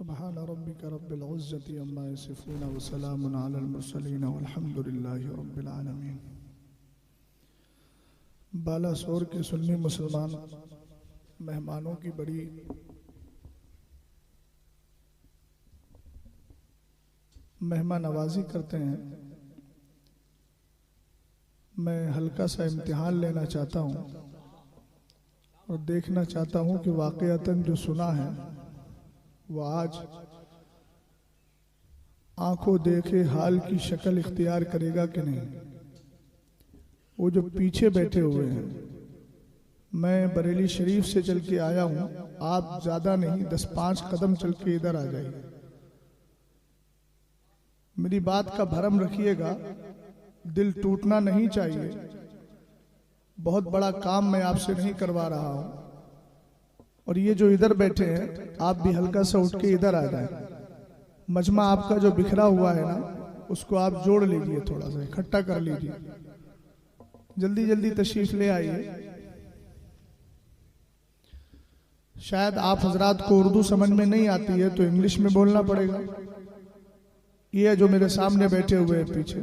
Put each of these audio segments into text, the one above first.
सुब्हान रब्बिका रब्बिल इज़्ज़ति अम्मा यसिफून व सलामुन अलल मुरसलीन वल्हम्दुलिल्लाहि रब्बिल आलमीन। बालासोर के सुन्नी मुसलमान मेहमानों की बड़ी मेहमान नवाजी करते हैं। मैं हल्का सा इम्तिहान लेना चाहता हूँ और देखना चाहता हूँ कि वाक़यातन जो सुना है वो आज आंखों देखे हाल की शक्ल इख्तियार करेगा कि नहीं। वो जो पीछे बैठे हुए हैं, मैं बरेली शरीफ से चल के आया हूँ, आप ज़्यादा नहीं 10-5 कदम चल के इधर आ जाइए। मेरी बात का भरम रखिएगा, दिल टूटना नहीं चाहिए। बहुत बड़ा काम मैं आपसे नहीं करवा रहा हूँ। और ये जो इधर बैठे हैं, आप भी हल्का सा उठ के इधर आ जाए। मजमा आपका जो बिखरा हुआ है ना, उसको आप जोड़ लीजिए, थोड़ा सा इकट्ठा कर लीजिए। जल्दी जल्दी तशरीफ ले आइए। शायद आप हजरात को उर्दू समझ में नहीं आती है तो इंग्लिश में बोलना पड़ेगा। ये जो मेरे सामने बैठे हुए हैं पीछे,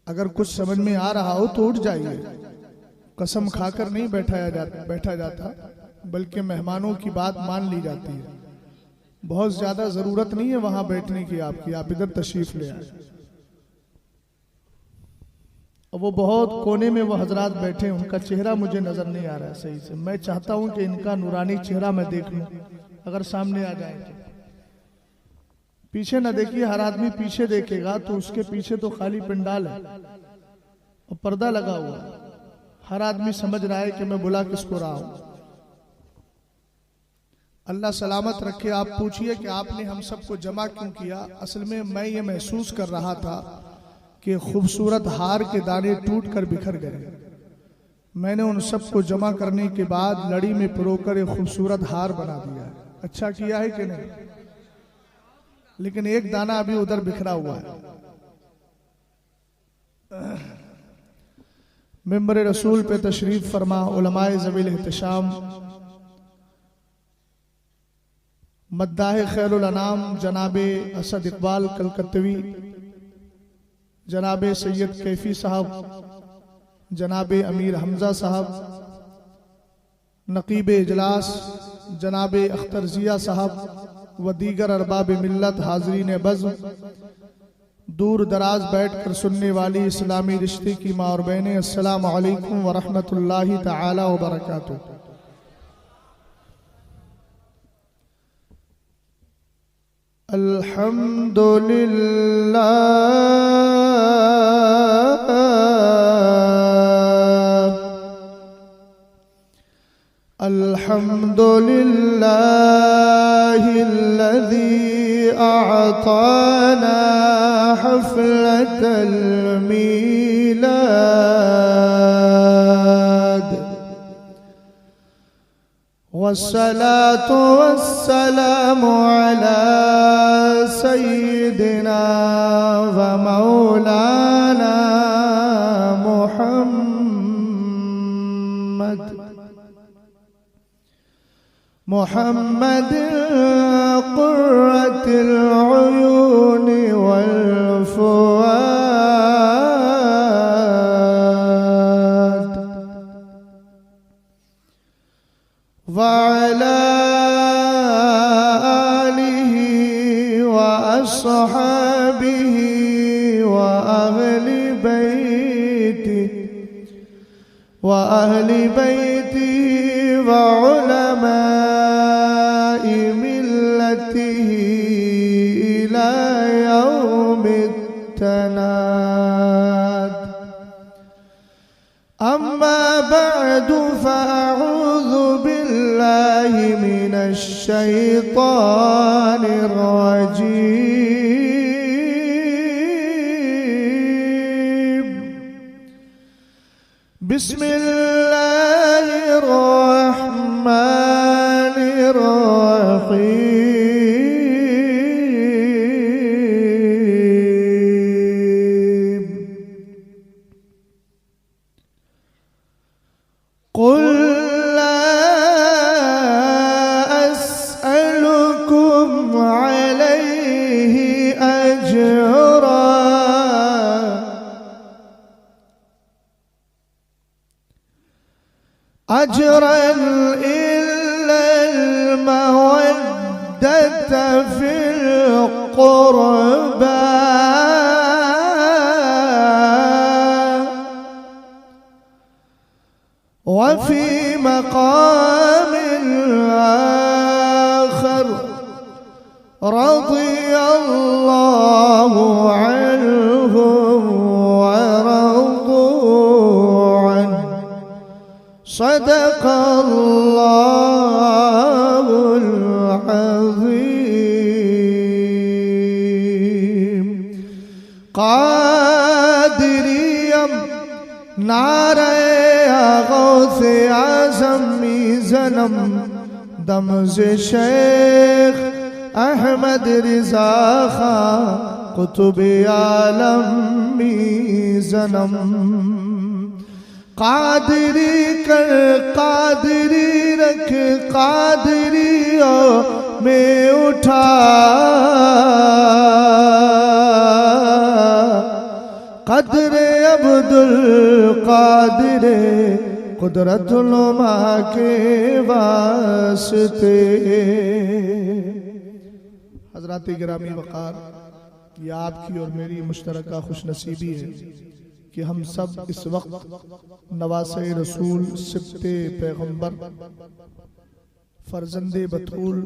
अगर कुछ समझ में आ रहा हो तो उठ जाइए। कसम खाकर नहीं बैठा जाता, बल्कि मेहमानों की बात मान ली जाती है। बहुत ज्यादा जरूरत नहीं है वहां बैठने की आपकी, आप इधर तशरीफ ले आए। वो बहुत कोने में वो हजरात बैठे हैं, उनका चेहरा मुझे नजर नहीं आ रहा है सही से। मैं चाहता हूं कि इनका नूरानी चेहरा मैं देख लूं, अगर सामने आ जाए तो। पीछे ना देखिए, हर आदमी पीछे देखेगा तो उसके पीछे तो खाली पंडाल है और पर्दा लगा हुआ है। हर आदमी समझ रहा है कि मैं बुला किसको रहा हूं। अल्लाह सलामत रखे। आप पूछिए कि आपने हम सबको जमा क्यों किया। असल में मैं ये महसूस कर रहा था कि खूबसूरत हार के दाने टूट कर बिखर गए। मैंने उन सबको जमा करने के बाद लड़ी में पिरोकर एक खूबसूरत हार बना दिया है। अच्छा किया है कि नहीं? लेकिन एक दाना अभी उधर बिखरा हुआ है। मिंबर रसूल पे तशरीफ फरमा उलमाए ज़वील एहतशाम मद्दाह खैरुल अनाम जनाबे असद इकबाल कलकत्तवी, जनाबे सैयद कैफी साहब, जनाबे अमीर हमजा साहब, नकीब इजलास जनाबे अख्तर जिया साहब व दीगर अरबाब मिल्लत हाजरीन बज़्म, दूर दराज बैठ कर सुनने वाली इस्लामी रिश्ते की माँ और बहनें, अस्सलामु अलैकुम व रहमतुल्लाहि तआला व बरकातुहू। अल्हम्दुलिल्लाह अल्हम्दुलिल्लाहिल्लज़ी अअताना हफ़लतल मीलाद वस्सलातु वस्सलामु अला सय्यिदिना व मौलाना मुहम्मद क़ुर्रतुल उयून वल फ़ुआद व अला आलिहि व अस्हाबिहि व अहली बैति व उलमाए मिल्लतिहि इला यौमित तनाद। अम्मा बअदु फ़अऊज़ु बिल्लाहि मिनश शैतानिर रजीम। बिस्मिल्लाहिर रहमानिर रहीम। कुल ला अस्अलुकुम अजरन इल्लल मवद्दत फिल क़ुरबा वफ़ी मक़ामिल आख़िर रज़ियल्लाहु अन्हुम व रज़ू अन्हु सदक़ल्लाहुल अज़ीम। क़ादिरियम नारे गौसे आज़म मीज़नम दम से शेख अहमद रिज़ा खां कुतुब आलम मीज़नम। कादरी कर कादरी रख कादरियों में उठा कदरे अब्दुल कादिरे कुदरतुल्मा के वास्ते। हज़रात गिरामी वक़ार, ये आपकी और मेरी मुश्तरका खुशनसीबी है कि हम सब इस वक्त नवासे रसूल सिब्ते पैगंबर फर्जंदे बतूल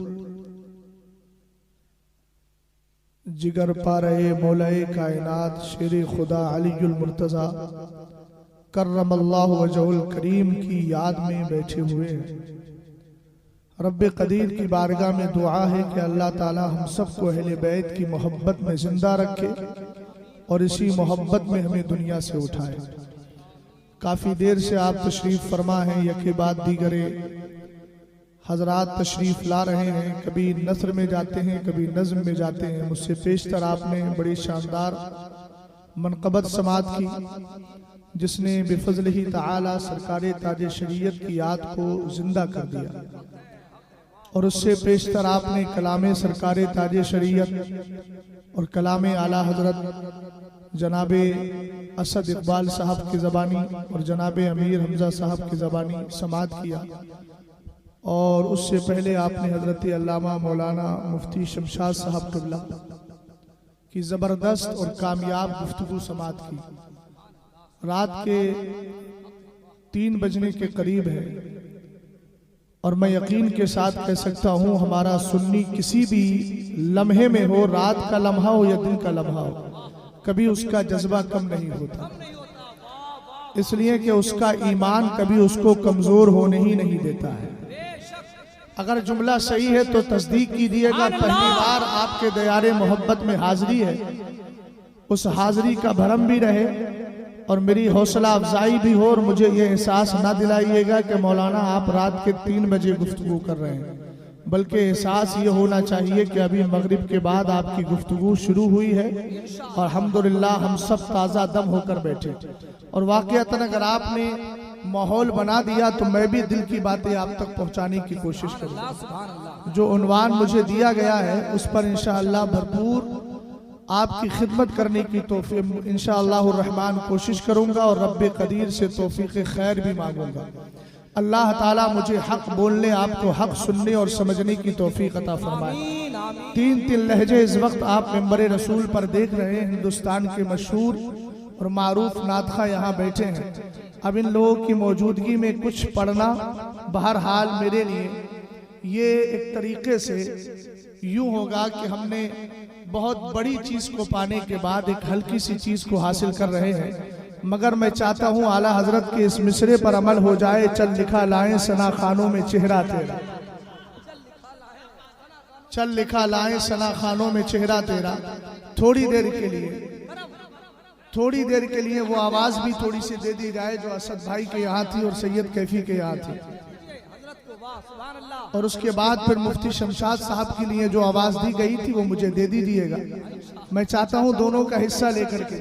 जिगर पारे मौलाए कायनात शेर खुदा अलीउल मुर्तज़ा कर्रमल्लाहु वजहुल करीम की याद में बैठे हुए हैं। रब्बे कदीर की बारगाह में दुआ है कि अल्लाह ताला हम सबको अहले बैत की मोहब्बत में जिंदा रखे और इसी मोहब्बत में हमें दुनिया से उठाए। काफ़ी देर से आप तशरीफ़ फरमा हैं, यके बाद दीगरे हजरात तशरीफ़ ला रहे हैं, कभी नस्र में जाते हैं, कभी नज़्म में जाते हैं। मुझसे पेशतर आपने बड़ी शानदार मनक़बत समात की, जिसने बिफज़्ल ही ताला सरकार ताज शरीयत की याद को जिंदा कर दिया। और उससे पेशतर आपने कलाम सरकार ताज शरीयत और कलाम आला हजरत जनाबे असद इकबाल साहब की ज़बानी और जनाबे अमीर हमजा साहब की ज़बानी समात किया। और उससे पहले आपने हजरत अल्लामा मौलाना मुफ्ती शमशाद साहब क़िबला की ज़बरदस्त और कामयाब गुफ्तगू समात की। रात के 3 बजने के करीब है और मैं यकीन के साथ कह सकता हूँ हमारा सुन्नी किसी भी लम्हे में हो, रात का लम्हा हो या दिन का लम्हा हो, कभी उसका जज्बा कम नहीं होता, इसलिए कि उसका ईमान कभी उसको कमजोर होने ही नहीं देता है। अगर जुमला सही है तो तस्दीक कीजिएगा, पहली बार आपके दयारे मोहब्बत में हाजिरी है, उस हाजिरी का भरम भी रहे और मेरी हौसला अफजाई भी हो और मुझे ये एहसास ना दिलाइएगा कि मौलाना आप रात के 3 बजे गुफ्तगू कर रहे हैं, बल्कि एहसास ये होना चाहिए कि अभी मगरिब के बाद आपकी गुफ्तगू शुरू हुई है और अल्हम्दुलिल्लाह हम सब ताज़ा दम होकर बैठे। और वाक़अतन अगर आपने माहौल बना दिया तो मैं भी दिल की बातें आप तक पहुंचाने की कोशिश करूंगा। जो उन्वान मुझे दिया गया है उस पर इंशाअल्लाह भरपूर आपकी खिदमत करने की तौफीक इंशाअल्लाह रहमान कोशिश करूंगा और रब्बे कदीर से तौफीक खैर भी मांगूंगा। अल्लाह ताला मुझे हक बोलने, आपको हक सुनने और समझने की तौफीक अता फरमाए। 3 लहजे इस वक्त आप मेंबरे रसूल पर देख रहे हैं। हिंदुस्तान के मशहूर और मारूफ नातखा यहाँ बैठे हैं। अब इन लोगों की मौजूदगी में कुछ पढ़ना बहरहाल मेरे लिए ये एक तरीके से यूं होगा कि हमने बहुत बड़ी चीज को पाने के बाद एक हल्की सी चीज को हासिल कर रहे हैं, मगर मैं चाहता हूं आला हजरत के इस मिसरे पर अमल हो जाए। चल लिखा लाएं सना खानों में चेहरा तेरा, चल लिखा लाएं सना खानों में चेहरा तेरा। थोड़ी देर के लिए वो आवाज भी थोड़ी सी दे दी जाए जो असद भाई के यहाँ थी और सैयद कैफी के यहाँ थी, और उसके बाद फिर मुफ्ती शमशाद साहब के लिए जो आवाज दी गई थी वो मुझे दे दीजिएगा। मैं चाहता हूं दोनों का हिस्सा लेकर के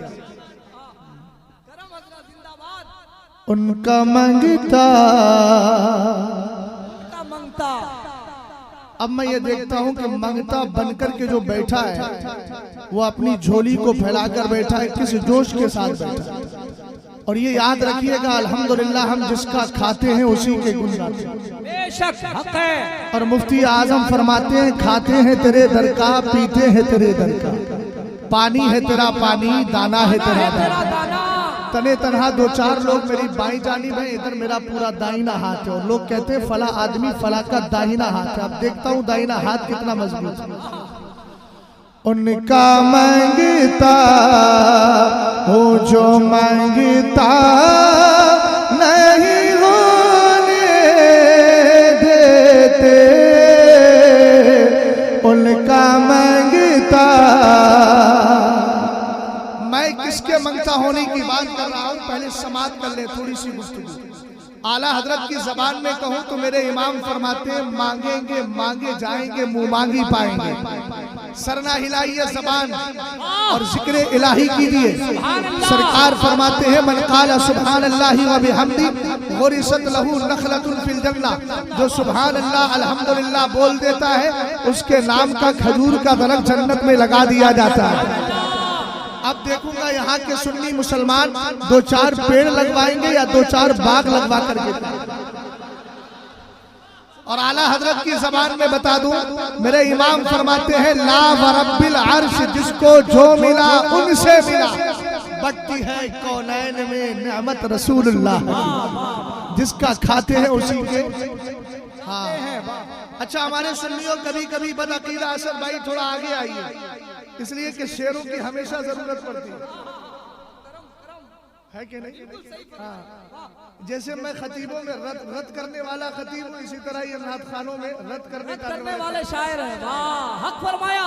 उनका मंगता। अब मैं ये देखता हूं कि मंगता बनकर के जो बैठा है वो अपनी झोली को फैलाकर बैठा है, किस जोश के साथ बैठा है। और ये याद रखिएगा, अल्हम्दुलिल्लाह हम जिसका खाते हैं उसी के गुण गाते हैं। बेशक हक है। और मुफ्ती आजम फरमाते हैं, खाते हैं तेरे दर का, पीते हैं तेरे दर का, पानी है तेरा पानी, दाना है तेरा दाना। तने तनहा दो चार लोग मेरी बाई जानिब है, इधर मेरा पूरा दाहिना हाथ है, और लोग कहते हैं फला आदमी फला का दाहिना हाथ है। अब देखता हूँ दाहिना हाथ कितना मजबूत है। उनका मांगता हो जो मांगता नहीं होने देते, उनका मांगता। मैं किसके मांगता होने की बात कर रहा हूं, पहले समाप्त कर ले थोड़ी सी गुफ्तगू। आला हजरत की जबान में कहूं तो मेरे इमाम फरमाते हैं, मांगेंगे मांगे जाएंगे, मुंह मांगी पाएंगे। सरना हिलाइए जबान और जिक्र इलाही कीजिए। सरकार फरमाते हैं, मन काला सुभान अल्लाह व बिहम्दी गुरिसत लहू नखलतुन फिल जन्नह, जो सुभान अल्लाह अल्हम्दुलिल्लाह बोल देता है उसके नाम का खजूर का दरख्त जन्नत में लगा दिया जाता है। अब देखूंगा यहाँ के सुन्नी मुसलमान दो चार पेड़ लगवाएंगे या दो चार बाग लगवा करके। और आला हजरत की जबान में बता दूं, मेरे इमाम फरमाते हैं, ला वरब्बिल अर्श, जिसको जो मिला उनसे मिला। बढ़ती है कौनैन में नेमत रसूलुल्लाह, जिसका खाते हैं उसी के। हाँ अच्छा, हमारे सुन्नियों कभी कभी बदअकीदा असद भाई थोड़ा आगे आइए, इसलिए कि शेरों की हमेशा जरूरत पड़ती है कि नहीं? हाँ, जैसे मैं खतीबों में रद्द करने वाला खतीब हूँ, इसी तरह ये नात खानों में रद्द करने वाले शायर हैं। वाह, हक फरमाया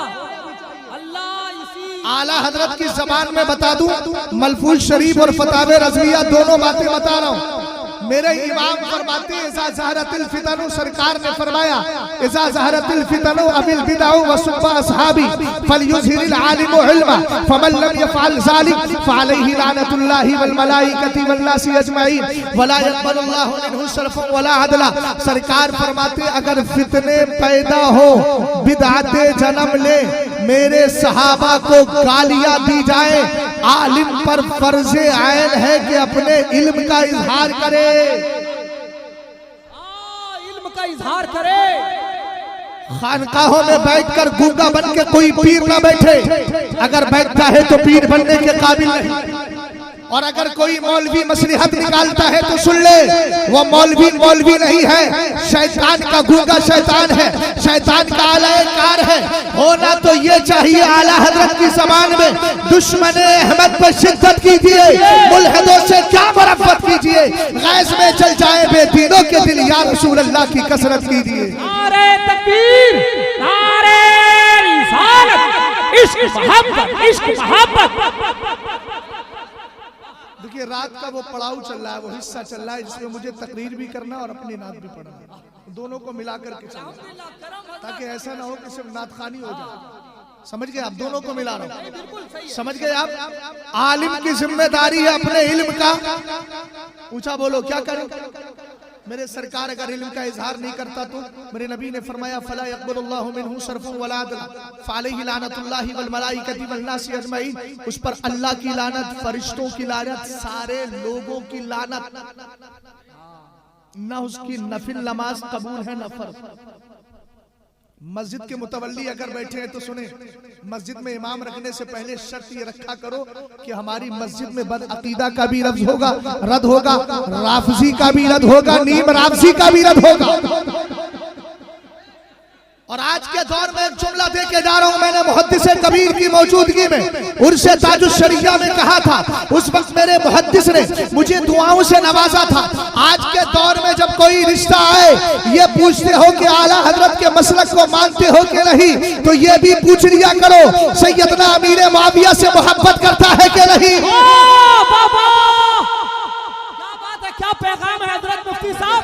अल्लाह। इसी आला हजरत की जबान में बता दूं, मलफूज शरीफ और फतावे रज़विया दोनों बातें बता रहा हूँ। मेरे इमाम फरमाते हैं, इज़ा ज़हरतिल फितनु, सरकार ने फरमाया, इज़ा ज़हरतिल फितनु अबिल बिदअउ व सुब्बा अस्हाबी फलयुज़हिरिल आलिमु इल्मा फमन लम यफ़अल ज़ालिक फअलैहि लानतुल्लाहि वल मलाइकति वन नासि अजमईन वला यक़बलुल्लाहु मिनहु सरफन वला अदला। सरकार फरमाते, अगर फितने पैदा हो, बिदअतें जन्म ले, मेरे सहाबा को गालियां दी जाए, आलिम पर फर्जे आयन है कि अपने इल्म का इजहार करे, इल्म का इजहार करे। खानकाहों में बैठकर गूंगा बन के कोई पीर ना बैठे, अगर बैठता है तो पीर बनने के काबिल नहीं। और अगर कोई मौलवी मसलिहत निकालता है तो सुन ले, वो मौलवी नहीं है, शैतान का गूंगा शैतान है, शैतान का आलाकार है। होना तो ये चाहिए, आला हजरत की जबान में, दुश्मने अहमद पर शिद्दत कीजिए, मुल्हिदों से क्या मरफ़त कीजिए, गैस में चल जाए बेदीनों के दिल, या रसूल अल्लाह की कसरत कीजिए। नारे तकबीर, नारे रिसालत, इश्क मोहब्बत, इश्क मोहब्बत। देखिए, रात का वो पड़ाव चल रहा है, वो हिस्सा चल रहा है जिसमें मुझे तकरीर भी करना और अपनी नात भी पढ़ना है, दोनों को मिला करके चलना, ताकि ऐसा ना हो कि सिर्फ नात खानी हो जाए। समझ गए आप? दोनों को मिला रहा हूं, समझ गए आप? आलिम की जिम्मेदारी है अपने इल्म का, ऊंचा बोलो, क्या करें? मेरे सरकार अगर इल्म का इजहार नहीं करता तो मेरे नबी ने फरमाया, फला यक़बलुल्लाहु मिनहु सरफन वला अदला फअलैहि लानतुल्लाहि वल मलाइकति वन नासि अजमईन। उस पर अल्लाह की लानत, फरिश्तों की लानत, सारे लोगों की लानत। ना उसकी नफिल नमाज कबूल है न फर्ज। मस्जिद के मुतवल्ली अगर बैठे हैं तो सुने, मस्जिद में इमाम रखने से पहले शर्त ये रखा करो कि हमारी मस्जिद में बदअकीदा का भी रद्द होगा, राफजी का भी रद्द होगा, नीम राफजी का भी रद्द होगा। और आज के दौर में एक जुमला दे के जा रहा हूं, मैंने मुहद्दिस कबीर की मौजूदगी में उर्से ताजुश शरिया में कहा था, उस वक्त मेरे मुहद्दिस ने मुझे दुआओं से नवाजा था। आज के दौर में जब कोई रिश्ता आए, ये पूछते हो कि आला हजरत के मसलक को मानते हो कि नहीं, तो ये भी पूछ लिया करो, सैयदना अमीर मुआविया से मोहब्बत करता है कि नहीं। क्या बात है, क्या पैगाम है हजरत मुफ्ती साहब।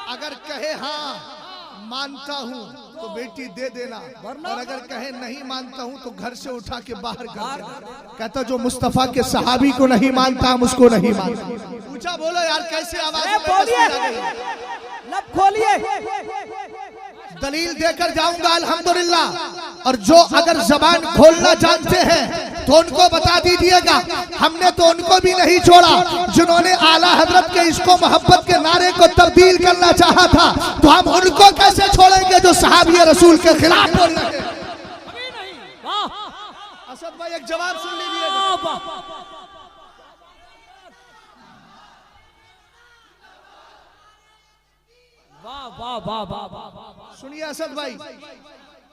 अगर कहे हाँ मानता हूँ तो बेटी दे देना, और अगर कहे नहीं मानता हूँ तो घर से उठा के बाहर कर देना। कहता जो मुस्तफा के सहाबी को नहीं मानता हम उसको नहीं मानता। पूछा बोलो यार, कैसे आवाज लब खोलिए, दलील देकर जाऊंगा अल्हम्दुलिल्लाह। और जो अगर जबान खोलना जानते हैं तो उनको बता दीजिएगा, हमने तो उनको भी नहीं छोड़ा जिन्होंने आला हजरत के इश्को मोहब्बत के नारे को तब्दील करना चाहा था। तो हम उनको कैसे छोड़ेंगे जो सहाबी रसूल के खिलाफ बोल रहे हैं। असद भाई एक जवाब सुन लीजिए। सुनिए असद भाई,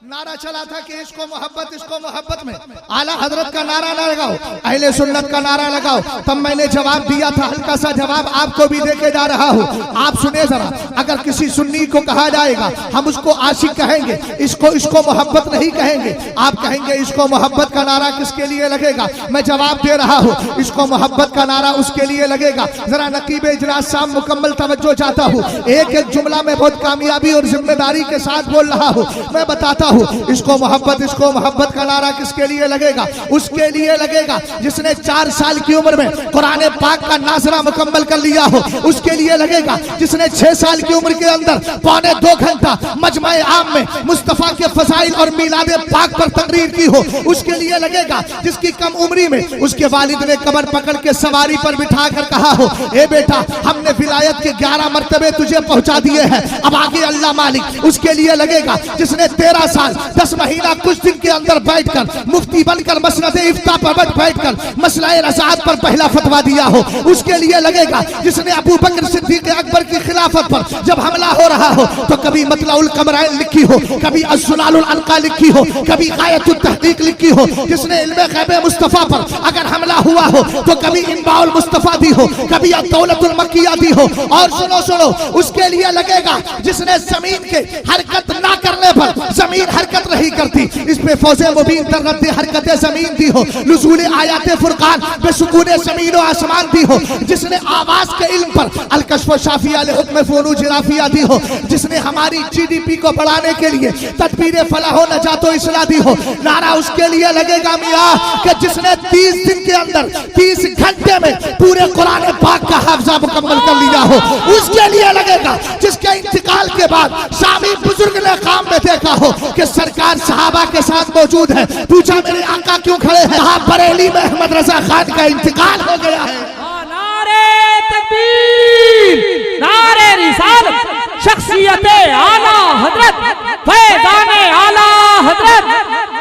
नारा चला था कि इसको मोहब्बत में आला हजरत का नारा ना लगाओ, अहले सुन्नत का नारा लगाओ। तब मैंने जवाब दिया था, हल्का सा जवाब आपको भी देके जा रहा हूँ, आप सुने जरा। अगर किसी सुन्नी को कहा जाएगा हम उसको आशिक कहेंगे, इसको मोहब्बत नहीं कहेंगे। आप कहेंगे इसको मोहब्बत का नारा किसके लिए लगेगा? मैं जवाब दे रहा हूँ, इसको मोहब्बत का नारा उसके लिए लगेगा। जरा नकीब इजलास साहब मुकम्मल तवज्जो चाहता हूँ, एक एक जुमला में बहुत कामयाबी और जिम्मेदारी के साथ बोल रहा हूँ। मैं बताता इसको मोहब्बत का नारा किसके लिए लगेगा? उसके लिए लगेगा जिसने 4 साल की उम्र में कुरान पाक का नाजरा मुकम्मल कर लिया हो। उसके लिए लगेगा जिसने 6 साल की उम्र के अंदर पौने 2 घंटा मजमा आम में मुस्तफा के फजाइल और मिलाद पाक पर तकरीर की हो। उसके लिए लगेगा जिसकी कम उम्री में उसके वालिद ने कमर पकड़ के सवारी पर बिठा कर कहा हो, ए बेटा हमने विलायत के 11 मर्तबे तुझे पहुंचा दिए हैं, अब आगे अल्लाह मालिक। उसके लिए लगेगा जिसने 13 साल 10 महीना कुछ दिन के अंदर बैठकर मुफ्ती बनकर मसनद इफ्ता पर बैठकर मसला रज़ात पर पहला फतवा दिया हो। उसके लिए लगेगा जिसने अबू बकर सिद्दीक अकबर की खिलाफत पर जब हमला हो रहा हो तो कभी मतलाउल कमरैन लिखी हो, कभी अस्सुलालुल अनका लिखी हो, कभी गायतुत तहकीक लिखी हो। जिसने इल्मे गैब मुस्तफा पर अगर हमला हुआ हो तो कभी इनबाउल मुस्तफा दी हो, कभी दौलतुल मक्किया दी हो। और सुनो उसके लिए लगेगा जिसने जमीन के हरकत ना करने पर जमीन हरकत नहीं करती, इस पे फौजे मुबीन तरत हरकतें जमीन दी हो, नुज़ूल आयाते फुरकान बेसुकूने ज़मीन और आसमान दी हो। जिसने आवाज के इल्म पर अलकश्फ शाफिया ले हुक्म फुनू जिराफिया दी हो। जिसने हमारी जीडीपी को बढ़ाने के लिए तदबीर फलाह व नजात व इस्लाह दी हो। नारा उसके लिए लगेगा मियां कि जिसने 30 दिन के अंदर 30 घंटे में पूरे कुरान पाक का हाफजा मुकम्मल कर लिया हो। उसके लिए लगेगा जिसके इंतकाल के बाद शामी बुजुर्ग ने काम में देखा हो कि सरकार सहाबा के साथ मौजूद है। पूछा मेरे आका क्यों खड़े हैं? कहा बरेली में अहमद रजा खान का इंतकाल हो गया है। नारे तकबीर, नारे रिसालत, शख्सियते आला हजरत, फैज़ाने आला हजरत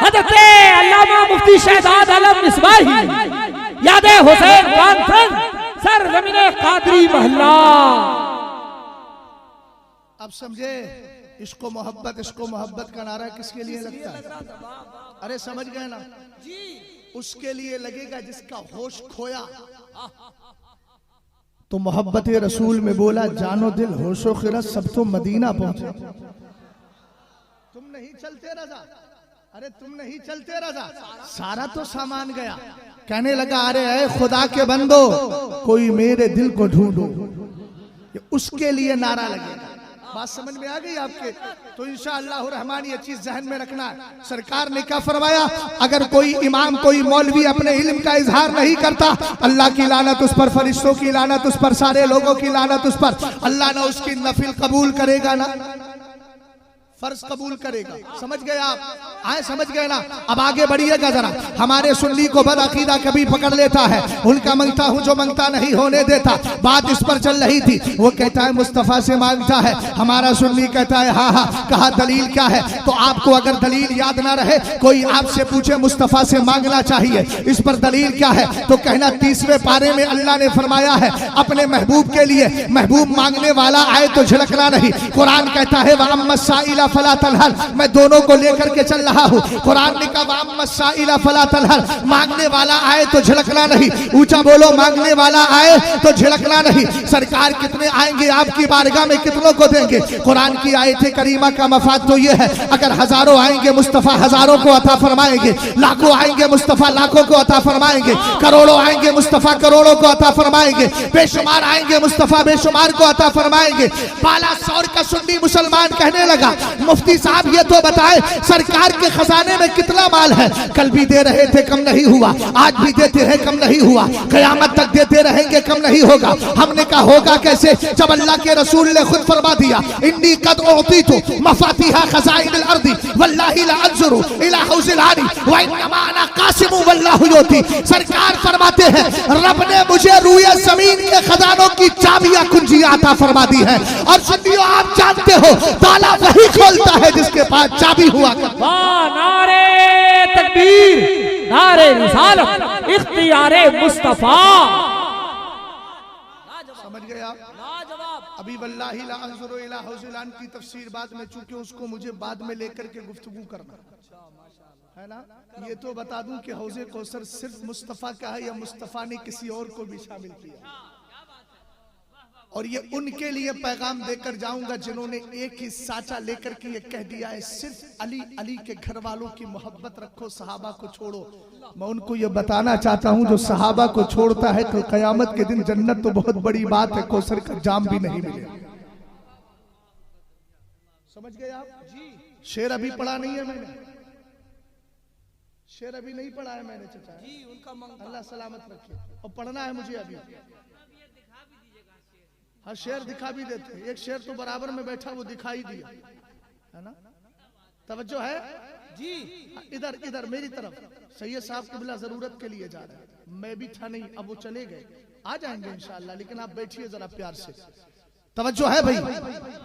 हजरत अल्लामा मुफ्ती शहजाद आलम मिसबाही यादे हुसैन कॉन्फ्रेंस सरजमीने कादरी महल्ला। अब समझे इसको मोहब्बत का नारा किसके लिए लगता है? अरे समझ गए ना? उसके लिए लगेगा जिसका होश खोया। तो मोहब्बत रसूल में बोला जानो दिल होशो खिरत सब तो मदीना पहुंचे। तुम नहीं चलते रजा, अरे तुम नहीं चलते रजा, सारा तो सामान गया। कहने लगा अरे ऐ खुदा के बंदो कोई मेरे दिल को ढूंढो। उसके लिए नारा लगेगा। बात समझ में आ गई आपके? तो इंशाअल्लाह रहमान ये चीज जहन में रखना। सरकार ने क्या फरमाया? अगर कोई इमाम कोई मौलवी अपने इल्म का इजहार नहीं करता, अल्लाह की लानत उस पर, फरिश्तों की लानत उस पर, सारे लोगों की लानत उस पर। अल्लाह ना उसकी नफिल कबूल करेगा ना फर्ज कबूल करेगा। समझ गए आप? आए समझ गए ना? अब आगे बढ़िएगा जरा। हमारे सुन्नी को बदअकीदा कभी पकड़ लेता है, उनका मांगता हूं जो मांगता नहीं होने देता। बात इस पर चल रही थी, वो कहता है मुस्तफा से मांगता है, हमारा सुन्नी कहता है हाँ हाँ। कहा दलील क्या है? तो आपको अगर दलील याद ना रहे, कोई आपसे पूछे मुस्तफा से मांगना चाहिए, इस पर दलील क्या है? तो कहना 30वें पारे में अल्लाह ने फरमाया है अपने महबूब के लिए, महबूब मांगने वाला आए तो झिड़कना नहीं। कुरान कहता है वअम्मा साइला फला तनहर, मैं दोनों को लेकर के चल रहा हूँ। कुरान ने कहा वअम्मा साइला फला तनहर, मांगने वाला आए तो झिड़कना नहीं। ऊंचा बोलो, मांगने वाला आए तो झिड़कना नहीं। सरकार कितने आएंगे आपकी बारगाह में, कितनों को देंगे? कुरान की आयत करीमा का मफाद तो ये है, अगर हजारों आएंगे मुस्तफा हजारों को अता फरमाएंगे, लाखों आएंगे मुस्तफा लाखों को अता फरमाएंगे, करोड़ों आएंगे मुस्तफा करोड़ों को अता फरमाएंगे, बेशुमार आएंगे मुस्तफा बेशुमार को अता फरमाएंगे। बाला सौर का सुन्नी मुसलमान कहने लगा मुफ्ती साहब ये तो बताए सरकार के खजाने में कितना माल है? कल भी दे रहे थे, कम नहीं हुआ, आज भी देते हैं, कम नहीं हुआ, क़यामत तक देते रहेंगे, कम नहीं होगा। हमने कहा होगा कैसे? जब अल्लाह के रसूल ने खुद फरमा दिया, इन्नी कद उतीतु मफातिहा खज़ाइनिल अर्दी वल्लाहि ला अंजुरु इला हौज़िल आनी व इन्नमा अना कासिमु वल्लाहु युती। सरकार फरमाते हैं रब ने मुझे रूए ज़मीन के खजानों की चाबियां कुंजियां अता फरमा दी है। और सुनियो, आप जानते हो ताला वही खोलता है जिसके पास चाबी हुआ करता। वाह, नारे तकबीर, नारे रिसालत, इख्तियारे मुस्तफा। समझ गए आप? अभी वल्लाहि ला अंजुरु इला हौज़िल आनी की तफसीर बाद में, चूंकि उसको मुझे बाद में लेकर के गुफ्तगू करना है ना। ये तो बता दूं कि हौज़े कौसर सिर्फ मुस्तफा का है या मुस्तफा ने किसी और को भी शामिल किया। और ये उनके लिए पैगाम देकर जाऊंगा जिन्होंने एक ही साचा लेकर के ये कह दिया है सिर्फ अली, अली के घर वालों की मोहब्बत रखो, सहाबा को छोड़ो। मैं उनको ये बताना चाहता हूं जो सहाबा को छोड़ता है कल कयामत के दिन जन्नत तो बहुत बड़ी बात है, कौसर का जाम भी नहीं मिलेगा। समझ गए आप? शेर अभी पढ़ा नहीं है मैंने, शेर अभी नहीं पढ़ा है मैंने चाचा जी, उनका अल्लाह सलामत रखे। और पढ़ना है मुझे अभी। हाँ, शेर दिखा भी देते हैं। एक शेर तो बराबर में बैठा, वो दिखाई दिया है ना। तवज्जो है जी? इधर इधर मेरी तरफ। सैयद साहब क़िबला जरूरत के लिए जा रहे हैं, मैं भी था नहीं, अब वो चले गए, आ जाएंगे इंशाअल्लाह, लेकिन आप बैठिए जरा प्यार से। तवज्जो है भाई?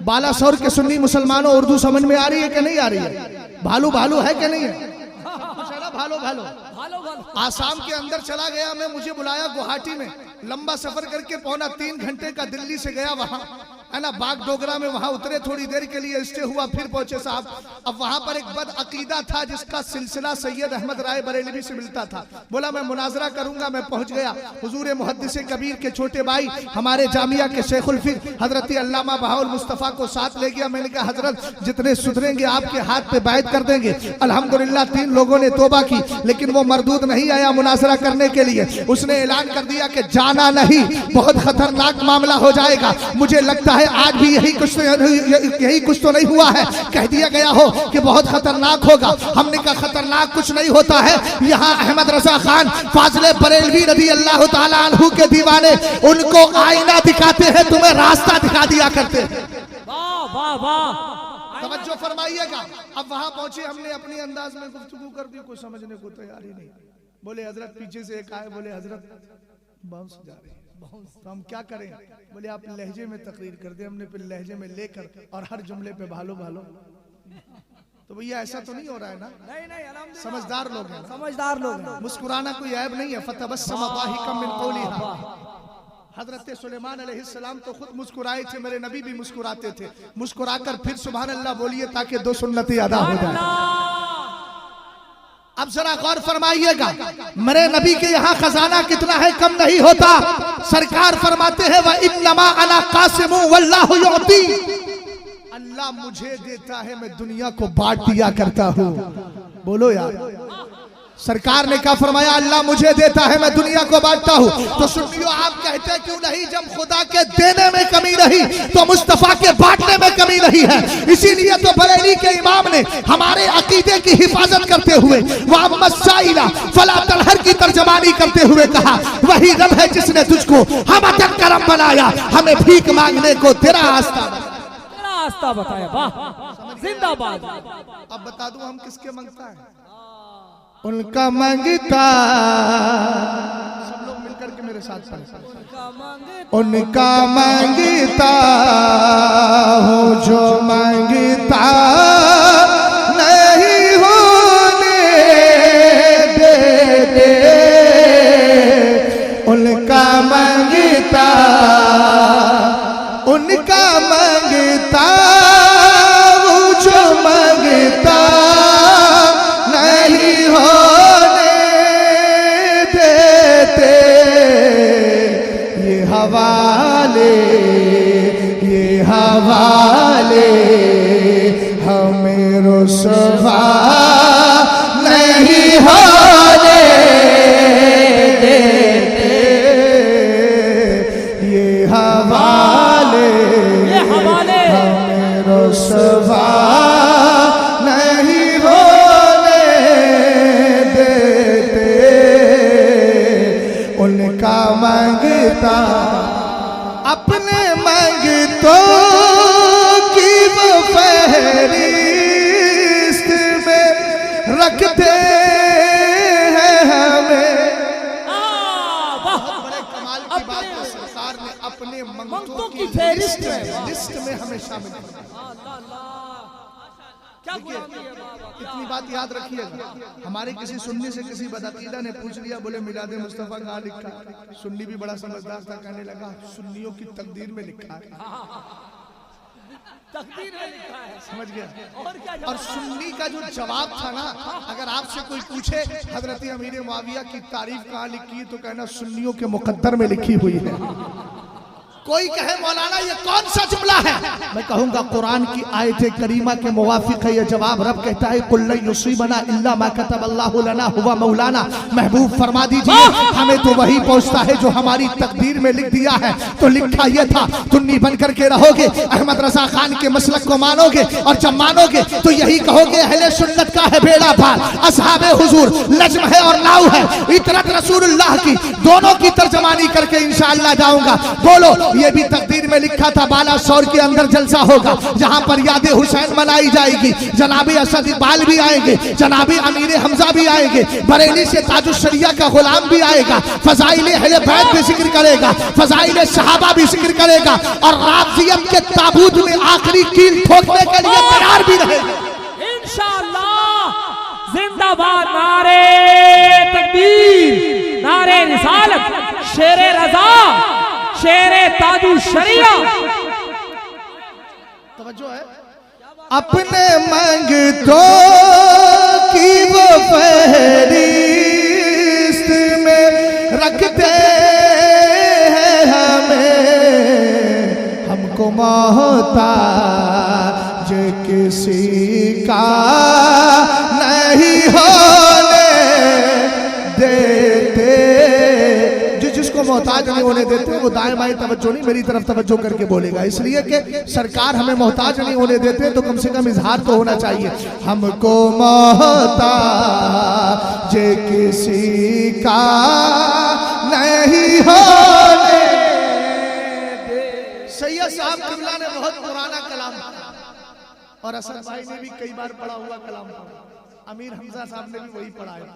बालासोर के सुन्नी मुसलमानों, उर्दू समझ में आ रही है कि नहीं आ रही है? भालू भालू है कि नहीं है? भालो भालो आसाम के अंदर चला गया मैं, मुझे बुलाया गुवाहाटी में, लंबा सफर करके 2.25 घंटे का दिल्ली से गया वहां, है ना। बाग डोगरा में वहां उतरे, थोड़ी देर के लिए स्टे हुआ, फिर पहुंचे साहब। अब वहां पर एक बद अकीदा था जिसका सिलसिला सैयद अहमद राय बरेलवी से मिलता था। बोला मैं मुनाजरा करूंगा। मैं पहुंच गया, हुजूर मुहद्दिस कबीर के छोटे भाई हमारे जामिया के शेखुल फिक्र हजरत अल्लामा बहाउल मुस्तफ़ा को साथ ले गया। मैंने कहा हजरत जितने सुधरेंगे आपके हाथ पे बैत कर देंगे। अल्हम्दुलिल्लाह 3 लोगों ने तौबा की, लेकिन वो मरदूद नहीं आया मुनाजरा करने के लिए। उसने ऐलान कर दिया कि जाना नहीं, बहुत खतरनाक मामला हो जाएगा। मुझे लगता है आज भी यही कुछ तो नहीं हुआ है। कह दिया गया हो कि बहुत खतरनाक होगा। हमने कहा खतरनाक कुछ नहीं होता है। यहाँ अहमद रजा खान फाजिले बरेलवी रज़ी अल्लाह ताला अन्हु के दीवाने उनको आईना दिखाते हैं, तुम्हें रास्ता दिखा दिया करते हैं। वाह वाह वाह, तवज्जो फरमाइएगा। अब वहां पहुंचे, हमने अपने अंदाज में गुफ्तगू कर दी, कोई समझने को तैयार ही नहीं। बोले हजरत पीछे से एक आए, बोले हजरत बाउंस जा रहे हैं, तो हम क्या करें? बोले आप लहजे में तकरीर कर दे। हमने फिर लहजे में लेकर और हर जुमले पे भालो भालो। तो भैया ऐसा तो नहीं हो रहा है ना? नहीं, समझदार लोग हैं, समझदार लोग हैं। मुस्कुराना कोई ऐब नहीं है। फतबस्सम दाहिकम मिन कौलिहा। हजरत सुलेमान अलैहिस्सलाम तो खुद मुस्कुराए थे, मेरे नबी भी मुस्कुराते थे। मुस्कुराकर फिर सुभान अल्लाह बोलिए ताकि 2 सुन्नतें अदा हो जाए। अब जरा गौर फरमाइएगा, मेरे नबी के यहाँ खजाना कितना है, कम नहीं होता। सरकार फरमाते हैं व इन्नमा अना कासिमु वल्लाहु युती। अल्लाह मुझे देता है, मैं दुनिया को बांट दिया करता हूँ। बोलो यार, सरकार ने क्या फरमाया? अल्लाह मुझे देता है, मैं दुनिया को बांटता हूँ। तो सुनियो, आप कहते क्यों नहीं जब खुदा के देने में कमी नहीं तो मुस्तफा के बांटने में कमी नहीं है। इसीलिए तो बरेली के इमाम ने हमारे अकीदे की हिफाजत करते हुए वामसाइला फला तलहर की तर्जमानी करते हुए कहा, वही रब है जिसने तुझको हम अतन करम बनाया, हमें भीख मांगने को तेरा रास्ता बताया। वाह, जिंदाबाद। अब बता दूं हम किसके मांगता है? उनका मांगता। सब लोग मिलकर के मेरे साथ पढ़ें। उनका मांगता हूँ जो मांगता नहीं होने देते। उनका मांगता, उनका मांगता हूँ जो मांगता नहीं होने देते। ये हवाले हमें रुसवा नहीं होने देते। ये हवाले हमें रुसवा देता, अपने मंगतों की वो फहरिस्त में रखते हैं हमें। बहुत बड़े कमाल की बात है, सरकार ने अपने मंगतों की लिस्ट में हमें शामिल किया। क्या गुलामी है बाबा। इतनी बात याद रखिएगा, हमारे किसी सुन्नी से किसी बदअकीदा ने पूछ लिया, बोले मिलादे मुस्तफा कहाँ लिखा है? सुन्नी भी बड़ा समझदार था, कहने लगा सुन्नियों की तकदीर में लिखा है। तकदीर में लिखा है, समझ गया? और क्या और सुन्नी का जो जवाब था ना, अगर आपसे कोई पूछे हजरत अमीर मुआविया की तारीफ कहाँ लिखी है, तो कहना सुन्नियों के मुकद्दर में लिखी हुई है। कोई कहे मौलाना ये कौन सा जुमला है, मैं कहूंगा कुरान की आयत करीमा के मुवाफिक है ये जवाब। रब कहता है कुल्ल युसीबना इल्ला मा कतबल्लाहु लना हुवा मौलाना। महबूब फरमा दीजिए हमें तो वही पहुंचता है जो हमारी तकदीर में लिख दिया है। तो लिखा ये था, सुन्नी बन करके रहोगे, अहमद रजा खान के मसलक को मानोगे, और जब मानोगे तो यही कहोगे अहले सुन्नत का है बेड़ा पार, असहाबे हुजूर लज्म है और नाउ है, इतरत रसूलुल्लाह की दोनों की तर्जमानी करके इंशाअल्लाह जाऊंगा। बोलो ये भी तकदीर में लिखा था, बालासोर के अंदर जलसा होगा जहां पर याद हुसैन मनाई जाएगी, जनाबे असद इकबाल भी आएंगे, जनाबे अमीर हमजा भी आएंगे, बरेली से ताजुश शरिया का गुलाम भी आएगा, फजाइल अहले बैत भी जिक्र करेगा, फजाइल सहाबा भी जिक्र करेगा, और राफजियत के ताबूत में आखिरी कील ठोकने के लिए तैयार भी रहेगा इंशाअल्लाह। जिंदाबाद नारे तकबीर, नारे रिसालत, शेरे रजा, शेरे ताजु शरिया। तवज्जो है, अपने मंगतों की वो फहरिस्त में रखते हैं हमें, हमको मोहताज किसी का नहीं होने देते। जिसको मोहताज नहीं होने देते वो दाएं बाएं तवज्जो नहीं, मेरी तरफ तवज्जो करके बोलेगा। इसलिए कि सरकार हमें मोहताज नहीं होने देते, तो कम से कम इजहार तो होना चाहिए, हमको मोहताज किसी का नहीं होने दे। सैयद साहब किबला ने बहुत पुराना कलाम पढ़ा, और असद भाई ने भी कई बार पढ़ा हुआ कलाम पढ़ा, अमीर हमजा साहब ने भी वही पढ़ा है।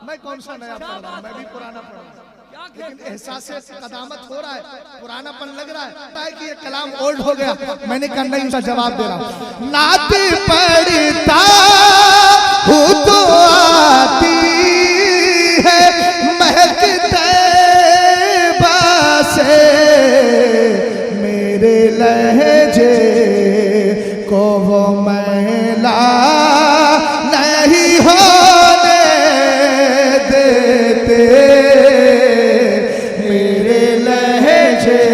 मैं कौन सा नया पढ़ रहा हूं, मैं भी पुराना पढ़ा, लेकिन एहसास कदामत हो रहा है, पुरानापन लग रहा है कि ये कलाम ओल्ड हो गया। मैंने कहा नहीं, उसका जवाब दे रहा हूं। नात पढ़ता हूँ तो आती है महक तैबा से, मेरे लहजे को वो मैला नहीं होने देते, मेरे लहजे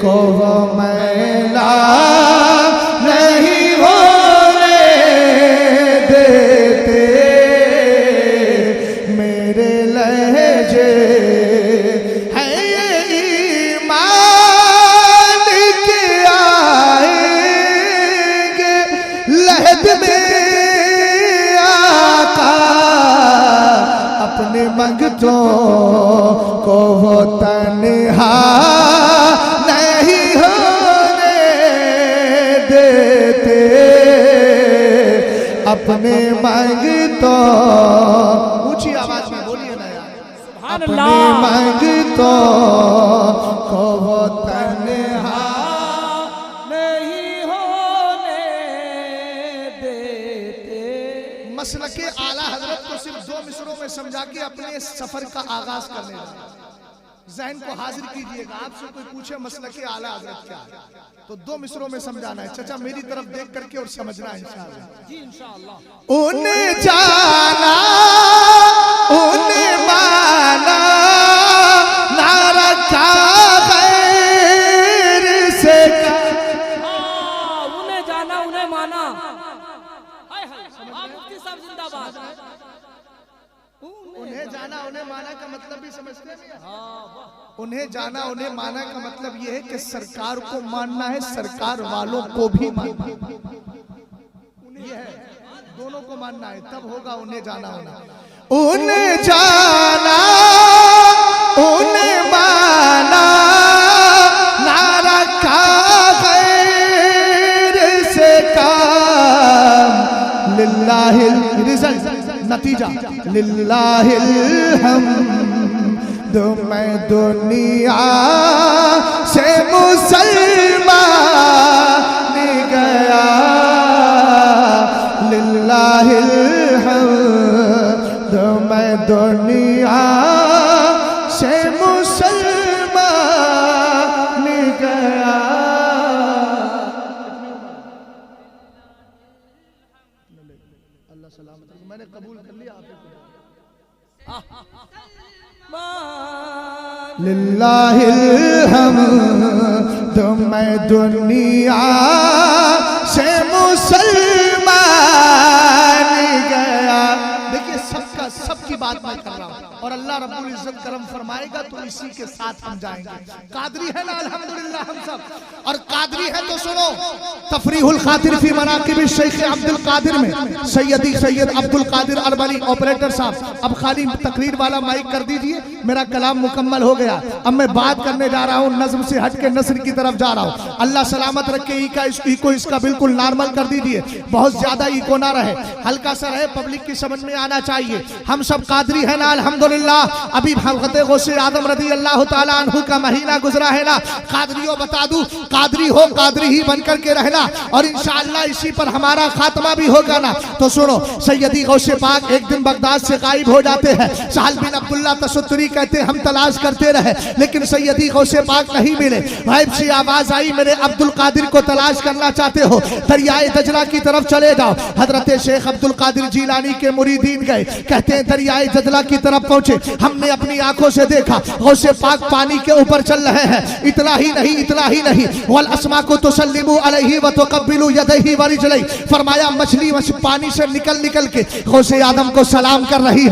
को वो मैला नहीं होने देते, मेरे लहजे है ईमान के आएंगे लहद में आका, अपने मंगतों को वो तन्हा नहीं होने देते, अपने मंगतों, ऊंची आवाज में बोलिए ना यार, अपने मंगतों को वो तन्हा नहीं होने देते। मसलके आला हजरत को सिर्फ 2 मिसरों में समझा के अपने सफर का आगाज करने लगा। ज़हन को हाजिर कीजिएगा, आपसे कोई पूछे मसलके आला हजरत क्या है, तो 2 मिसरों में समझाना है। चाचा मेरी तरफ देख करके और समझना है इंशाअल्लाह। जी इंशाअल्लाह। उन्हें जाना उन्हें माना, ना रखा गैर से, उन्हें जाना उन्हें माना। हाय हाय, मुफ्ती साहब जिंदाबाद। उन्हें जाना उन्हें माना का मतलब भी समझते हैं? उन्हें जाना उन्हें माना का मतलब यह है कि सरकार को मानना है, सरकार वालों को भी मानना है, ये है, दोनों को मानना है, तब होगा उन्हें जाना होना। उन्हें जाना उन्हें माना, नतीजा लिल्लाहिल हम्द मैं दुनिया से मुसलमान गया, लिल्लाहिल हम्द मैं दुनिया से मुसलमान गया। अल्लाह सलामत रखे। मैंने कबूल कर लिया आपको। लिल्लाहिल हम्द मैं दुनिया से मुसलमान गया। देखिए सबका सबकी बात मैं कर रहा हूँ और अल्लाह रब्बुल इज्जत करम फरमाएगा तो इसी के साथ हम जाएंगे। कादरी है ना अल्हम्दुलिल्लाह हम सब, और कादरी है तो सुनो तफरीहुल खातिर फी मनाकिब शेख अब्दुल कादिर में सैयदी सैयद अब्दुल कादिर अरबली। ऑपरेटर साहब अब खाली तकरीर वाला माइक कर दीजिए, मेरा कलाम मुकम्मल हो गया। अब मैं बात करने जा रहा हूँ, नज्म से हट के नस्र की तरफ जा रहा हूँ। अल्लाह सलामत रखे। इको इसका बिल्कुल नॉर्मल कर दीजिए, बहुत ज्यादा इको ना रहे, हल्का सा रहे, पब्लिक की समझ में आना चाहिए। हम सब कादरी है ना अल्हम्दुलिल्लाह। अभी हज़रत गौसे आदम रज़ी अल्लाह ताला अन्हु का महीना गुजरा है ना। कादरियों बता दूं, कादरी हो कादरी ही बनकर के रहना और इंशाअल्लाह इसी पर हमारा खात्मा भी होगा ना। तो सुनो सैयदी गौसे पाक एक दिन बगदाद से गायब हो जाते हैं। साहल बिन अब्दुल्ला तसत्तुरी कहते हम तलाश करते रहे लेकिन सैयदी गौसे पाक नहीं मिले। गायब सी आवाज आई, मेरे अब्दुल कादिर को तलाश करना चाहते हो दरियाए दजला की तरफ चले जाओ। हजरत शेख अब्दुल कादिर जीलानी के मुरीदीन गए, कहते हैं दरियाए दजला की तरफ पहुंचे, हमने अपनी आंखों से देखा गौसे पाक पानी के ऊपर चल रहे हैं। इतना ही नहीं वल अस्मा को तुसल्लिमु अलैहि व तुकब्बिलु यदैहि व रिजलैहि, फरमाया मछली पानी से निकल के गौसे आदम को सलाम कर रही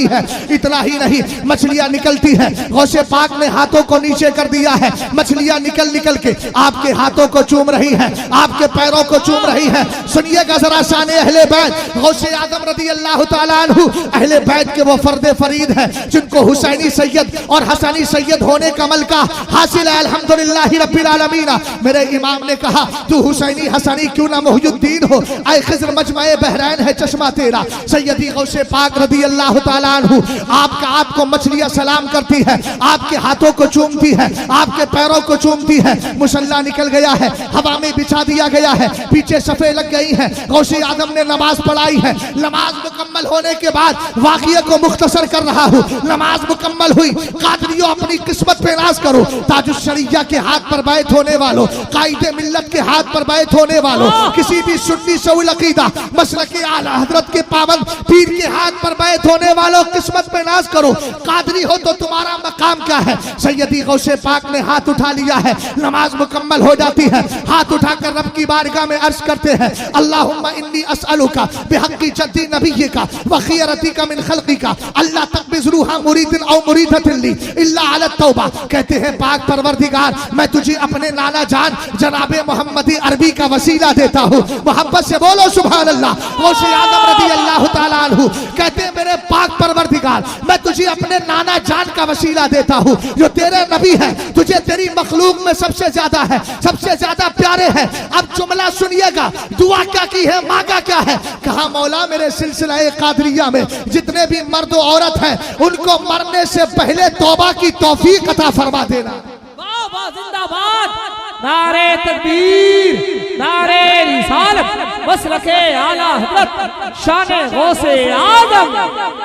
है। इतना ही नहीं मछलियां निकलती हैं, गौसे पाक ने हाथों को नीचे कर दिया है, मछलियां निकल के आपके हाथों को चूम रही हैं, आपके पैरों को चूम रही हैं। सुनिएगा जरा शान अहले बैत, गौसे आदम रज़ी अल्लाह ताला अन्हु अहले बैत के वो फर्द फरीद है जिनको हुसैनी सैयद और हसनी सैयद होने का मलका हासिल है अल्हम्दुलिल्लाह रब्बिल आलमीन। मेरे इमाम ने कहा तू हुसैनी हसनी क्यों ना मुहियुद्दीन हो, ऐ खिज़र मजमाए बहरैन है चश्मा तेरा। सैयदी गौसे पाक रज़ी अल्लाह ताला अन्हु आपको मछलियां सलाम करती है, आपके हाथों को चूमती है, आपके पैरों को चूमती है। मुसल्ला निकल गया है, हवा में बिछा दिया गया है, पीछे सफे लग गई है। गौसे आदम ने नमाज पढ़ाई है। नमाज मुकम्मल होने के बाद वाक़िया को मुख्तसर कर रहा हूँ। नमाज मुकम्मल हुई, कादरियों अपनी किस्मत पे नाज करो। ताजुश शरिया के हाथ पर बैत होने वालों, कायदे मिल्लत के हाथ पर बैत होने वालों, किसी भी सुन्नी सऊल अकीदा मसलक आला हजरत के पाबंद पीर के हाथ पर बैत होने वालों किस्मत पे नाज करो। कादरी हो तो तुम्हारा मकाम क्या है। सैयदी गौसे पाक ने हाथ उठा लिया है, नमाज मुकम्मल हो जाती है। हाथ उठाकर रब की बारगाह में अर्ज करते हैं अल्लाहुम्मा इन्नी अस्अलुका बिहक्की जद्दी नबिय्यिका व खियरतिका मिन खल्क़िका अल्लाह तक़बिज़ रूहा मुरीदिन औ मुरीदतिन ली इल्ला अला तौबा। कहते हैं पाक परवरदिगार मैं तुझे अपने नाना जान जनाबे मोहम्मदी अरबी का वसीला देता हूँ। मोहब्बत से बोलो सुभान अल्लाह। गौसे आदम रज़ी अल्लाह ताला अन्हु कहते हैं मेरे पाक परवरदिगार मैं तुझे अपने नाना जान का वसीला देता हूँ जो तेरे नबी है, तुझे तेरी मखलूक में सबसे ज्यादा है, सबसे ज्यादा प्यारे हैं। अब जुमला सुनिएगा, दुआ क्या की है, मांगा क्या है। कहा मौला मेरे सिलसिला कादरिया में जितने भी मर्द औरत हैं उनको मरने से पहले तौबा की तौफीक अता फरमा देना। वाह वाह जिंदाबाद, नारे तकबीर, नारे रिसालत, मसलके आला हज़रत शाने गौसे आदम,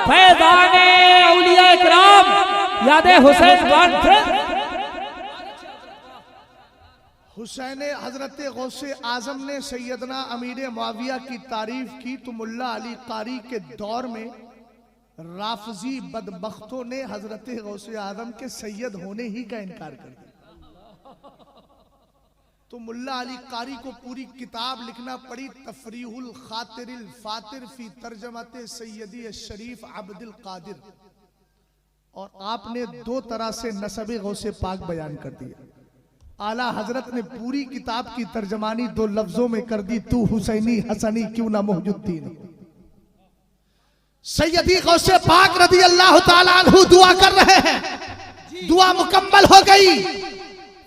फैज़ाने औलिया इकराम, यादे हुसैन कॉन्फ्रेंस। हुसैन हजरत गौसे आजम ने सैयदना अमीर मुआविया की तारीफ की तो मुल्ला अली कारी के दौर में राफजी बदबख्तों ने हजरत गौसे आजम के सैयद होने ही का इनकार कर दिया। तो मुल्ला अली कारी को पूरी किताब लिखना पड़ी तफरीहुल खातिरिल फातिर फी तर्जमत सैयदी शरीफ अब्दुल कादिर। और आपने दो तरह से नसब गौसे पाक बयान कर दिया। आला हजरत ने पूरी किताब की तर्जमानी दो लफ्जों में कर दी, तू हुसैनी हसनी क्यों ना मुहियुद्दीन। सैयदी गौसे पाक रज़ी अल्लाह ताला अन्हु दुआ कर रहे हैं, दुआ मुकम्मल हो गई।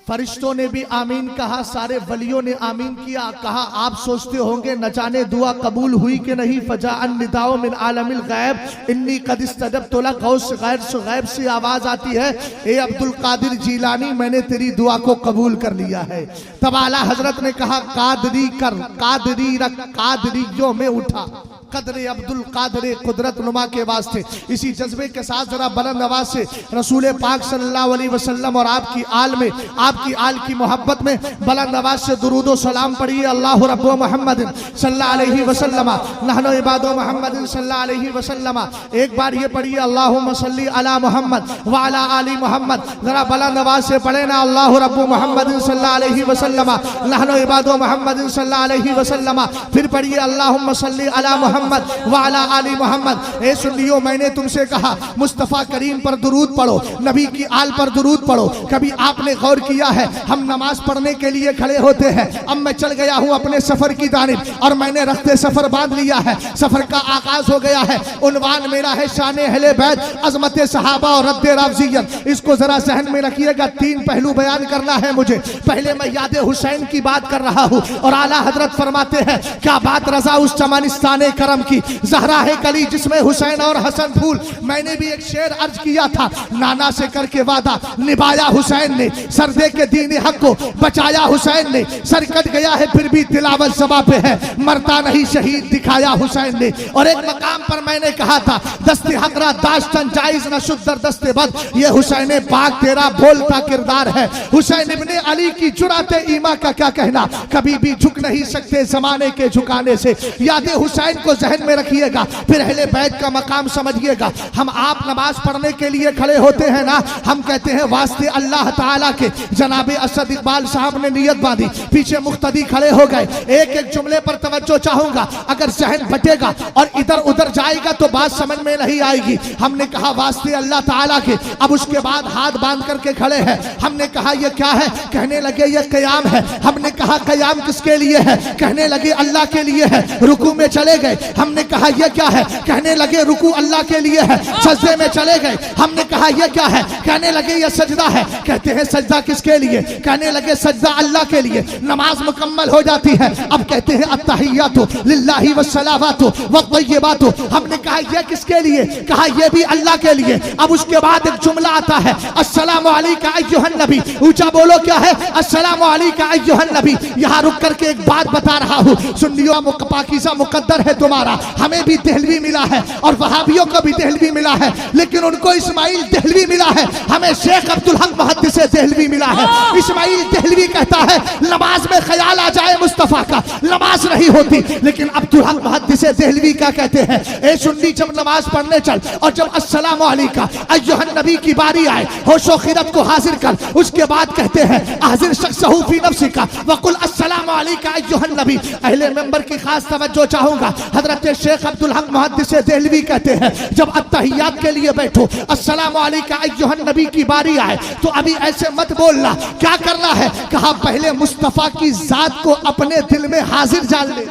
फरिश्तों ने भी आमीन कहा, सारे वलियों ने आमीन किया। कहा आप सोचते होंगे न जाने दुआ कबूल हुई कि नहीं। फजाअन निदाओ मिन आलमिल गैब इन्नी कद इस्तजबतु लक। गैब से आवाज आती है, ए अब्दुल कादिर जीलानी मैंने तेरी दुआ को कबूल कर लिया है। तब आला हजरत ने कहा कादरी कर, कादरी रख, कादरियों में उठा। कदरे अब्दुल कादरे कुदरत नुमा के वास्ते इसी जज्बे के साथ जरा बुलंद आवाज से रसूल पाक सल्लल्लाहु अलैहि वसल्लम और आपकी आल में, आपकी आल की मोहब्बत में बुलंद आवाज से दुरूद व सलाम पढ़िए। अल्लाहु रब्बु मुहम्मदिन सल्लल्लाहु अलैहि वसल्लम नहनु इबादु मुहम्मदिन सल्लल्लाहु अलैहि वसल्लम। एक बार ये पढ़िए अल्लाहुम्मा सल्ली अला मुहम्मद व अला आली मुहम्मद। जरा बुलंद आवाज से पढ़े ना, अल्लाहु रब्बु मुहम्मदिन सल्लल्लाहु अलैहि वसल्लम नहनु इबादु मुहम्मदिन सल्लल्लाहु अलैहि वसल्लम। फिर पढ़िए अल्लाहुम्मा सल्ली अला मुहम्मद वाला आली मोहम्मद। ए सुन्नियों, मैंने तुमसे कहा मुस्तफ़ा करीम पर दुरूद पढ़ो, नबी की आल पर दुरूद पढ़ो। कभी आपने गौर किया है हम नमाज पढ़ने के लिए खड़े होते हैं। अब मैं चल गया हूँ अपने सफर की जानिब और मैंने रखते सफर बांध लिया है, सफर का आगाज हो गया है। उन्वान मेरा है शाने अहले बैत, अजमत सहाबा और रद्दे रावजियत। इसको जरा जहन में रखिएगा, तीन पहलू बयान करना है मुझे। पहले मैं याद हुसैन की बात कर रहा हूँ और आला हजरत फरमाते हैं क्या बात रजा उस चमनिस्ताने करम की, जहरा है कली जिसमें हुसैन और हसन फूल। मैंने भी एक शेर अर्ज किया था, नाना से करके वादा निभाया हुसैन ने, सरदे के दीन हक को बचाया हुसैन ने। सर कट गया है फिर भी तिलावत सभा पे है, मरता नहीं शहीद दिखाया हुसैन ने। और एक मकाम पर मैंने कहा था दस्ते हकरा दाश्तन जायज न शुद्दर दस्ते बद, ये हुसैन पाक तेरा बोलता किरदार है। हुसैन इब्ने अली की जुराते ईमा का क्या कहना, कभी भी झुक नहीं सकते जमाने के झुकाने से। याद हुसैन को जहन में रखिएगा, फिर अहले बैत का मकाम समझिएगा। हम आप नमाज पढ़ने के लिए खड़े होते हैं ना, हम कहते हैं वास्ते अल्लाह ताला के। जनाबे असद इकबाल साहब ने नियत बांधी, पीछे मुख्तदी खड़े हो गए। एक एक जुमले पर तवज्जो चाहूंगा, अगर जहन भटेगा और इधर उधर जाएगा तो बात समझ में नहीं आएगी। हमने कहा वास्ते अल्लाह ताला के, अब उसके बाद हाथ बांध करके खड़े हैं। हमने कहा ये क्या है, कहने लगे ये कयाम है। हमने कहा कयाम किसके लिए है, कहने लगे अल्लाह के लिए है। रुकू में चले गए, हमने कहा यह क्या है, कहने लगे रुकू अल्लाह के लिए है। सजदे में चले गए, हमने कहा यह क्या है, कहने लगे यह सजदा है। कहते हैं सजदा किसके लिए, कहने लगे सजदा अल्लाह के लिए। नमाज मुकम्मल हो जाती है, अब कहते हैं अत्तहियातु लिल्लाहि वस्सलावातु वत्तय्यिबातु। हमने कहा यह किसके लिए, कहा यह भी अल्लाह के लिए। अब उसके बाद एक जुमला आता है अस्सलामु अलैका अय्युहन नबी। ऊंचा बोलो क्या है, अस्सलामु अलैका अय्युहन नबी। यहाँ रुक करके एक बात बता रहा हूँ, सुन्नियों पाकीज़ा मुकद्दर है तुम्हारा। हमें भी देहलवी मिला है और वहाबियों को भी देहलवी मिला है, लेकिन उनको इस्माइल देहलवी मिला है, हमें शेख अब्दुल हक मुहद्दिस देहलवी मिला है। इस्माइल देहलवी कहता है नमाज में ख्याल आ जाए मुस्तफा का, नमाज नहीं होती। लेकिन अब्दुल हक मुहद्दिस देहलवी क्या कहते हैं, ए सुन्नी जब नमाज पढ़ने चल और जब अस्सलामु अलैका अय्युहन नबी की बारी आए, होशो खिरत को हाजिर कर। उसके बाद कहते हैं हाजिर शख्सहु फी नफ्सिका वकुल अस्सलामु अलैका अय्युहन नबी। अहले मेंबर की खास तवज्जो चाहूंगा, हजरत शेख अब्दुल हक मुहद्दिस देहलवी कहते हैं जब अत्तहियात के लिए बैठो, अस्सलामु अलैका अय्युहन नबी की बारी आए तो अभी ऐसे मत बोलना। क्या करना है, कहा पहले मुस्तफा की जात को अपने दिल में हाजिर जान ले,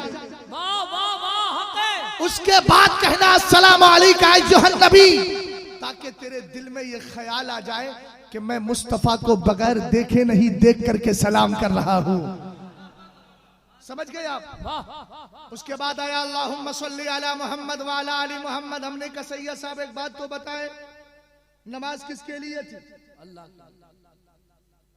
उसके बाद कहना अस्सलामु अलैका अय्युहन नबी, ताकि तेरे दिल में ये ख्याल आ जाए कि मैं मुस्तफा को बगैर देखे नहीं देख करके सलाम कर रहा हूं। समझ गए आप। उसके बाद आया अल्लाहुम्मा सल्ली अला मुहम्मद व अला आली मुहम्मद। हमने कहा सैयद साहब एक बात तो बताए, नमाज किसके लिए थी, अल्लाह।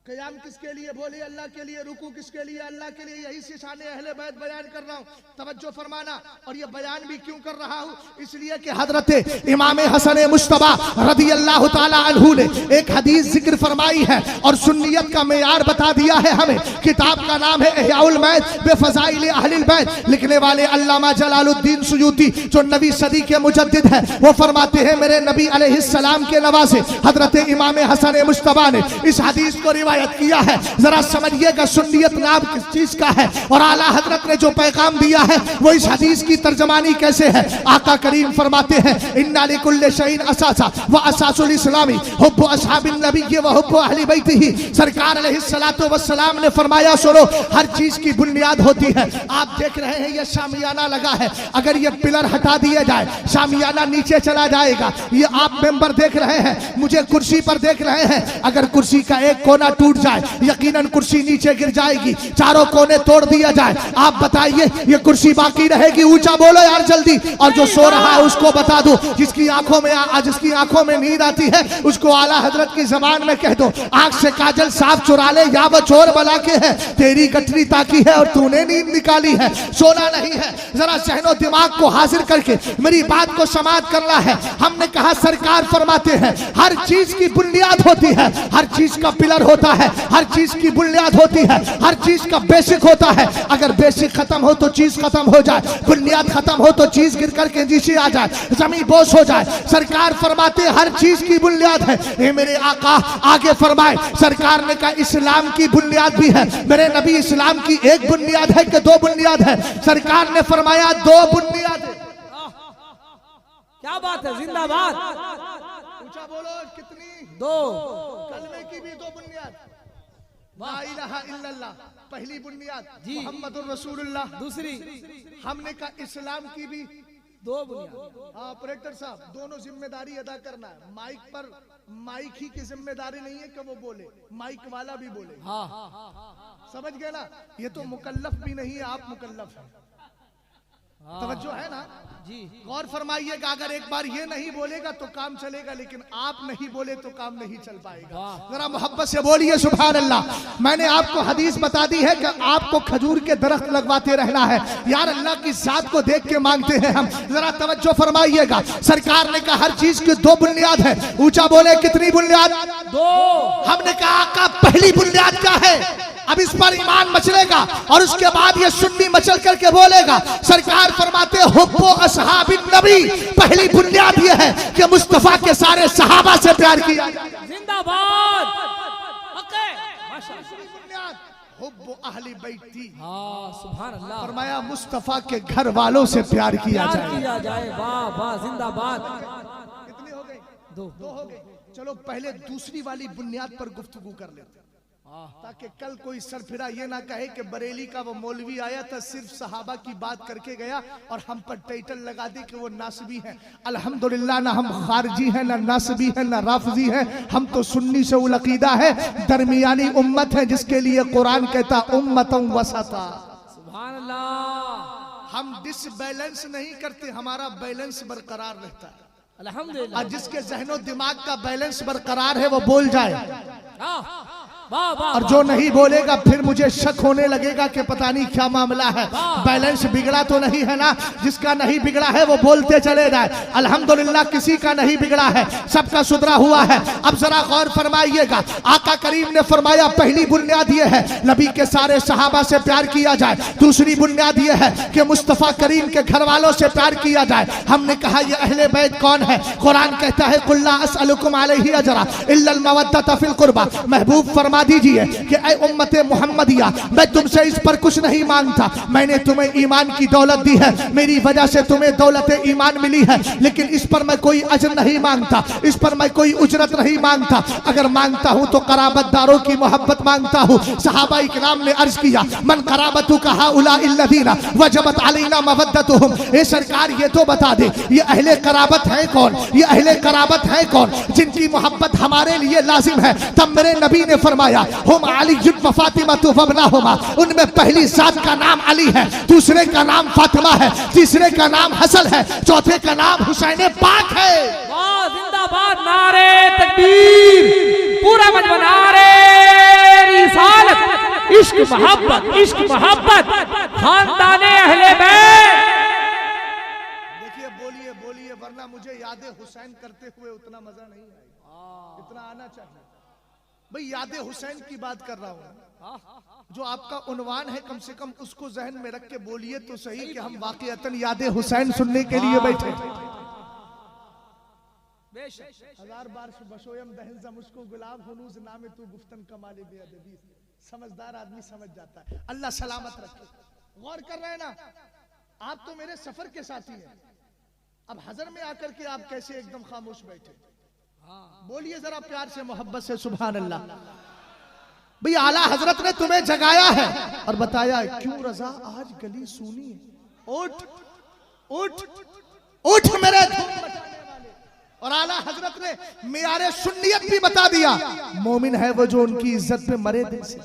क़याम किसके लिए, बोले अल्लाह के लिए। रुकू किसके लिए, अल्लाह के लिए। यही से शान अहले बैत बयान कर रहा हूँ, तवज्जो फरमाना। और ये बयान भी क्यों कर रहा हूँ, इसलिए कि हजरत इमाम हसन मुश्तबा रदियल्लाहु ताला अन्हु ने एक हदीस जिक्र फरमाई है और सुन्नियत का मेयार बता दिया है हमें। किताब का नाम है इहयाउल बैत बिफ़ज़ाइल अहलिल बैत। लिखने वाले अल्लामा जलालुद्दीन सुयूती जो नवी सदी के मुजद्दिद है, वो फरमाते हैं मेरे नबी अलैहिस्सलाम के नवासे हजरत इमाम हसन मुश्तबा ने इस हदीस को किया है। जरा समझिएगा सुन्नियत नाम किस चीज का है और आला हजरत ने जो पैगाम दिया है वो इस हदीस की तर्जमानी कैसे है। आका करीम फरमाते हैं इन्ना लिकुल्लि शैइन असासा व असासुल इस्लामी हुब्बु अस्हाबिन नबी व हुब्बु अहली बैतिही। सरकार अलैहिस्सलातु वस्सलाम ने फरमाया सुनो, हर चीज की बुनियाद होती है। आप देख रहे हैं ये शामियाना लगा है, अगर ये पिलर हटा दिए जाए शामियाना नीचे चला जाएगा। ये आप मेंबर देख रहे हैं, मुझे कुर्सी पर देख रहे हैं, अगर कुर्सी का एक कोना टूट जाए, यकीनन कुर्सी नीचे गिर जाएगी, चारों कोने तोड़ दिया जाए, आप बताइए ये कुर्सी बाकी रहेगी? ऊंचा बोलो यार जल्दी। और जो सो रहा है उसको बता दो, जिसकी आंखों में नींद आती है उसको आला हजरत की जबान में कह दो, आंख से काजल साफ चुरा ले, या वो चोर बना के है, तेरी गठरी ताकी है और तूने नींद निकाली है, सोना नहीं है। जरा जहनो दिमाग को हाजिर करके मेरी बात को समाप्त करना है। हमने कहा सरकार फरमाते हैं हर चीज की बुनियाद होती है, हर चीज का पिलर होता है, हर चीज की बुनियाद होती है, हर चीज का बेसिक होता है। अगर बेसिक खत्म हो तो चीज खत्म हो जाए, बुनियाद खत्म हो तो चीज गिर करके नीचे आ जाए, जमीन बोझ हो जाए। सरकार फरमाते हर चीज की बुनियाद है। ये मेरे आका आगे फरमाए, सरकार ने कहा इस्लाम की बुनियाद भी है। मेरे नबी इस्लाम की एक बुनियाद है कि दो बुनियाद है? सरकार ने फरमाया दो बुनियाद है। क्या बात है, जिंदाबाद। ऊंचा बोलो, कितनी? दो। कलमे की भी दो बुनियाद, ला इलाहा इल्लल्लाह पहली बुनियाद, मुहम्मदुर रसूलुल्लाह दूसरी। हमने कहा इस्लाम की भी दो बुनियाद। हाँ ऑपरेटर साहब, दोनों जिम्मेदारी अदा करना है। माइक पर माइक ही की जिम्मेदारी नहीं है कि वो बोले, माइक वाला भी बोले। हाँ समझ गए ना? ये तो मुकल्लफ भी नहीं है, आप मुकल्लफ हैं। तवज्जो है ना जी? गौर फरमाइएगा, अगर एक बार ये नहीं बोलेगा तो काम चलेगा, लेकिन आप नहीं बोले तो काम नहीं चल पाएगा। जरा मोहब्बत से बोलिए सुभान अल्लाह। मैंने आपको हदीस बता दी है कि आपको खजूर के दरख्त लगवाते रहना है। यार अल्लाह की जात को देख के मांगते हैं हम। जरा तवज्जो फरमाइएगा, सरकार ने कहा हर चीज की दो बुनियाद है। ऊंचा बोले, कितनी बुनियाद? दो। हमने कहा आका पहली बुनियाद क्या है? अब इस पर ईमान मचलेगा और उसके बाद ये सुन्नी मचल करके बोलेगा। सरकार फरमाते हुब्बो असहाबिन नबी, पहली बुनियाद ये है कि मुस्तफा के सारे सहाबा से प्यार किया। जिंदाबाद। ओके बुनियाद हुब्बो अहली बैती। हाँ सुभान अल्लाह। फरमाया मुस्तफा के घर वालों से प्यार किया जाए। वाह वाह, जिंदाबाद। कितनी हो गई? दो हो गई। चलो पहले दूसरी वाली बुनियाद पर गुफ्तगू कर लेते, ताकि कल कोई सरफिरा ये ना कहे कि बरेली का वो मौलवी आया था सिर्फ सहाबा की बात करके गया और हम पर टाइटल लगा दे कि वो नासबी हैं। अल्हम्दुलिल्लाह, ना हम खारजी हैं, ना नासबी हैं, ना राफजी हैं। हम तो सुन्नी से उल अकीदा है, दरमियानी उम्मत है, जिसके लिए कुरान कहता उम्मतुम वसता। सुभान अल्लाह। हम डिसबैलेंस नहीं करते, हमारा बैलेंस बरकरार रहता है। अल्हम्दुलिल्लाह। और जिसके जहनो दिमाग का बैलेंस बरकरार है वो बोल जाए, और जो नहीं बोलेगा फिर मुझे शक होने लगेगा कि पता नहीं क्या मामला है। बैलेंस बिगड़ा तो नहीं है ना? जिसका नहीं बिगड़ा है वो बोलते चले जाए। अल्हम्दुलिल्लाह किसी का नहीं बिगड़ा है, सबका सुधरा हुआ है। अब जरा गौर फरमाइएगा, आका करीम ने फरमाया पहली बुनियाद ये है नबी के सारे सहाबा से प्यार किया जाए। दूसरी बुनियाद ये है कि मुस्तफा करीम के घर वालों से प्यार किया जाए। हमने कहा ये अहले बैत कौन है? कुरान कहता है कुल्ला अस्अलुकुम अलैहि अजरा इल्लल मवद्दत फिल कुर्बा। महबूब फरमा दीजिए कि ऐ उम्मते मुहम्मदिया, मैं तुमसे इस पर कुछ नहीं मांगता। मैंने तुम्हें ईमान की दौलत दी है, मेरी वजह से तुम्हें दौलत ईमान मिली है, लेकिन इस पर मैं कोई अजर नहीं मांगता, इस पर मैं कोई उजरत नहीं मांगता। अगर मांगता हूं तो कराबतदारों की मोहब्बत मांगता हूं। सहाबा इकराम ने अर्ज किया मन कराबतु कहा उला इल्लदीना वजबत अलैना मवद्दतुहुम। ए सरकार ये तो बता दे ये अहले कराबत है कौन? ये अहले कराबत है कौन जिनकी मोहब्बत हमारे लिए लाजिम है? तब मेरे नबी ने फरमाया हम अली व फातिमा वबनाहुमा। उनमें पहली जात का नाम अली है, दूसरे का नाम फातिमा है, तीसरे का नाम हसन है, चौथे का नाम हुसैन पाक है। वाह जिंदाबाद, नारे तकबीर, पूरा मजमा नारे रिसालत, इश्क मोहब्बत खानदाने अहले बैत। देखिए बोलिए बोलिए, वरना मुझे यादें हुसैन करते हुए उतना मजा नहीं आएगा, इतना आना चाहिए। भाई यादें हुसैन की बात कर रहा हूं, जो आपका उन्वान है कम से कम उसको जहन में रख के बोलिए तो सही कि हम वाकईतन यादें हुसैन सुनने के लिए बैठे। हजार बार बशोयम दहन मुझको गुलाब हुनूज नामे तू गुफ्तन कमाले बेअदबी। समझदार आदमी समझ जाता है। अल्लाह सलामत रखे। गौर कर रहे हैं ना? आप तो मेरे सफर के साथी हैं, अब हजर में आकर के आप कैसे एकदम खामोश बैठे? बोलिए जरा प्यार से मोहब्बत से सुभान अल्लाह। भाई आला हजरत ने तुम्हें जगाया है और बताया क्यों रजा आज गली सूनी है, उठ उठ उठ मेरे धूम मचाने वाले। और आला हजरत ने मियारे सुन्नियत भी बता दिया, मोमिन है वो जो उनकी इज्जत पे मरे दिल से,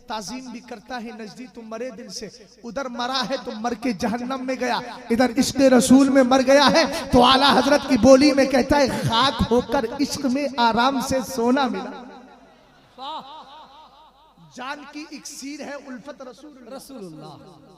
ताजीम भी करता है नजदीक तो मरे दिल से। उधर मरा है तो मर के जहन्नम में गया, इधर इश्क रसूल में मर गया है तो आला हजरत की बोली में कहता है खाक होकर इश्क में आराम से सोना मिला। जान की इक्सीर है उल्फत रसूलुल्लाह।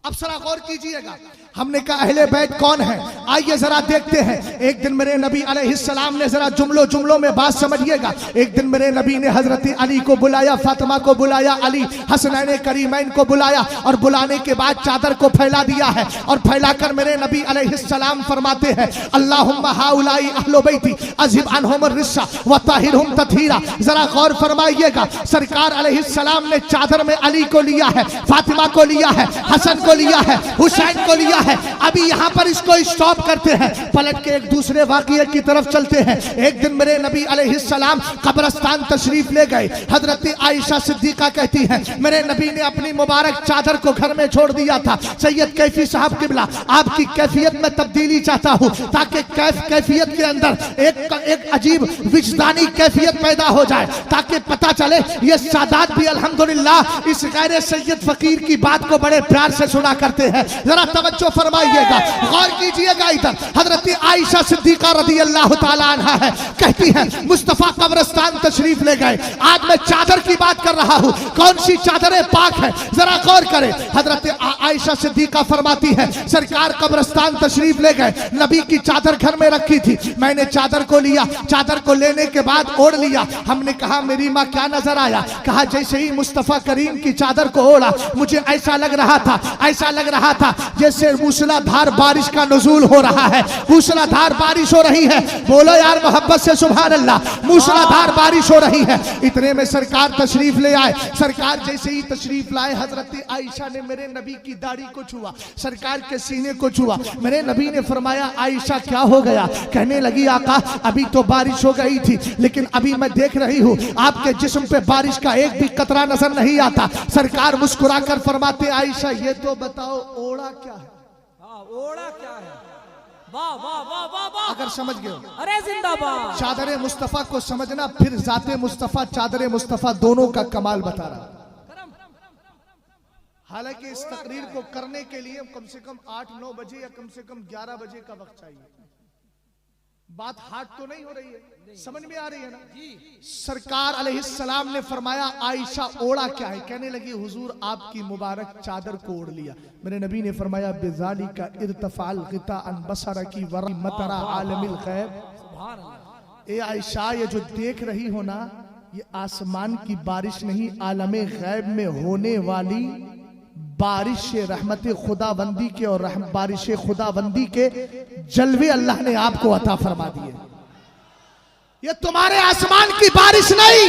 अब जरा गौर कीजिएगा, हमने कहा अहले बैत कौन है, आइए जरा देखते हैं। एक दिन मेरे नबी अलैहिस्सलाम ने, जरा जुमलों में बात समझिएगा, एक दिन मेरे नबी ने हजरत अली को बुलाया, फातिमा को बुलाया, अली हसनैन करीमैन को बुलाया और बुलाने के बाद चादर को फैला दिया है और फैलाकर मेरे नबी अलैहिस्सलाम फरमाते हैं अल्लाहुम्मा हाउलाई अहलो बैती अज़हिब अन्हुम रिस्सा व ताहिरहुम तत्हीरा। जरा गौर फरमाइएगा, सरकार अलैहिस्सलाम ने चादर में अली को लिया है, फातिमा को लिया है, हसन को लिया है, हुसैन को लिया है। अभी यहाँ पर इसको स्टॉप करते हैं, पलट के एक दूसरे वाक़िये की तरफ चलते हैं। एक दिन मेरे नबी अलैहिस्सलाम कब्रिस्तान तशरीफ ले गए। हजरत आयशा सिद्दीका कहती हैं मेरे नबी ने अपनी मुबारक चादर को घर में छोड़ दिया था। सैयद कैफी साहब किबला, आपकी कैफियत में तब्दीली चाहता हूँ ताकि कैफियत के अंदर एक अजीब विजदानी कैफियत पैदा हो जाए, ताकि पता चले ये सादात भी अल्हम्दुलिल्लाह इस गैर सैयद फकीर की बात को बड़े प्यार से सुना करते हैं। जरा तवज्जो फरमाइएगा, गौर कीजिएगा। इधर हजरत आयशा सिद्दीका रज़ी अल्लाह ताला अन्हा है, कहती है मुस्तफा कब्रिस्तान तशरीफ ले गए। आज मैं चादर की बात कर रहा हूँ, कौन सी चादरें पाक है, जरा गौर करें। हजरत आयशा सिद्दीका फरमाती है सरकार कब्रिस्तान तशरीफ ले गए, नबी की चादर घर में रखी थी, मैंने चादर को लिया, चादर को लेने के बाद ओढ़ लिया। हमने कहा मेरी माँ क्या नजर आया, कहा जैसे ही मुस्तफा करीम की चादर को ओढ़ा मुझे ऐसा लग रहा था, ऐसा लग रहा था जैसे मूसलाधार बारिश का नुज़ूल हो रहा है, मूसलाधार बारिश हो रही है। बोलो यार मोहब्बत से सुभान अल्लाह, मूसलाधार बारिश हो रही है। इतने में सरकार तशरीफ ले आए। सरकार जैसे ही तशरीफ लाए हजरत आयशा ने मेरे नबी की दाढ़ी को छुआ, सरकार के सीने को छुआ। मेरे नबी ने फरमाया आयशा क्या हो गया, कहने लगी आका अभी तो बारिश हो गई थी लेकिन अभी मैं देख रही हूँ आपके जिस्म पे बारिश का एक भी कतरा नजर नहीं आता। सरकार मुस्कुरा कर फरमाते आयशा ये तो बताओ ओढ़ा क्या है। ओढ़ा क्या है, वाह वाह वाह वाह वाह, अगर समझ गए, अरे जिंदाबाद। चादर मुस्तफा को समझना, फिर जाते मुस्तफा चादर मुस्तफा दोनों का कमाल बता रहा। हालांकि इस तकरीर को करने के लिए कम से कम 8-9 बजे या कम से कम 11 बजे का वक्त चाहिए। बात हार्ड तो नहीं हो रही है, समझ में आ रही है ना। सरकार अलैहिस्सलाम ने फरमाया आयशा ओढ़ा क्या है, कहने लगी हुजूर आपकी मुबारक चादर को ओढ़ लिया। मेरे नबी ने फरमाया बिज़ाली का इर्तफाल गिता अन बसरा की वर मतरा आलमिल गैब। ए आयशा ये जो देख रही हो ना ये आसमान की बारिश नहीं, आलमे गैब में होने वाली बारिश रहमत खुदाबंदी के और बारिश खुदाबंदी के जलवे अल्लाह ने आपको अता फरमा दिए। ये तुम्हारे आसमान की बारिश नहीं,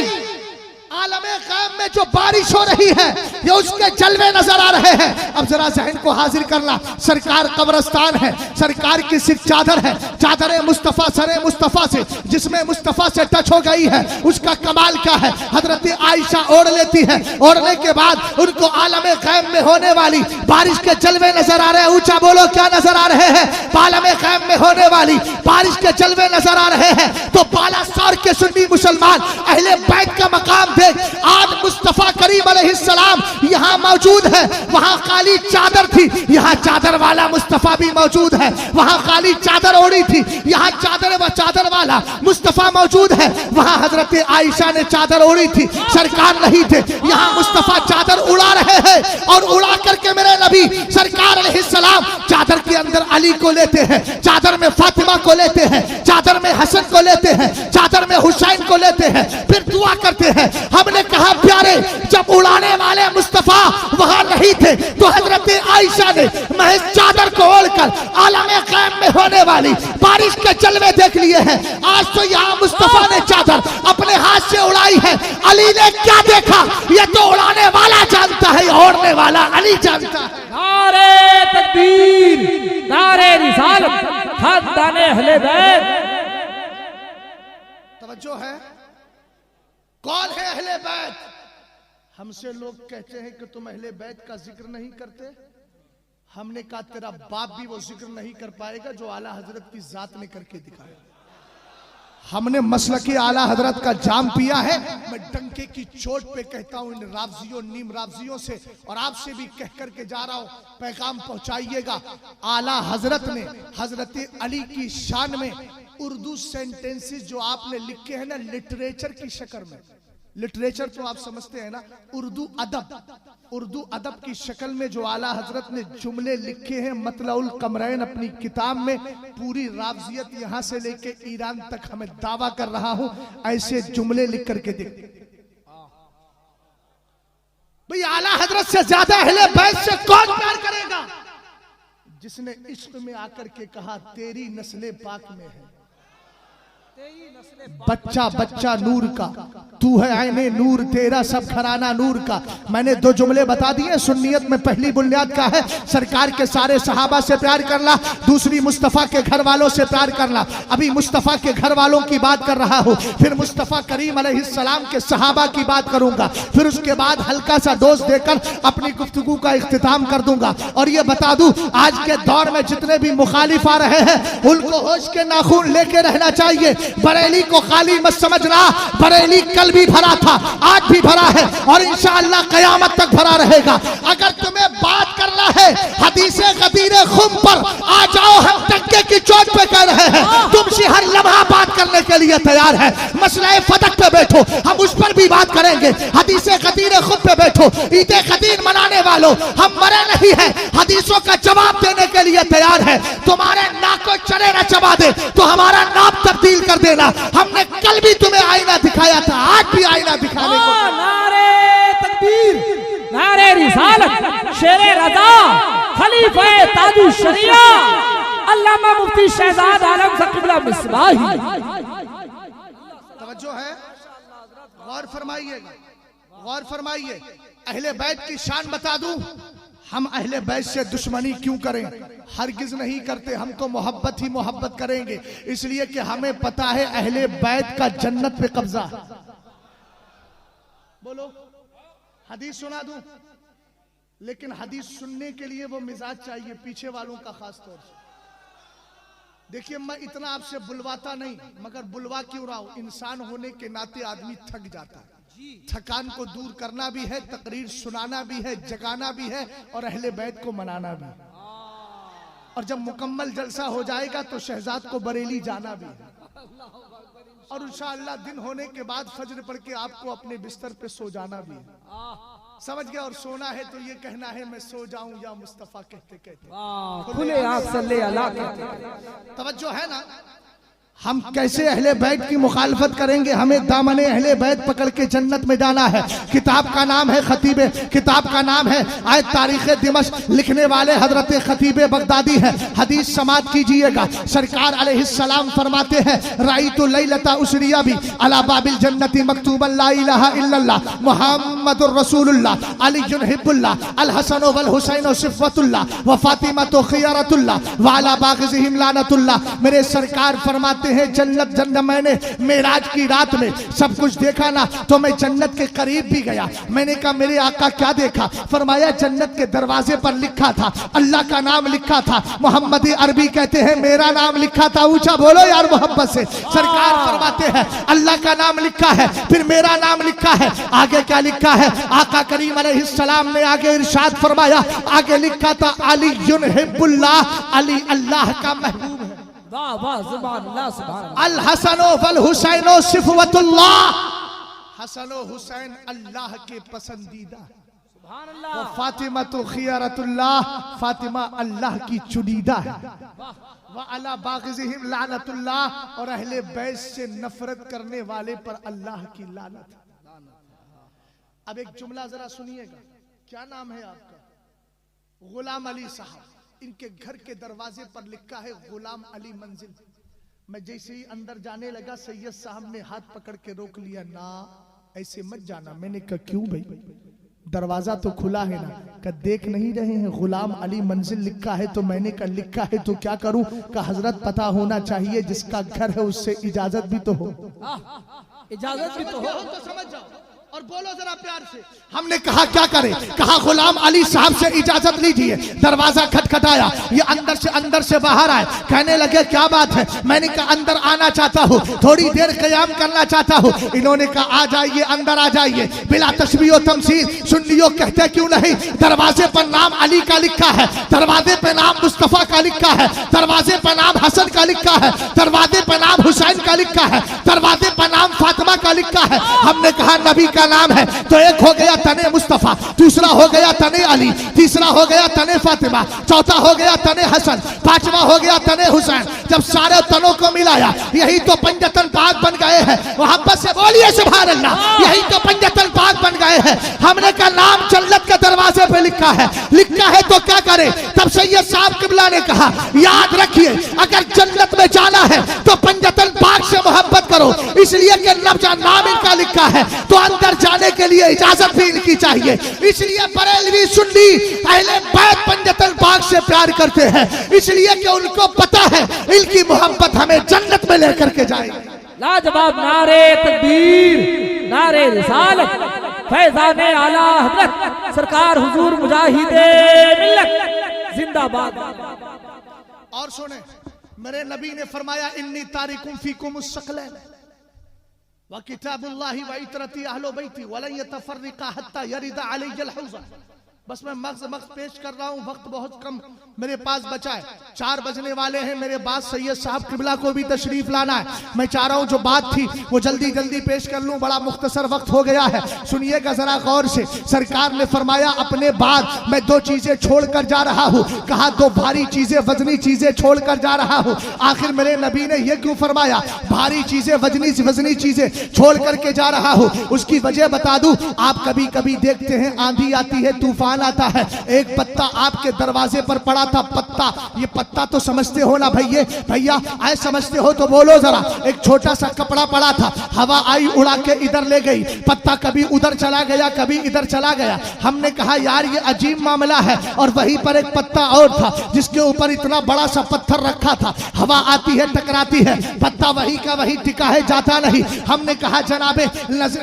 आलमे गैब में जो बारिश हो रही है ये उसके जलवे नजर आ रहे हैं। अब जरा जहन को हाजिर करना, सरकार कब्रिस्तान है, सरकार की सिर्फ चादर है, चादर मुस्तफा सरे मुस्तफा से जिसमें मुस्तफा से टच हो गई है उसका कमाल क्या है। हजरत आयशा ओढ़ लेती है, ओढ़ने के बाद उनको आलमे गैब में होने वाली बारिश के जलवे नजर आ रहे हैं। ऊंचा बोलो क्या नजर आ रहे हैं, आलमे गैब में होने वाली बारिश के जलवे नजर आ रहे हैं। तो बालासोर के सुन्नी मुसलमान अहले बैत का मकाम देख, आज मुस्तफा करीम अलैहिस्सलाम यहाँ मौजूद है, वहाँ काली चादर थी, यहाँ चादर वाला मुस्तफा भी मौजूद है। वहाँ काली चादर ओढ़ी थी, यहाँ चादर वाला मुस्तफा मौजूद है। वहाँ हजरत आयशा ने चादर ओढ़ी थी, सरकार नहीं थे। यहाँ मुस्तफा चादर उड़ा रहे हैं और उड़ा करके मेरे नबी सरकार अलैहिस्सलाम चादर के अंदर अली को लेते हैं, चादर में फातिमा को लेते हैं, चादर में हसन को लेते हैं, चादर में हुसैन को लेते हैं, फिर दुआ करते हैं। हमने कहा प्यारे जब उड़ाने वाले मुस्तफा वहां नहीं थे तो हजरत आयशा ने महज चादर को ओढ़कर आलमे गैब में होने वाली बारिश के जलवे देख लिए हैं। आज तो यहाँ मुस्तफा ने चादर अपने हाथ से उड़ाई है, अली ने क्या देखा ये तो उड़ाने वाला जानता है, ओढ़ने वाला अली जानता है। नारे तकबीर, नारे रिसालत, खानदाने अहले बैत। तवज्जो है, कौन है अहले बैत? हमसे लोग कहते हैं कि तुम अहले बैत का जिक्र नहीं करते। हमने कहा तेरा बाप भी वो जिक्र नहीं कर पाएगा जो आला हजरत की जात ने करके दिखाया। हमने मसलकी आला हजरत का जाम पिया है। मैं डंके की चोट पे कहता हूं इन रावजियों नीम रावजियों से, और आपसे भी कह करके जा रहा हूं, पैगाम पहुंचाइएगा। आला हजरत ने हजरत अली की शान में उर्दू सेंटेंसेस जो आपने लिखे हैं ना लिटरेचर की शक्ल में, लिटरेचर तो आप समझते हैं ना, उर्दू अदब की शक्ल में जो आला हजरत ने जुमले लिखे हैं मतलउल कमरैन अपनी किताब में, पूरी रावजियत यहां से लेके ईरान तक हमें दावा कर रहा हूं, ऐसे जुमले लिख करके देख भाई। आला हजरत से ज्यादा अहले बैत से कौन प्यार करेगा? जिसने इश्क में आकर के कहा तेरी नस्ले पाक में है, बच्चा बच्चा नूर का, तू है आईने नूर, तेरा सब घराना नूर का। मैंने दो जुमले बता दिए। सुन्नियत में पहली बुनियाद का है सरकार के सारे सहाबा से प्यार करना, दूसरी मुस्तफ़ा के घर वालों से प्यार करना। अभी मुस्तफ़ा के घर वालों की बात कर रहा हूँ, फिर मुस्तफ़ा करीम अलैहिस्सलाम के सहाबा की बात करूंगा, फिर उसके बाद हल्का सा डोज देकर अपनी गुफ्तगू का इख्तिताम कर दूंगा। और ये बता दूं, आज के दौर में जितने भी मुखालिफ आ रहे हैं उनको होश के नाखून लेके रहना चाहिए। बरेली को खाली मत समझना, बरेली कल भी भरा था, आज भी भरा है और इंशाअल्लाह कयामत तक भरा रहेगा। अगर तुम्हें बात करना है हदीसे गदीरे खुम पर, आ जाओ, हम टक्के की चोट पे कह रहे हैं, तुमसे हर लम्हा बात करने के लिए तैयार है। मसले फतक पे बैठो, हम उस पर भी बात करेंगे। हदीसे गदीरे खुम पे बैठो, ईदे गदीर मनाने वालों, हम मरे नहीं है, हदीसों का जवाब देने के लिए तैयार है। तुम्हारे नाक को चने न चबा दे तो हमारा नाम तब्दील कर देना। हमने कल भी तुम्हें आईना दिखाया था, आज भी आईना दिखाने को। नारे तकबीर, नारे रिसालत, शेरे रज़ा, खलीफे ताजु शरिया, अल्लामा मुफ्ती शहजाद आलम क़िबला मिसबाही। तवज्जो है, गौर फरमाइएगा, गौर फरमाइए। अहले बैत की शान बता दूं, हम अहले बैत से दुश्मनी क्यों करें? हरगिज नहीं करते, हम तो मोहब्बत ही मोहब्बत करेंगे, इसलिए कि हमें पता है अहले बैत का जन्नत पे कब्जा। बोलो, हदीस सुना दूं, लेकिन हदीस सुनने के लिए वो मिजाज चाहिए पीछे वालों का खास तौर से। देखिए, मैं इतना आपसे बुलवाता नहीं, मगर बुलवा क्यों रहा हूं, इंसान होने के नाते आदमी थक जाता है। थकान को दूर करना भी है, तकरीर सुनाना भी है, जगाना भी है और अहले बैत को मनाना भी है। और जब मुकम्मल जलसा हो जाएगा तो शहजाद को बरेली जाना भी है, और इंशाअल्लाह दिन होने के बाद फजर पढ़ के आपको अपने बिस्तर पे सो जाना भी है। समझ गया? और सोना है तो ये कहना है मैं सो जाऊं या मुस्तफा कहते कहते खुले आँख सल्ले अला कहते। तवज्जो है ना? हम कैसे अहले बैत की मुखालफत करेंगे? हमें दामने अहले बैत पकड़ के जन्नत में जाना है। किताब का नाम है खतीबे, किताब का नाम है आयत तारीख दिमश्क, लिखने वाले हजरत खतीबे बगदादी है। हदीस समात कीजिएगा, सरकार अलैहिस्सलाम फरमाते हैं, राईतु लैलता उसरिया भी अला बाबिल जन्नती मकतूबन ला इलाहा इल्लल्लाह मुहम्मदुर रसूलुल्लाह अलीयुन हिब्बुल्लाह अल हसन वल हुसैन सिफ़तुल्लाह व फातिमा तो खियारतुल्लाह व अला बाग़िज़िहिम लानतुल्लाह। मेरे सरकार फरमाते हैं, जन्नत जन्नत, मैंने मेराज की रात में सब कुछ देखा ना, तो मैं जन्नत के करीब भी गया। मैंने कहा मेरे आका क्या देखा? फरमाया जन्नत के दरवाजे पर लिखा था, अल्लाह का नाम लिखा था, मोहम्मदी अरबी कहते हैं मेरा नाम लिखा था। ऊंचा बोलो यार मोहब्बत से। सरकार फरमाते हैं अल्लाह का नाम लिखा है, फिर मेरा नाम लिखा है, आगे क्या लिखा है? आका करीम अलैहिस्सलाम ने आगे इरशाद फरमाया, आगे लिखा था अलीयुन हिब्बुल्लाह, अली अल्लाह का महबूब है। वाह वाह, सुभान अल्लाह, सुभान अल्लाह। अल हसनो वल हुसैनो सिफ़वतुल्लाह, हसनो हुसैन अल्लाह के पसंदीदा, सुभान अल्लाह। फातिमा तो खियारतुल्लाह, फातिमा अल्लाह की चुनीदा है। व अला बाग़िज़िहिम लानतुल्लाह, और अहले बैत से नफरत करने वाले पर अल्लाह की लानत। अब एक जुमला जरा सुनिएगा। क्या नाम है आपका? गुलाम अली साहब। इनके घर के दरवाजे पर लिखा है गुलाम अली मंजिल। मैं जैसे ही अंदर जाने लगा, सैयद साहब ने हाथ पकड़ के रोक लिया, ना ऐसे मत जाना। मैंने कहा क्यों भाई? दरवाजा तो खुला है ना। कहा देख नहीं रहे हैं गुलाम अली मंजिल लिखा है? तो मैंने कहा लिखा है तो क्या करूं? कहा हजरत पता होना चाहिए, जिसका घर है उससे इजाजत भी तो हो। इजाजत भी तो हो तो समझ जाओ। और बोलो जरा प्यार से। हमने कहा क्या करें, कहा गुलाम अली साहब से इजाजत लीजिए। दरवाजा खटखटाया, ये अंदर से बाहर आए। कहने लगे क्या बात है। मैंने कहा अंदर आना चाहता हूँ, थोड़ी देर क़याम करना चाहता हूँ। इन्होंने कहा आ जाइए, अंदर आ जाइए। बिला तशबीह व तमसील सुन लियो, कहते क्यों नहीं। दरवाजे पर नाम अली का लिखा है, दरवाजे पर नाम मुस्तफा का लिखा है, दरवाजे पर नाम हसन का लिखा है, दरवाजे पर नाम हुसैन का लिखा है, दरवाजे पर नाम फातिमा का लिखा है। हमने कहा नबी का नाम है तो एक हो गया तने मुस्तफा, दूसरा हो गया तने अली, तीसरा हो गया तने फातिमा, चौथा हो गया तने हसन, पांचवा हो गया तने हुसैन। जब सारे तनों को मिलाया यही तो पंजतन पाक बन गए हैं। मोहब्बत से बोलिए सुभान अल्लाह, यही तो पंजतन पाक बन गए हैं। हमने का नाम जन्नत के दरवाजे पे लिखा है तो क्या करें। तब सैयद साहब किबला ने कहा याद रखिए अगर जन्नत में जाना है तो पंजतन पाक से मोहब्बत करो, इसलिए कि नब्जा नाम इनका लिखा है तो अंदर जाने के लिए इजाजत भी इनकी चाहिए। इसलिए बरेलवी सुन्नी अहले बैत पंजतन पाक से प्यार करते हैं, इसलिए कि उनको पता है इनकी मोहब्बत हमें जन्नत में लेकर के जाएगी। लाजवाब नारे तकबीर, नारे रिसालत, फैज़ाने आला हज़रत सरकार हुजूर मुजाहिदे मिल्लत जिंदाबाद। और सुने, मेरे नबी ने फरमाया इन्नी तारिकुम फीकुम उस्सक़लैन व किताबुल्लाहि व इतरती अहलो बैती वलन यतफर्रिका हत्ता यरिदा अलैहिल हौज़। बस मैं मक्स पेश कर रहा हूँ, वक्त बहुत कम मेरे पास बचा है। 4 बजने वाले हैं, मेरे बाद सैयद साहब किबला को भी तशरीफ लाना है। मैं चाह रहा हूँ जो बात थी वो जल्दी जल्दी पेश कर लूँ, बड़ा मुख्तसर वक्त हो गया है। सुनिएगा जरा गौर से। सरकार ने फरमाया अपने बाद मैं 2 चीजें छोड़ कर जा रहा हूँ। कहा 2 भारी चीजें वजनी चीजें छोड़ कर जा रहा हूँ। आखिर मेरे नबी ने यह क्यों फरमाया भारी चीजें वजनी चीजें छोड़ करके जा रहा हूँ। उसकी वजह बता दूं, आप कभी कभी देखते हैं आंधी आती है, तूफान आता है, एक पत्ता आपके दरवाजे पर पड़ा था। पत्ता, ये पत्ता तो समझते हो ना भैया आए समझते हो तो बोलो जरा। एक छोटा सा कपड़ा पड़ा था, हवा आई उड़ा के इधर ले गई, पत्ता कभी उधर चला गया कभी इधर चला गया। हमने कहा यार ये अजीब मामला है। और वहीं पर एक पत्ता और था जिसके ऊपर इतना बड़ा सा पत्थर रखा था। हवा आती है टकराती है, पत्ता वही का वही टिका है, जाता नहीं। हमने कहा जनाबे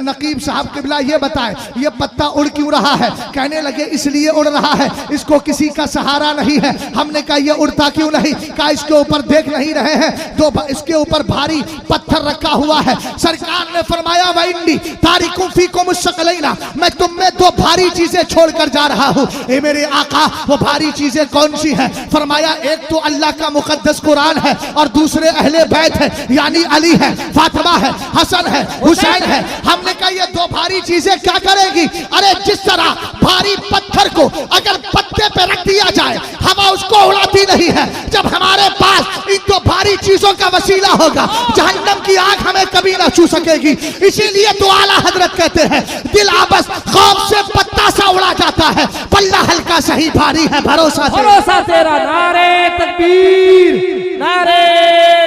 नकीब साहब किबला ये बताएं ये पत्ता उड़ क्यों रहा है। कहने लगे इसलिए उड़ रहा है, इसको किसी का सहारा नहीं है। हमने कहा ये उड़ता क्यों नहीं। कहा इसके ऊपर देख नहीं रहे हैं, इसके ऊपर भारी पत्थर रखा हुआ है। सरकार ने फरमाया वइन्नी तारिकुम फीकुम उस्सक़लैना, मैं तुम में 2 भारी चीजें छोड़कर जा रहा हूँ। ए मेरे आका, वो भारी चीजें कौन सी है। फरमाया एक तो अल्लाह का मुकद्दस कुरान है और दूसरे अहले बैत है, यानी अली है, फातिमा है, हसन है, हुसैन है। हमने कहा ये 2 भारी चीजें क्या करेगी। अरे जिस तरह भारी पत्थर को अगर पत्ते पे रख दिया जाए हवा उसको उड़ाती नहीं है, जब हमारे पास इन 2 भारी चीजों का वसीला होगा जहन्नम की आग हमें कभी ना छू सकेगी। इसीलिए तो आला हजरत कहते हैं दिल आपस खौफ से पत्ता सा उड़ा जाता है, पल्ला हल्का सही भारी है भरोसा तेरा। नारे तकबीर, नारे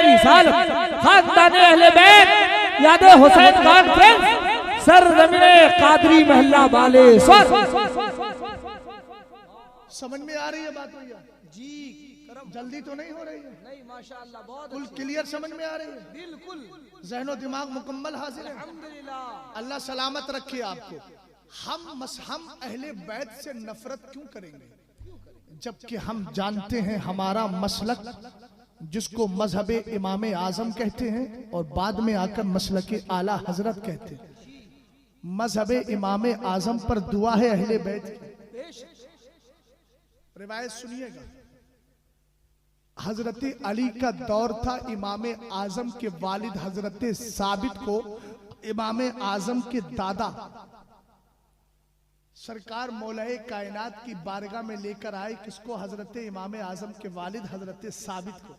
रिसालत, खानदाने अहले बैत, यादे हुसैन कॉन्फ्रेंस, सरजमीने कादरी महल्ला वाले। समझ में आ रही है बात भैया जी? जल्दी तो नहीं हो रही है? नहीं माशाअल्लाह, बहुत फुल क्लियर समझ में आ रही है, बिल्कुल ज़हनो दिमाग मुकम्मल हाजिर है। अल्हम्दुलिल्लाह, अल्लाह सलामत रखे आपको। हम अहले बैत से नफरत क्यों करेंगे जबकि हम जानते हैं हमारा मसलक जिसको मजहब इमाम आजम कहते हैं और बाद में आकर मसलक आला हजरत कहते हैं। मजहब इमाम आजम पर दुआ है अहले बैत की। रिवायत सुनिएगा, हजरत अली का दौर था, इमाम आजम के वालिद हजरत साबित को इमाम आजम के दादा सरकार मौलाए कायनात की बारगाह में लेकर आए। किसको? हजरत इमाम आजम के वालिद हजरत साबित को,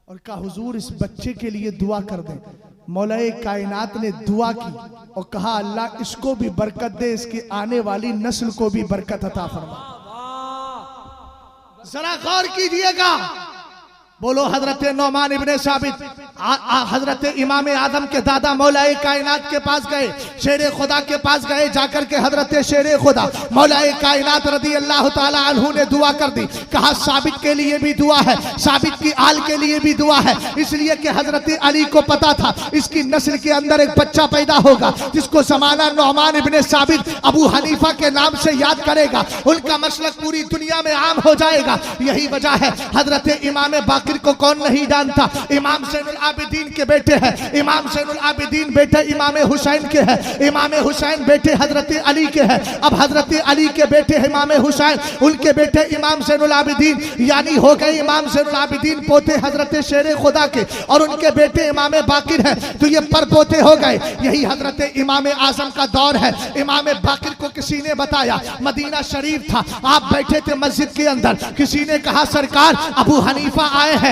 और कहा हुजूर इस बच्चे के लिए दुआ कर दें। मौलाए कायनात ने दुआ की और कहा अल्लाह इसको भी बरकत दे, इसकी आने वाली नस्ल को भी बरकत अता फरमा। जरा गौर कीजिएगा, बोलो हजरत नौमान इब्ने साबित हजरत इमाम आदम के दादा मौलाए कायनात के पास गए, शेर खुदा के पास गए। जाकर के हजरत शेर खुदा मौलाए कायनात रदी अल्लाह ताला अन्हु ने दुआ कर दी। कहा साबित के लिए भी दुआ है, साबित की आल के लिए भी दुआ है, इसलिए कि हजरत अली को पता था इसकी नस्ल के अंदर एक बच्चा पैदा होगा जिसको जमाना नौमान इब्ने साबित अबू हनीफा के नाम से याद करेगा, उनका मसलक पूरी दुनिया में आम हो जाएगा। यही वजह है हजरत इमाम बाकिर को कौन नहीं जानता, इमाम ज़ैनुल आबिदीन के बेटे हैं, इमाम ज़ैनुल आबिदीन बेटे इमाम हुसैन के हैं, इमाम हुसैन बेटे हजरत अली के हैं। अब हजरत अली के बेटे इमाम हुसैन, उनके बेटे इमाम ज़ैनुल आबिदीन, यानी हो गए इमाम ज़ैनुल आबिदीन पोते हजरत शेर खुदा के, और उनके बेटे इमाम बाकिर हैं, तो ये पर पोते हो गए। यही हजरत इमाम आजम का दौर है। इमाम बाकिर को किसी ने बताया, मदीना शरीफ था, आप बैठे थे मस्जिद के अंदर, किसी ने कहा सरकार अबू हनीफा आए हैं,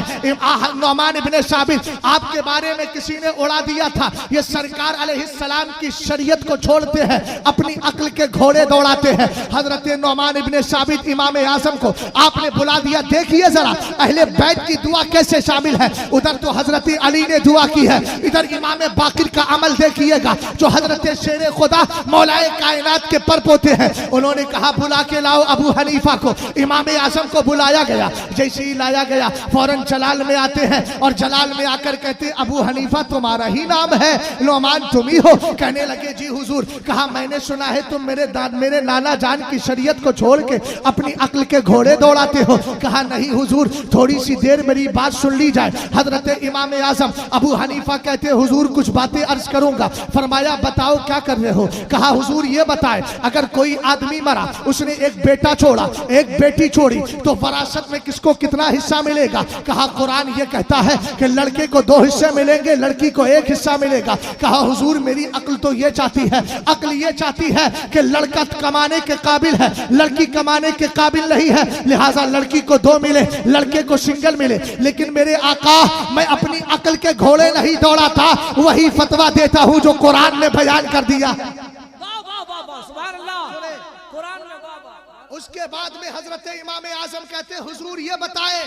नौमान इब्ने साबित आपके बारे में किसी ने उड़ा दिया था, ये सरकार अलैहिस्सलाम की शरीयत को छोड़ते हैं, अपनी अक्ल के घोड़े दौड़ाते हैं। हजरत नौमान इब्ने साबित इमाम आजम को आपने बुला दिया, देखिए जरा अहले बैत की दुआ कैसे शामिल है। उधर तो हजरत अली ने दुआ की है, इधर इमाम बाकिर का अमल देखिएगा, जो हजरत शेर खुदा मौलाए कायनात के पर पोते हैं। उन्होंने कहा बुला के लाओ अबू हनीफा को। इमाम आजम को बुलाया गया, जैसे ही लाया गया फौरन जलाल में आते हैं और जलाल में आकर कहते अबू हनीफा तुम्हारा ही नाम है, नौमान तुम ही हो। कहने लगे जी हुजूर। कहा मैंने सुना है तुम मेरे नाना जान की शरीयत को छोड़ के अपनी अक्ल के घोड़े दौड़ाते हो। कहा नहीं हुजूर, थोड़ी सी देर मेरी बात सुन ली जाए। हजरत इमाम आजम अबू हनीफा कहते हुजूर कुछ बातें अर्ज करूंगा। फरमाया बताओ क्या कर रहे हो। कहा हुजूर ये बताए अगर कोई आदमी मरा, उसने एक बेटा छोड़ा एक बेटी छोड़ी, तो वरासत में किसको कितना हिस्सा मिलेगा। कहा कुरान ये कहता है कि लड़के को 2 हिस्से मिलेंगे, लड़की को 1 हिस्सा मिलेगा। कहा हुजूर मेरी अक्ल तो ये चाहती है, अक्ल ये चाहती है कि लड़का कमाने के काबिल है, लड़की कमाने के काबिल नहीं है, लिहाजा लड़की को 2 मिले, लड़के को सिंगल मिले। लेकिन मेरे आका मैं अपनी अक्ल के घोड़े नहीं दौड़ाता, वही फतवा देता हूँ जो कुरान ने बयान कर दिया। उसके बाद में हजरत इमाम आजम कहते हुजूर ये बताए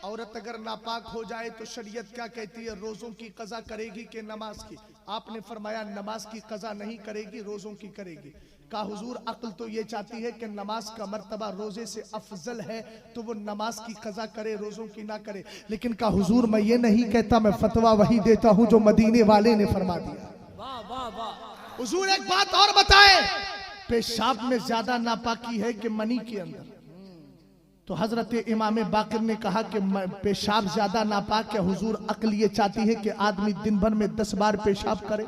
औरत अगर नापाक हो जाए तो शरीयत क्या कहती है, रोजों की कज़ा करेगी कि नमाज की। आपने फरमाया नमाज की कज़ा नहीं करेगी, रोजों की करेगी। कहा हुजूर अक्ल तो ये चाहती है कि नमाज का मर्तबा रोजे से अफजल है, तो वो नमाज की कज़ा करे, रोजों की ना करे। लेकिन कहा हुजूर मैं ये नहीं कहता, मैं फतवा वही देता हूँ जो मदीने वाले ने फरमा दिया। हुजूर एक बात और बताए, पेशाब में ज्यादा नापाकी है कि मनी के अंदर। तो हजरत इमाम बाकिर ने कहा कि पेशाब ज्यादा नापाक है। हुजूर अक्ल ये चाहती है कि आदमी दिन भर में 10 बार पेशाब करे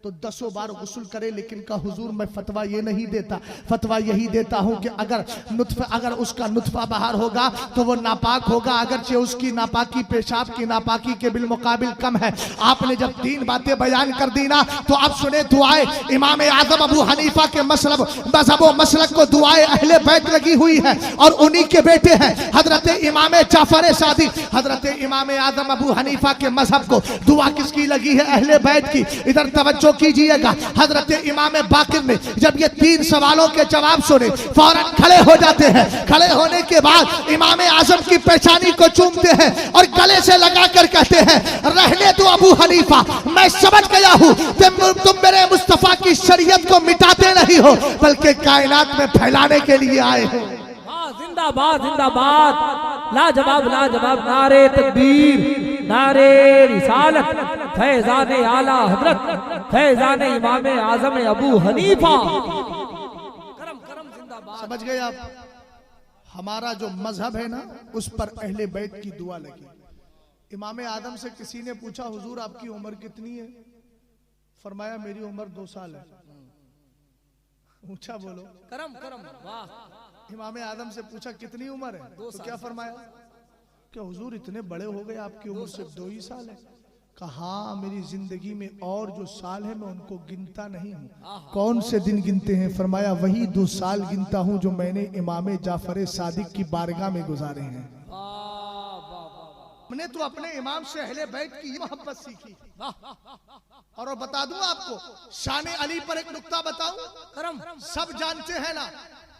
तो 10 बार गुस्ल करे। लेकिन का हुजूर मैं फतवा ये नहीं देता, फतवा यही देता हूं कि अगर उसका नुत्फा बाहर होगा तो वो नापाक होगा, अगरचे उसकी नापाकी पेशाब की नापाकी के बिलमुकाबिल कम है। आपने जब 3 बातें बयान कर दी ना, तो अब सुने दुआए इमाम आजम अबू हनीफा के मजहब मसलक को दुआए अहले बैत लगी हुई है, और उन्हीं के बेटे हैं हजरत इमाम जाफर सादिक। हजरत इमाम आजम अबू हनीफा के मजहब को दुआ किसकी लगी है, अहले बैत की। इधर तवज्जो कीजिएगा, हजरत इमाम बाकिर ने जब ये 3 सवालों के जवाब सुने फौरन खड़े हो जाते हैं। खड़े होने के बाद इमाम आजम की पेशानी को चूमते हैं और गले से लगाकर कहते हैं रहने दो अबू हनीफा, मैं समझ गया हूं तुम मेरे मुस्तफा की शरीयत को मिटाते नहीं हो बल्कि कायनात में फैलाने के लिए आए हो। जिंदाबाद जिंदाबाद, लाजवाब लाजवाब, नारे तकबीर, नारे रिसालत, फैजान आला हजरत, फैजान इमाम आजम अबू हनीफा। करम करम जिंदाबाद। समझ गए आप? हमारा जो मजहब है ना, उस पर अहले बैत की दुआ लगी। इमाम आदम से किसी ने पूछा हुजूर आपकी उम्र कितनी है। फरमाया मेरी उम्र 2 साल है। ऊंचा बोलो। करम करम, वाह। इमाम आदम से पूछा कितनी उम्र है, तो क्या फरमाया क्या हुजूर इतने बड़े हो गए, आपकी उम्र सिर्फ 2 ही साल है। कहा मेरी जिंदगी में और जो साल है मैं उनको गिनता नहीं हूँ। कौन से दिन गिनते हैं? फरमाया वही 2 साल गिनता हूँ जो मैंने इमाम जाफर सादिक की बारगाह में गुजारे हैं। मैंने तो अपने इमाम से अहले बैत की मोहब्बत सीखी। और बता दूं आपको, शान अली पर एक नुक्ता बताऊं, सब जानते हैं ना,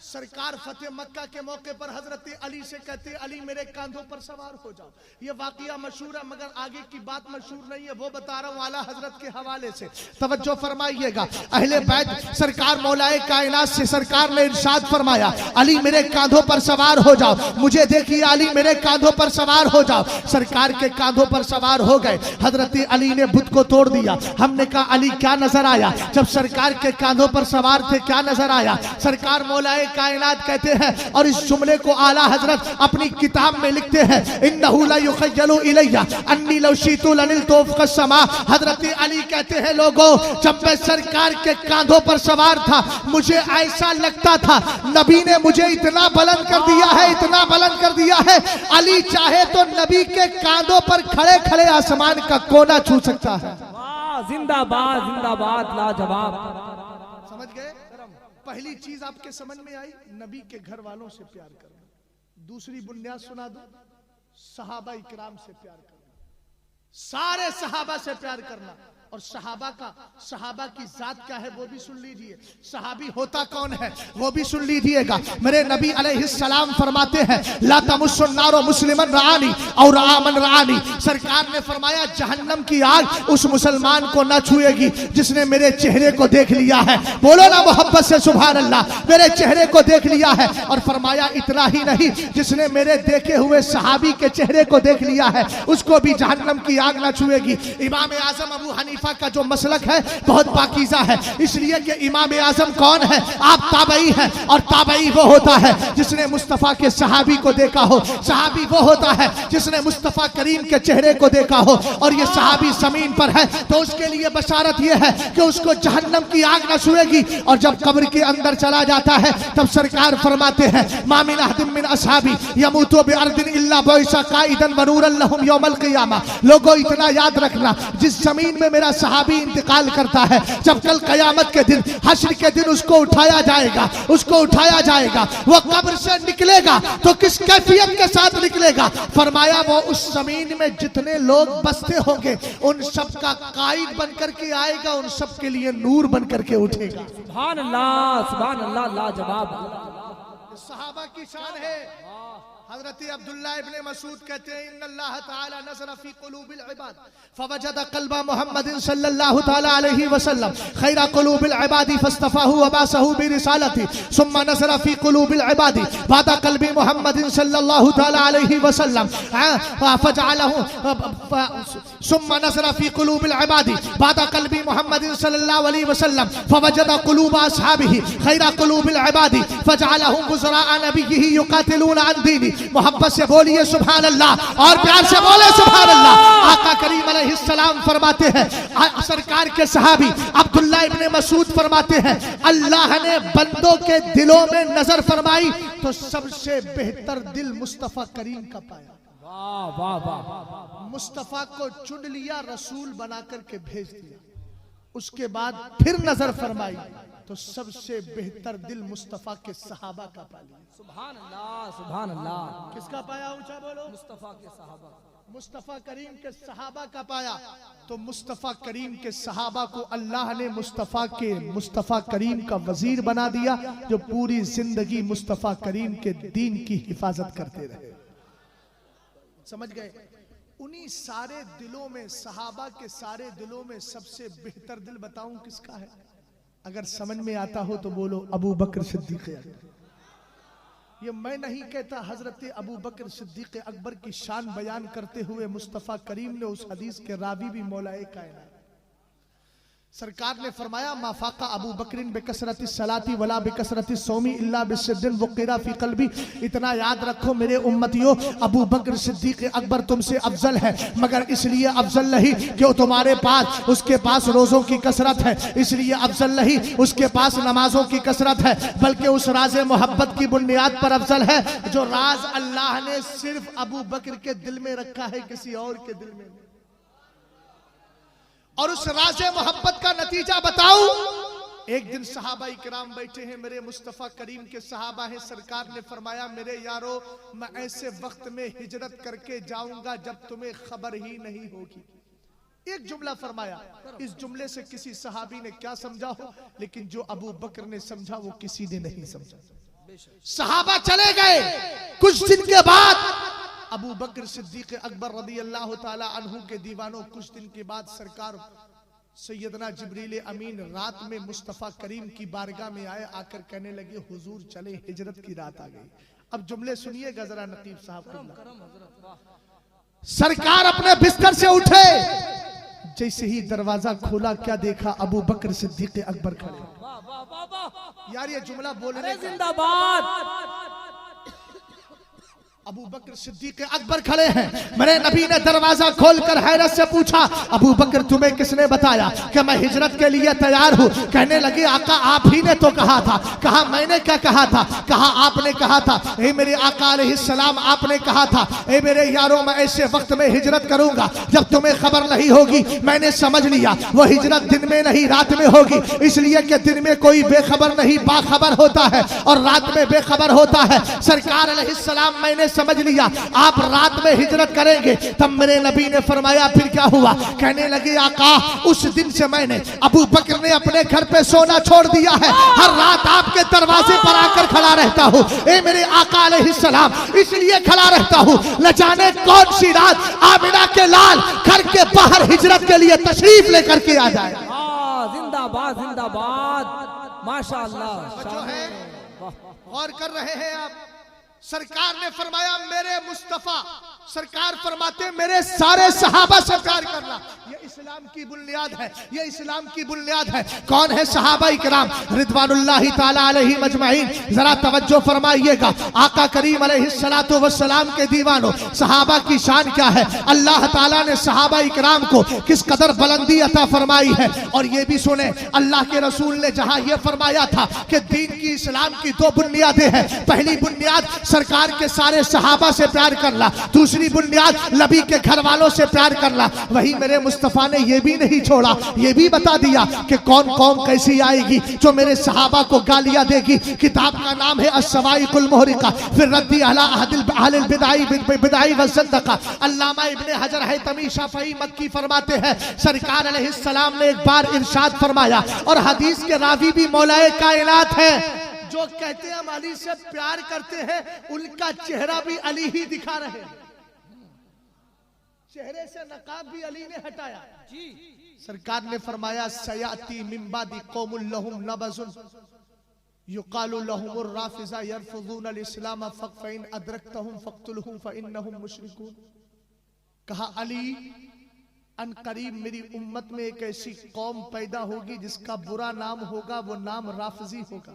सरकार फतेह मक्का के मौके पर हजरत अली से कहते, अली मेरे कांधों पर सवार हो जाओ। ये वाकया मशहूर है, मगर आगे की बात मशहूर नहीं है, वो बता रहा हूं आला हजरत के हवाले से, तवज्जो फरमाइएगा। अहले बैत सरकार मौलाए कायनात से सरकार ने इरशाद फरमाया, अली मेरे कांधों पर सवार हो जाओ, मुझे देखिए अली मेरे कांधों पर सवार हो जाओ। सरकार के कांधों पर सवार हो गए। हजरत अली ने बुत को तोड़ दिया। हमने कहा अली क्या नजर आया जब सरकार के कांधों पर सवार थे, क्या नजर आया? सरकार मौलाए कायनात कहते हैं, और इस जुमले को आला हजरत अपनी किताब में लिखते हैं, इन्नहु ला युखय्यलु इलैया अन्नी लौ शीतु लनिलतु फ़ौक़ अस्समा। हजरत अली कहते हैं, लोगों जब मैं सरकार के कांधों पर सवार था, मुझे ऐसा लगता था नबी ने मुझे इतना बुलंद कर दिया है, इतना बुलंद कर दिया है, अली चाहे तो नबी के कांधों पर खड़े खड़े आसमान का कोना छू सकता है। जिंदाबाद जिंदाबाद लाजवाब। समझ गए? पहली चीज आपके समझ में आई, नबी के घर वालों से प्यार करना। दूसरी बुनियाद सुना दो, सहाबा इकराम से प्यार करना, सारे सहाबा से प्यार करना। और सहाबा की जात क्या है वो भी सुन लीजिए, सहाबी होता कौन है वो भी सुन लीजिएगा। मेरे नबी अलैहिस्सलाम फरमाते हैं, ला तमुस्सुन नारो मुस्लिमन रानी और आमन रानी। सरकार ने फरमाया, जहन्नम की आग उस मुसलमान को न छुएगी जिसने मेरे चेहरे को देख लिया है। बोलो ना मोहब्बत से सुभान अल्लाह, मेरे चेहरे को देख लिया है। और फरमाया इतना ही नहीं, जिसने मेरे देखे हुए सहाबी के चेहरे को देख लिया है उसको भी जहन्नम की आग न छुएगी। इमाम आजम अबू हनीफा का जो मसलक है बहुत पाकीज़ा है, इसलिए कि इमाम आजम कौन है? आप ताबई हैं, और ताबई वो होता है जिसने मुस्तफा के सहाबी को देखा हो। सहाबी वो होता है जिसने मुस्तफा करीम के चेहरे को देखा हो। और ये सहाबी जमीन पर है तो उसके लिए बशारत ये है कि उसको जहन्नम की आग न छुएगी। और जब कब्र के अंदर चला जाता है तब सरकार फरमाते हैं, मा मिन अहदिन मिन असहाबी यमूतु बिअर्दिन इल्ला बुइसा काइदन व नूरन लहुम यौमल क़ियामा। लोगों इतना याद रखना, जिस जमीन में मेरा सहाबी इंतकाल करता है, जब कल कयामत के दिन हश्र के दिन उसको उठाया जाएगा, उसको उठाया जाएगा, वो कब्र से निकलेगा तो किस कैफियत के साथ निकलेगा? फरमाया वो उस जमीन में जितने लोग बसते होंगे उन सब का कायद बनकर के आएगा, उन सब के लिए नूर बनकर के उठेगा। सुभान अल्लाह लाजवाब। सहाबा की शान है। हजरत अब्दुल्लाह इब्ने मसूद कहते हैं, इन्नल्लाह ताला नज़रा फी क़ुलूबिल इबाद फवजद क़ल्बा मुहम्मदिन सल्लल्लाहु ताला अलैहि वसल्लम खैरा क़ुलूबिल इबादी फस्तफ़ाहु व बासहु बिरिसालती सुम्मा नज़रा फी क़ुलूबिल इबादी बादा क़ल्बी मुहम्मदिन सल्लल्लाहु ताला अलैहि वसल्लम फजअलहु सुम्मा नज़रा फी क़ुलूबिल इबादी बादा क़ल्बी मुहम्मदिन सल्लल्लाहु अलैहि वसल्लम फवजद क़ुलूब असहाबिही खैरा क़ुलूबिल इबादी फजअलहुम गुज़राअ नबिय्यिही युक़ातिलूना अन दीनी। मोहब्बत से बोलिए सुभान अल्लाह, और प्यार से बोले सुभान अल्लाह। आका करीम अलैहिस्सलाम फरमाते हैं, सरकार के सहाबी अब्दुल्लाह इब्ने मसूद फरमाते हैं, अल्लाह ने बंदों के दिलों में नजर फरमाई तो सबसे बेहतर दिल मुस्तफा करीम का पाया। वाह वाह वाह। मुस्तफा को चुन लिया, रसूल बना करके भेज दिया। उसके बाद फिर नजर फरमाई तो सबसे बेहतर दिल मुस्तफा के सहाबा का पा लिया। सुभान अल्लाह सुभान अल्लाह। किसका पाया? ऊंचा बोलो। मुस्तफा के सहाबा, मुस्तफा करीम के सहाबा का पाया। तो मुस्तफा करीम के सहाबा को अल्लाह ने मुस्तफा करीम का वजीर बना दिया, जो पूरी जिंदगी मुस्तफा करीम के दीन की हिफाजत करते रहे। समझ गए? उन्हीं सारे दिलों में, सहाबा के सारे दिलों में सबसे बेहतर दिल बताऊं किसका है? अगर समझ में आता हो तो बोलो, अबू बकर सिद्दीक़ अकबर। ये मैं नहीं कहता, हजरत अबू बकर सिद्दीक़ अकबर की शान बयान करते हुए मुस्तफ़ा करीम ने उस हदीस के रावी भी मौलाए कायनात सरकार ने फरमाया, माफाका अबू बकरिन बेकसरती सलाती वला बेकसरती सौमी इल्ला बिस्सिद्दीन वक़ीरा फी क़ल्बी। इतना याद रखो मेरे उम्मतियों, अबू बकर सिद्दीक़ अकबर तुमसे अफजल है, मगर इसलिए अफजल नहीं कि तुम्हारे पास उसके पास रोज़ों की कसरत है, इसलिए अफजल नहीं उसके पास नमाजों की कसरत है, बल्कि उस राज मोहब्बत की बुनियाद पर अफजल है जो राज अल्लाह ने सिर्फ अबू बकर के दिल में रखा है, किसी और के दिल में। और उस राज़े मोहब्बत का नतीजा बताऊं, एक दिन सहाबा इकराम बैठे हैं, मेरे मुस्तफ़ा करीम के सहाबा हैं। सरकार ने फरमाया, मेरे यारो मैं ऐसे वक्त में हिजरत करके जाऊंगा जब तुम्हें खबर ही नहीं होगी। एक जुमला फरमाया, इस जुमले से किसी सहाबी ने क्या समझा हो, लेकिन जो अबू बकर ने समझा वो किसी ने नहीं समझा। सहाबा चले गए। कुछ दिन के बाद अबू बकर सिद्दीक अकबर रदी अल्लाह ताला अन्हु के दीवानों, कुछ दिन के बाद सरकार सैयदना जिब्रील अमीन रात में मुस्तफ़ा करीम की बारगाह में आए। आकर कहने लगे हुजूर चले, हिजरत की रात आ गई। अब जुमले सुनिएगा जरा नकीब साहब। सरकार अपने बिस्तर से उठे, जैसे ही दरवाजा खोला क्या देखा, अबू बकर सिद्दीक अकबर खड़े। यार ये जुमला बोलने जिंदाबाद। अबू बकर सिद्दीक अकबर खड़े हैं। मेरे नबी ने दरवाजा खोलकर हैरत से पूछा, अबू बकर तुम्हें किसने बताया कि मैं हिजरत के लिए तैयार हूँ? कहने लगे आका आप ही ने तो कहा था। कहा मैंने क्या कहा था? कहा आपने कहा था ए मेरे आका अलैहिस्सलाम, आपने कहा था ए मेरे यारों मैं ऐसे वक्त में हिजरत करूंगा जब तुम्हें खबर नहीं होगी। मैंने समझ लिया वो हिजरत दिन में नहीं रात में होगी, इसलिए कि दिन में कोई बेखबर नहीं बाखबर होता है और रात में बेखबर होता है। सरकार अलैहिस्सलाम मैंने समझ लिया आप रात में हिजरत करेंगे। तब मेरे नबी ने फरमाया फिर क्या हुआ? कहने लगे आका उस दिन से मैंने अबू बकर ने अपने घर पे सोना छोड़ दिया है, हर रात आपके दरवाजे पर आकर खड़ा रहता हूँ ए मेरे आका अलैहिस्सलाम, इसलिए खड़ा रहता हूँ न जाने कौन सी रात आमिना के लाल घर के बाहर हिजरत के लिए तशरीफ लेकर के आ जाए। जिंदाबाद जिंदाबाद माशाअल्लाह। गौर कर रहे हैं आप? सरकार ने फरमाया मेरे मुस्तफा, सरकार फरमाते मेरे सारे सहाबा से प्यार करना, ये इस्लाम की बुनियाद है, ये इस्लाम की बुनियाद है। कौन है सहाबा इकराम रिदवानुल्लाहि ताला अलैहिम अजमईन? जरा तवज्जो फरमाइएगा। आका करीम अलैहिस्सलातु वस्सलाम के दीवानों, सहाबा की शान क्या है? अल्लाह ताला ने सहाबा इकराम को किस कदर बुलंदी अता फरमाई है। और ये भी सुने अल्लाह के रसूल ने जहां ये फरमाया था कि दीन की इस्लाम की दो बुनियादें हैं। पहली बुनियाद सरकार के सारे सहाबा से प्यार करना, दूसरी बुनियाद नबी के घर वालों से प्यार करना। वही मेरे मुस्तफा ने यह भी नहीं छोड़ा, यह भी बता दिया कि कौन कौम कैसी आएगी जो मेरे सहाबा को गालियां देगी। किताब का नाम है अस्सवाइकुल मुहरिका फिर रद्दी अला अहलिल बिदाई व ज़ंदका। अल्लामा इब्ने हजर हैतमी शाफई मक्की फरमाते हैं सरकार अलैहिस्सलाम ने एक बार इरशाद फरमाया, और हदीस के रावी भी मौलाए कायनात है, जो कहते हैं हम अली से प्यार करते हैं उनका चेहरा भी अली ही दिखा रहे हैं। चेहरे से नकाब भी अली ने हटाया। सरकार ने फरमाया सयाती मिन बादी कौमुल लहुम नबज़ुन युकालु लहुमुर राफिज़ा यरफुज़ून अल इस्लाम फ़इन अदरकतहुम फ़क़्तुलहुम फ़इन्नहुम मुशरिकून। कहा अली अन करीब मेरी उम्मत में एक ऐसी कौम पैदा होगी जिसका बुरा नाम होगा, वो नाम राफिज़ी होगा।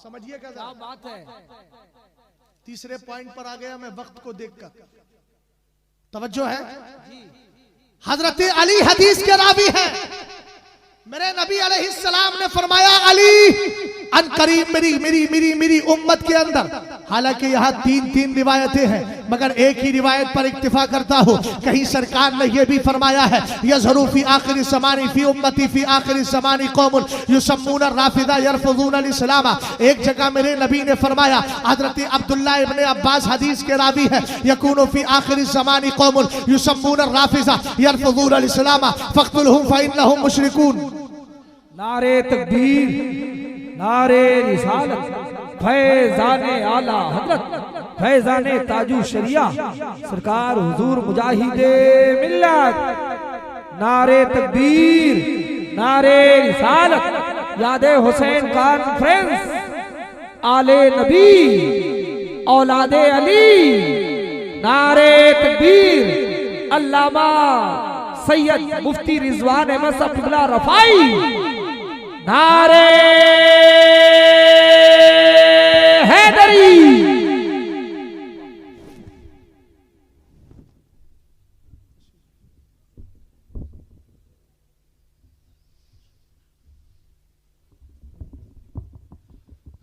समझिए क्या बात है। तीसरे पॉइंट पर आ गया मैं वक्त को देखकर, तवज्जो है। हजरत अली हदीस के रावी हैं। मेरे नबी अलैहिस्सलाम ने फरमाया अली अन करीब मेरी उम्मत के अंदर, हालांकि यहाँ तीन रिवायतें हैं मगर एक ही रिवायत पर इक्तिफा करता हूँ। कहीं सरकार ने यह भी फरमाया है यज़हरु फी आखिर ज़मानी फी उम्मती फी आखिर ज़मानी कौमुन युसम्मून राफिदा यरफुज़ून अल इस्लाम। एक जगह मेरे नबी ने फरमाया, हज़रत अब्दुल्लाह इब्ने अब्बास हदीस के रावी है, यकूनु फी आखिर ज़मानी कौमुन युसम्मून राफिदा यरफुज़ून अल इस्लाम फ़क़्तुलहुम फ़इन्नहुम मुशरिकून। नारे तकबीर, नारे रिसालत, फैज़ाने आला हजरत, फैज़ाने ताजू शरिया सरकार हुजूर मुजाहिदे मिल्लत। नारे तकबीर, नारे रिसालत, यादे हुसैन कॉन्फ्रेंस, आले नबी, औलादे अली। नारे तकबीर, अल्लामा सैयद मुफ्ती रिजवान अहमद साहब किबला रफाई। नारे हैदरी।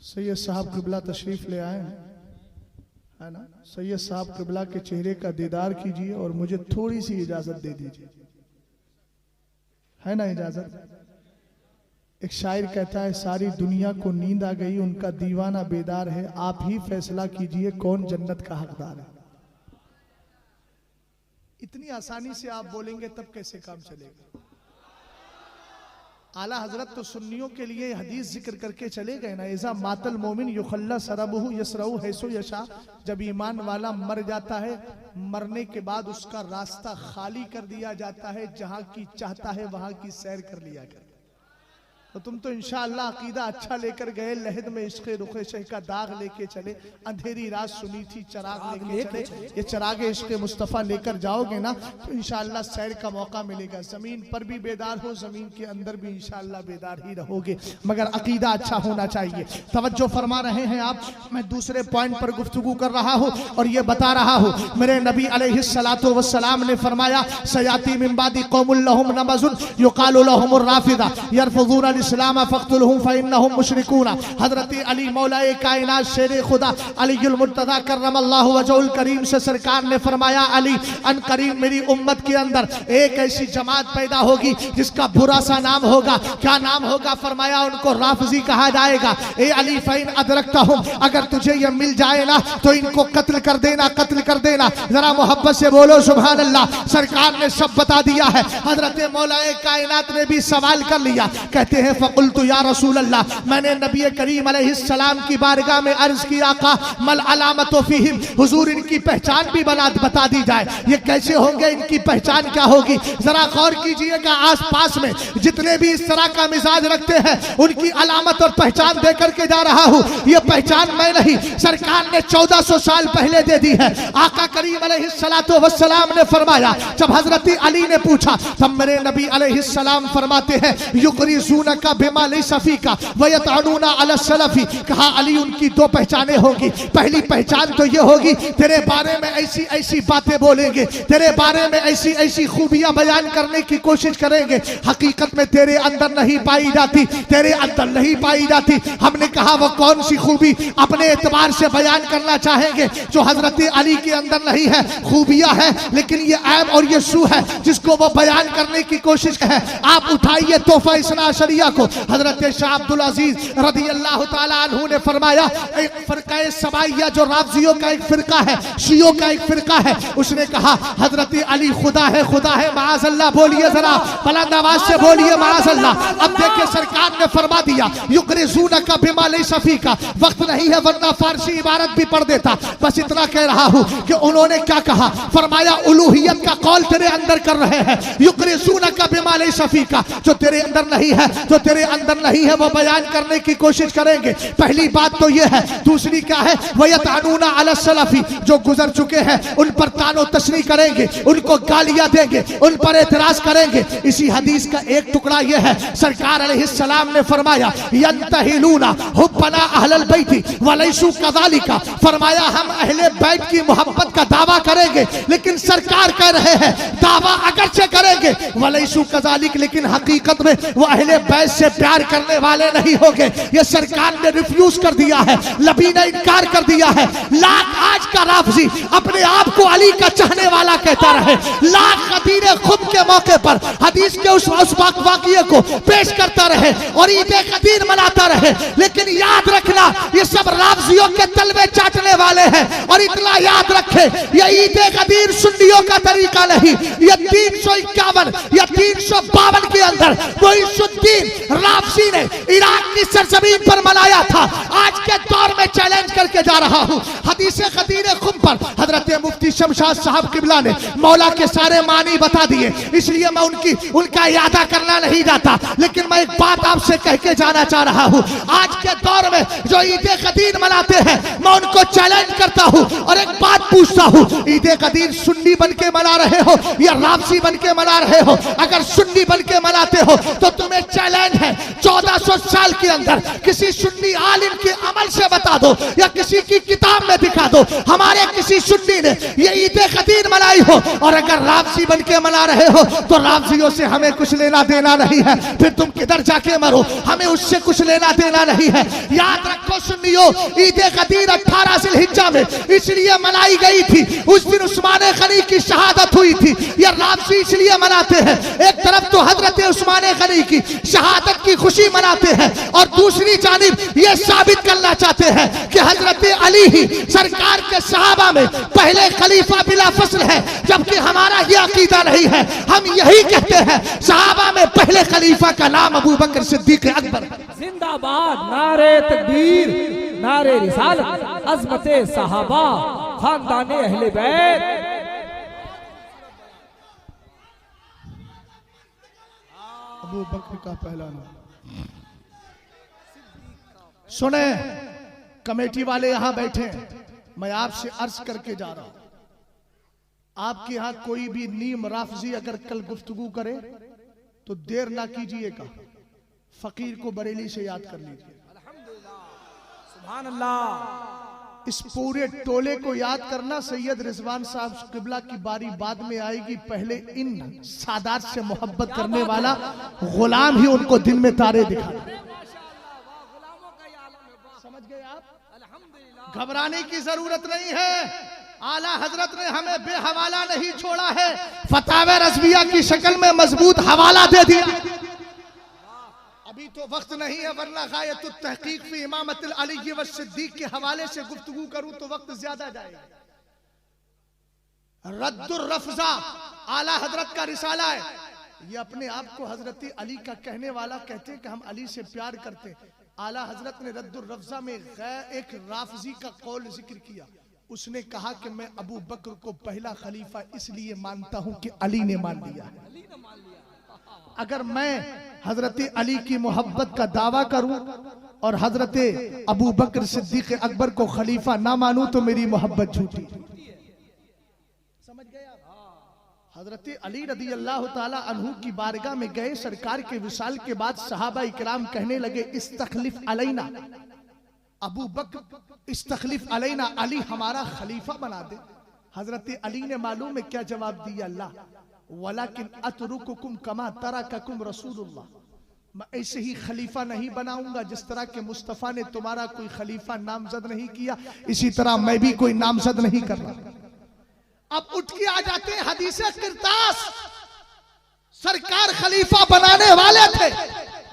सैयद साहब किबला तशरीफ ले आए हैं, है ना। सैयद साहब किबला के चेहरे का दीदार कीजिए और मुझे थोड़ी सी इजाजत दे दीजिए, है ना इजाजत। एक शायर कहता है सारी दुनिया को नींद आ गई, उनका दीवाना बेदार है, आप ही फैसला कीजिए कौन जन्नत का हकदार है। इतनी आसानी से आप बोलेंगे तब कैसे काम चलेगा। आला हजरत तो सुन्नियों के लिए हदीस जिक्र करके चले गए ना, इज़ा मातल मोमिन युखल्ला सरबहु यसरहु हैसो यशा, जब ईमान वाला मर जाता है मरने के बाद उसका रास्ता खाली कर दिया जाता है, जहां की चाहता है वहां की सैर कर लिया करता। तो तुम तो इंशाअल्लाह अकीदा अच्छा लेकर गए, लहद में इश्क़ रुख़े शह का दाग लेके चले, अंधेरी रात सुनी थी चराग लेके चले, ये चराग इश्क़ मुस्तफ़ा लेकर जाओगे ना तो इंशाअल्लाह सैर का मौका मिलेगा। ज़मीन पर भी बेदार हो, ज़मीन के अंदर भी इंशाअल्लाह बेदार ही रहोगे, मगर अकीदा अच्छा होना चाहिए। तवज्जो फरमा रहे हैं आप, मैं दूसरे पॉइंट पर गुफ्तगू कर रहा हूँ और ये बता रहा हूँ, मेरे नबी अलैहिस्सलातु वस्सलाम ने फरमाया, सयाती मिन बादी कौमुल लहुम नमज़ुन युक़ालु लहुमुर राफ़िदा यरफ़ुज़ून इस्लाम फ़क़्तुलहुम फ़इन्नहुम मुशरिकून। हज़रत अली मौलाए कायनात शेर खुदा अलीउल मुर्तज़ा कर्रमल्लाहु वजहुल करीम से सरकार ने फरमाया, अली अन करीम मेरी उम्मत के अंदर एक ऐसी जमात पैदा होगी जिसका बुरा सा नाम होगा। क्या नाम होगा? फरमाया उनको राफ़िज़ी कहा जाएगा। ए अली फ़इन अदरक्तहुम, अगर तुझे ये मिल जाए ना तो इनको कत्ल कर देना, कत्ल कर देना। जरा मोहब्बत से बोलो सुभान अल्लाह। सरकार ने सब बता दिया है। हज़रत मौलाए कायनात ने भी सवाल कर लिया, कहते हैं फ़क़ुल्तु या रसूल अल्लाह, मैंने नबी करीम अलैहिस्सलाम की बारगाह में अर्ज किया, आका मल अलामतु फ़ीहिम, हुजूर इनकी पहचान भी बता दी जाए, ये कैसे होंगे, इनकी पहचान क्या होगी? जरा गौर कीजिएगा, आस पास में जितने भी इस तरह का मिजाज रखते हैं उनकी अलामत और पहचान दे करके जा रहा हूँ। ये पहचान मैं नहीं, सरकार ने 1400 साल पहले दे दी है। आका करीम अलैहिस्सलातु वस्सलाम ने फरमाया, जब हजरत अली ने पूछा तब मेरे नबी अलैहिस्सलाम फरमाते हैं, युक़रिज़ूना का बिमा लैसा फ़ीका व यतअनूना अला सलफ़ी, कहा अली उनकी दो पहचानें होगी। पहली पहचान तो ये होगी, तेरे बारे में ऐसी ऐसी बातें बोलेंगे, तेरे बारे में ऐसी ऐसी खूबियां बयान करने की कोशिश करेंगे, हकीकत में तेरे अंदर नहीं पाई जाती, तेरे अंदर नहीं पाई जाती। हमने कहा वो कौन सी खूबी अपने एतबार से बयान करना चाहेंगे जो हजरत अली के अंदर नहीं है? खूबियां है, लेकिन ये ऐब और ये सू है जिसको वो बयान करने की कोशिश है। आप उठाइए तोहफा इस्ना अशरिया को, हजरत शाह अब्दुल अजीज रज़ी अल्लाह ताला अन्हु ने फरमाया, एक फ़िरक़ा सबाइया जो राफ़िज़ियों का एक फ़िरक़ा है, शियों का एक फ़िरक़ा है, उसने कहा हजरत अली खुदा है, खुदा है। माअज़ल्लाह बोलिए, जरा बुलंद आवाज से बोलिए माअज़ल्लाह। अब देखिए सरकार ने फरमा दिया, युक़रिज़ूनका बिमा लैसा फ़ीका, वक्त नहीं है वरना फारसी इबारत भी पढ़ देता, बस इतना कह रहा हूँ कि उन्होंने क्या कहा, फरमाया उलूहियत का कौल तेरे अंदर कर रहे हैं, युक़रिज़ूनका बिमा लैसा फ़ीका, जो तेरे अंदर नहीं है, जो तेरे अंदर नहीं है वो बयान करने की कोशिश करेंगे। पहली बात तो ये है। दूसरी क्या है? वयतअनूना अला सलफ़ी, जो गुजर चुके हैं उन पर तानो तशनी करेंगे, उनको गालियां देंगे, उन पर एतराज करेंगे। इसी हदीस का एक टुकड़ा ये है, सरकार अलैहिस्सलाम ने फरमाया, यंतहिलूना हुब्बना अहलल बैति वलैसु कज़ालिका, फरमाया हम अहले बैत की मोहब्बत का दावा करेंगे, लेकिन सरकार कह रहे हैं दावा अगरचे करेंगे वलैसु कज़ालिक, लेकिन हकीकत में वो अहले बैत से प्यार करने वाले नहीं होंगे। ये सरकार ने रिफ्यूज कर दिया है, नबी ने इनकार कर दिया है। लाख आज का राफ़िज़ी अपने आप को अली का चाहने वाला कहता रहे, लाख क़दीर खुद के मौके पर हदीस के उस वाक़िए को पेश करता रहे और ईद क़दीर मनाता रहे, लेकिन याद रखना ये सब राफ़िज़ियों के तलवे चाटने वाले हैं। और इतना याद रखे, ये ईद क़दीर सुन्नियों का तरीका नहीं, ये 351 या 352 के अंदर मुइज़ुद्दीन राफ़िज़ी ने इराक की सरजमीन पर मनाया था। आज के दौर में चैलेंज करके जा रहा हूँ, हदीस क़दीर खुम पर हजरत मुफ्ती शमशाद साहब किबला ने मौला के सारे मानी बता दिए, इसलिए मैं उनका यादा करना नहीं जाता, लेकिन मैं एक बात आपसे कह के जाना चाह रहा हूँ। आज के दौर में जो ईद क़दीर मनाते हैं मैं उनको चैलेंज करता हूँ और एक बात पूछता हूँ, ईद क़दीर सुन्नी बन के मना रहे हो या राफ़िज़ी बन के मना रहे हो? अगर सुन्नी बन के मनाते हो तो तुम्हें चैलेंज है, 1400 साल के अंदर किसी सुन्नी आलिम के अमल से बता दो या किसी की किताब में दिखा दो हमारे किसी सुन्नी ने ये ईद क़दीर मनाई हो। और अगर राफ़िज़ी बन के मना रहे हो तो राफ़िज़ियों से हमें कुछ लेना देना नहीं है, फिर तुम किधर जाके मरो, हमें उससे कुछ लेना देना नहीं है। याद रखो सुन्नियों, ईद क़दीर 18 ज़िलहिज्जा में इसलिए मनाई गई थी, उस दिन उस्मान गनी की शहादत हुई थी। ये राफ़िज़ी इसलिए मनाते हैं, एक तरफ तो हजरत उस्मान गनी की शहादत की खुशी मनाते हैं और दूसरी जानिब ये साबित करना चाहते हैं कि हजरत अली ही सरकार के सहाबा में पहले खलीफा बिला फसल है, जबकि हमारा ये अकीदा नहीं है। हम यही कहते हैं सहाबा में पहले खलीफा का नाम अबू बकर सिद्दीक अकबर। जिंदाबाद, नारे तकबीर, नारे रिसालत, अज़मते सहाबा, खानदाने अहले बैत। अबू बकर का पहला नाम। सुने कमेटी वाले यहां बैठे हैं, मैं आपसे अर्ज करके जा रहा हूं, आपके यहां कोई भी नीम राफजी अगर कल गुफ्तगू करे तो देर ना कीजिएगा, फकीर को बरेली से याद कर लीजिए। सुभान अल्लाह। इस पूरे टोले को याद करना। सैयद रिजवान साहब किबला की बारी बाद में आएगी, पहले इन सादात से मोहब्बत करने वाला गुलाम ही उनको दिन में तारे दिखा। समझ गए आप? घबराने की जरूरत नहीं है। आला हजरत ने हमें बेहवाला नहीं छोड़ा है, फतावे रज़विया की शक्ल में मजबूत हवाला दे दिया। अभी तो वक्त नहीं है, वरना गायतुत तहकीक फी इमामतिल अली व सिद्दीक के हवाले से गुफ्तगू करूं तो वक्त ज्यादा जाएगा। रद्दुर रफ़ज़ा आला हजरत का रिसाला है। ये अपने आप को हजरत अली का कहने वाला कहते हैं कि हम अली से प्यार करते हैं। आला हजरत ने रद्दुर रफ़ज़ा में एक राफजी का कौल जिक्र किया। उसने कहा कि मैं अबू बकर को पहला खलीफा इसलिए मानता हूं कि अली ने मान लिया है। अगर मैं हजरत अली की मोहब्बत का दावा करूं और हजरत अबू बकर सिद्दीक अकबर को खलीफा ना मानूं तो मेरी मोहब्बत झूठी। समझ गए आप? हजरत अली रदी अल्लाह ताला अन्हु की बारगाह में गए, सरकार के विसाल के बाद सहाबा इकराम कहने लगे इस्तखलिफ अलैना, अबू बकर इस्तखलिफ अलैना, अली हमारा खलीफा बना दे। हजरत अली ने मालूम है क्या जवाब दिया? अल्लाह वलाकिन अतरुकुकुम कमा तरककुम रसूलुल्लाह, मैं ऐसे ही खलीफा नहीं बनाऊंगा जिस तरह के मुस्तफा ने तुम्हारा कोई खलीफा नामजद नहीं किया, इसी तरह मैं भी कोई नामजद नहीं कर रहा। अब उठ के आ जाते हैं हदीसे किरतास, सरकार खलीफा बनाने वाले थे,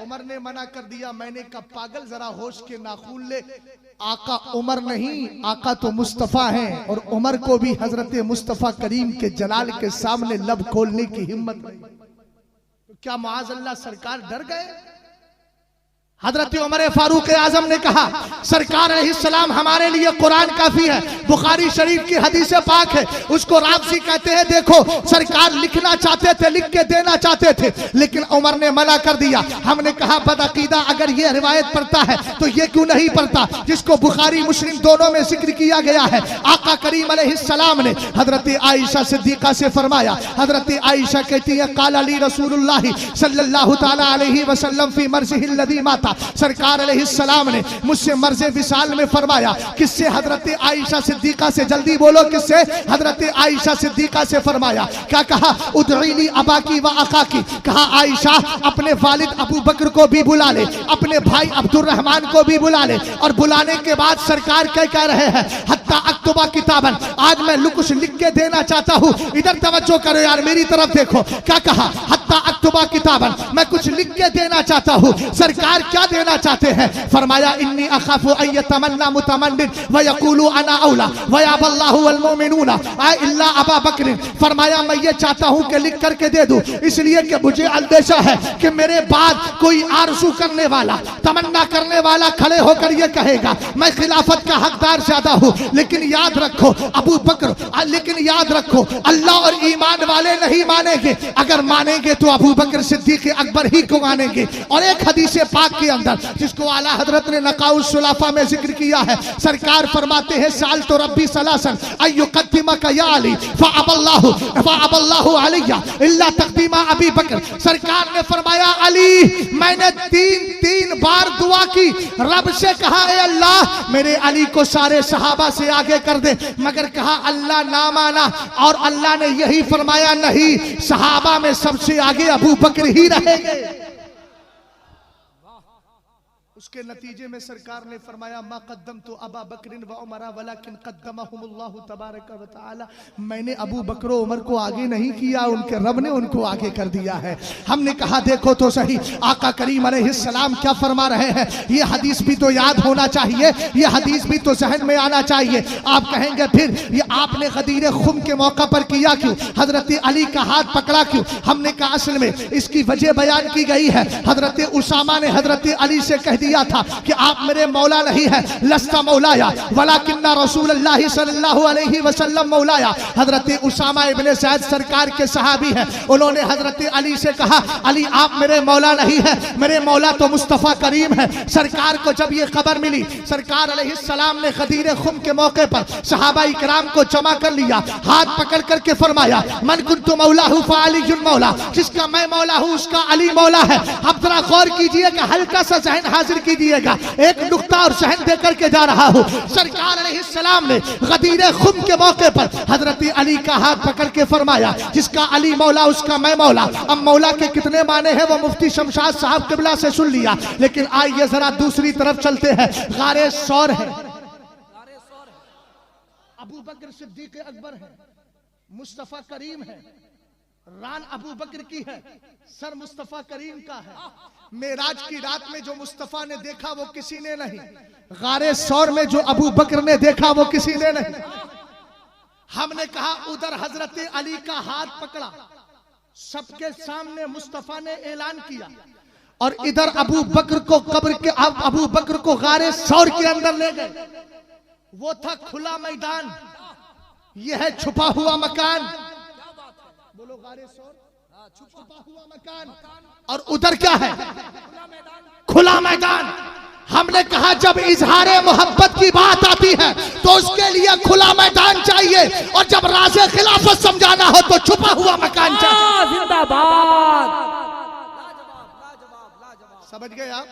उमर ने मना कर दिया। मैंने कहा पागल, जरा होश के नाखून ले, आका उमर नहीं, आका तो मुस्तफा हैं, और उमर को भी हजरत मुस्तफा करीम के जलाल के सामने लब खोलने की हिम्मत नहीं। तो क्या मुआज़ल्लाह सरकार डर गए? हजरत उमर फारूक आजम ने कहा सरकार अलैहिस्सलाम हमारे लिए कुरान काफी है, बुखारी शरीफ की हदीस पाक है। उसको राबसी कहते हैं। देखो सरकार लिखना चाहते थे, लिख के देना चाहते थे, लेकिन उमर ने मना कर दिया। हमने कहा बदअकीदा अगर ये रिवायत पढ़ता है तो ये क्यों नहीं पढ़ता जिसको बुखारी मुस्लिम दोनों में जिक्र किया गया है। आका करीम अलैहिस्सलाम ने हजरत आयशा सिद्दीका से फरमाया, हजरत आयशा कहती है काल अली रसूलुल्लाह सल्लल्लाहु तआला अलैहि वसल्लम फी मर्ज़िहिल लज़ी माता, सरकार अलैहिस्सलाम ने मुझसे मर्ज़े विसाल में फरमाया। किससे? हजरत आयशा सिद्दीका से। जल्दी बोलो किससे? हजरत आयशा सिद्दीका से फरमाया। क्या कहा? उदईली अबाकी व अखाकी, कहा आयशा अपने वालिद अबू बकर को भी बुला ले, अपने भाई अब्दुर्रहमान को भी बुला ले। और बुलाने के बाद सरकार क्या कह रहे हैं? हत्ता अक्तुबा किताबन, आज मैं कुछ लिख के देना चाहता हूँ। इधर तवज्जो करो यार, मेरी तरफ देखो। क्या कहा? हत्ता अक्तुबा किताबन, मैं कुछ लिख के देना चाहता हूँ। सरकार क्या देना चाहते हैं? फरमाया इन्नी अखाफु अन यतमन्ना मुतमन्निन व यक़ूलु अना औला व यअबल्लाहु वल मुमिनूना इल्ला अबा बकर। फरमाया मैं ये चाहता हूं कि लिख करके दे दूं, इसलिए कि मुझे अंदेशा है कि मेरे बाद कोई आरज़ू करने वाला, तमन्ना करने वाला खड़े होकर ये कहेगा मैं खिलाफत का हकदार ज्यादा हूं। लेकिन याद रखो अबू बकर, लेकिन याद रखो अल्लाह और ईमान वाले नहीं मानेंगे, अगर मानेंगे तो अबू बकर सिद्दीक अकबर ही को मानेंगे। और एक हदीस पाक के अंदर जिसको आला हजरत ने नकाउस सुलाफा में जिक्र किया है, सरकार फरमाते हैं साल तो रब्बी सलासन अय्युकद्दिमका या अली फअबल्लाहु अलैया इल्ला तक़दीमा अबी बकर। सरकार ने फरमाया अली, मैंने तीन बार दुआ की, रब से कहा ए अल्लाह मेरे अली को सारे सहाबा से आगे कर दे, मगर कहा अल्लाह ना माना। और अल्लाह ने यही फरमाया नहीं, सहाबा में सबसे आगे अबू बकर ही रहेंगे। उसके नतीजे में सरकार ने फरमाया मा कद्दम तो अबा बकरिन व उमरा वलाकिन कद्दमहुमुल्लाहु तबारक व तआला, मैंने अबू बकर उमर को आगे नहीं किया, उनके रब ने उनको आगे कर दिया है। हमने कहा देखो तो सही आका करीम अलैहिस्सलाम क्या फरमा रहे हैं, ये हदीस भी तो याद होना चाहिए, ये हदीस भी तो जहन में आना चाहिए। आप कहेंगे फिर ये आपने गदीर खुम के मौका पर किया क्यों, हजरत अली का हाथ पकड़ा क्यों? हमने कहा असल में इसकी वजह बयान की गई है। हजरत उसामा ने हजरत अली से कह दिया था कि आप मेरे मौला नहीं है, लस्ता मौलाया वलाकिन्ना रसूलुल्लाह सल्लल्लाहु अलैहि वसल्लम मौलाया। हजरत उसामा इब्ने ज़ैद सरकार के सहाबी हैं, उन्होंने हजरत अली से कहा अली आप मेरे मौला नहीं है, मेरे मौला तो मुस्तफ़ा करीम है। सरकार को जब ये खबर मिली, सरकार अलैहिस्सलाम ने गदीर खुम के मौके पर सहाबा इकराम को जमा कर लिया, हाथ पकड़ करके फरमाया मन कुन्तु मौलाहु फअलियुन मौला, जिसका मैं मौला हूँ उसका अली मौला है। अब जरा गौर कीजिएगा, हल्का सा जहन हाजिर कीजिएगा, एक नुक्ता और जहन दे करके जा रहा हूँ। सरकार अलैहिस्सलाम ने गदीर खुम के मौके पर हजरत अली का हाथ पकड़ के फरमाया जिसका अली मौला उसका मैं मौला। अब मौला के कितने माने हैं वो मुफ्ती शमशाद साहब किबला से सुन लिया, लेकिन आइए जरा दूसरी तरफ चलते हैं। गारे सौर है, अबू बकर सिद्दीक अकबर है, मुस्तफा करीम है, रान अबू बकर की है, सर मुस्तफा करीम का है। मेराज की रात में जो मुस्तफा ने देखा वो किसी ने नहीं, गारे सौर में जो अबू बकर ने देखा वो किसी ने नहीं। हमने कहा उधर हजरत अली का हाथ पकड़ा, सबके सामने मुस्तफा ने ऐलान किया, और इधर अबू बकर को कब्र के अबू बकर को गारे सौर के अंदर ले गए। वो था खुला मैदान, यह है छुपा हुआ मकान। बोलो गारे सौर, छुपा हुआ मकान, और उधर क्या है, खुला मैदान। हमने कहा जब इजहारे मोहब्बत की बात आती है तो उसके लिए खुला मैदान चाहिए, और जब राज़े खिलाफत समझाना हो तो छुपा हुआ मकान चाहिए। जिंदाबाद, समझ गए आप?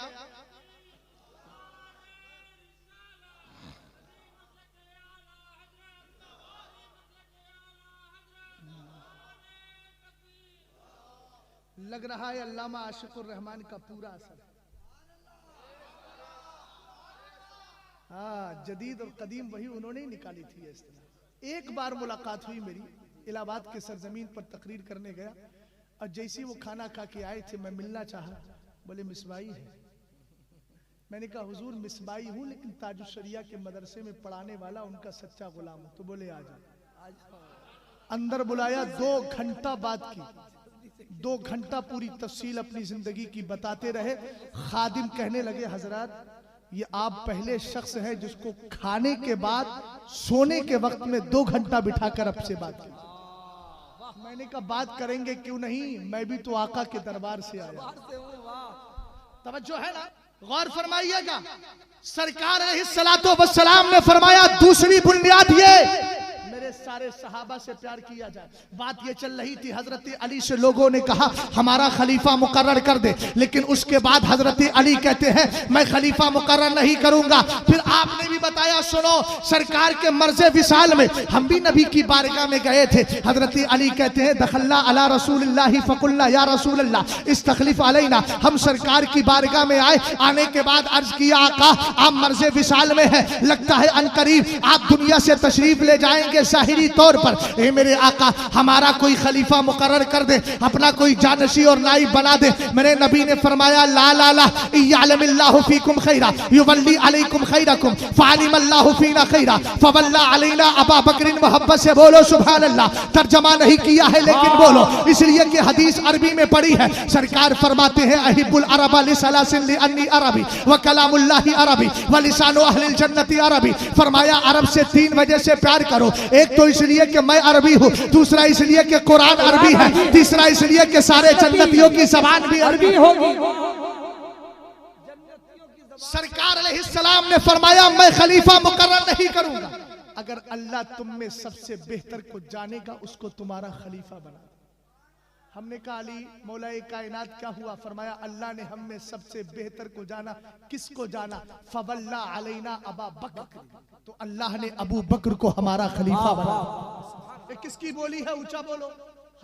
लग रहा है अल्लामा आशिकुर रहमान का पूरा असर। हाँ, जदीद और कदीम वही उन्होंने ही निकाली थी। इस तरह एक बार मुलाकात हुई मेरी, इलाहाबाद के सरजमीन पर तकरीर करने गया, और जैसे वो खाना खा के आए थे मैं मिलना चाहा, बोले मिसबाई है। मैंने कहा हुजूर मिसबाई हूँ लेकिन ताजुश शरिया के मदरसे में पढ़ाने वाला उनका सच्चा गुलाम हूँ। तो बोले आ जाओ। अंदर बुलाया, 2 घंटा बात की, 2 घंटा पूरी तफसील अपनी जिंदगी की बताते रहे। खादिम कहने लगे हजरत ये आप पहले शख्स हैं जिसको खाने के बाद सोने के वक्त में 2 घंटा बिठाकर अब से बात की। मैंने कहा बात करेंगे क्यों नहीं, मैं भी तो आका के दरबार से आया। तवज्जो है ना, गौर फरमाइएगा। सरकार अलैहिस्सलातो वस्सलाम ने फरमाया दूसरी बुनियाद ये मेरे सारे सहाबा से प्यार किया जाए। बात ये चल रही थी, हजरत अली से लोगों ने कहा हमारा खलीफा मुकर्रर कर दे, लेकिन उसके बाद हजरत अली कहते हैं मैं खलीफा मुकर्रर नहीं करूंगा। फिर आपने भी बताया सुनो, सरकार के मर्ज़े विसाल में हम भी नबी की बारगाह में गए थे। हजरत अली कहते हैं दखलना अला रसूलिल्लाह फकुल्ला या रसूलल्लाह इस्तखलिफ अलैना, हम सरकार की बारगाह में आए, आने के बाद अर्ज किया आका आप मर्ज़े विसाल में है, लगता है अनकरीब आप दुनिया से तशरीफ ले जाएंगे ज़ाहिरी तौर पर। ए मेरे आका हमारा कोई खलीफा मुकर्रर कर दे, अपना कोई जानशी और नाइब बना दे। मेरे नबी ने फरमाया ला ला ला यअलमिल्लाहु फीकुम खैरा युवल्ली अलैकुम खैरकुम फअलिमल्लाहु फीना खैरा फवल्ला अलैना अबा बकरिन। मोहब्बत से बोलो सुभान अल्लाह। तर्जमा नहीं किया है लेकिन बोलो, इसलिए कि हदीस अरबी में पड़ी है। सरकार फरमाते हैं अहिब्बुल अरबा लिसलासिन लिअन्नी अरबी व कलामुल्लाहि अरबी व लिसानु अहलिल जन्नति अरबी। फरमाया अरब से 3 वजह से प्यार करो, एक तो इसलिए कि मैं अरबी हूँ, दूसरा इसलिए कि कुरान अरबी है, तीसरा इसलिए कि सारे जन्नतियों की ज़बान भी अरबी होगी। सरकार अलैहिस्सलाम ने फरमाया मैं खलीफा मुकर्रर नहीं करूंगा, अगर अल्लाह तुम में सबसे बेहतर को जानेगा उसको तुम्हारा खलीफा बना। हमने कहा अली मौलाए कायनात क्या हुआ? फरमाया अल्लाह ने हम में सबसे बेहतर को जाना। किसको जाना? फवल्ला अलैना अबा बकर, तो अल्लाह ने अबू बकर को हमारा खलीफा बना। किसकी बोली है? ऊंचा बोलो।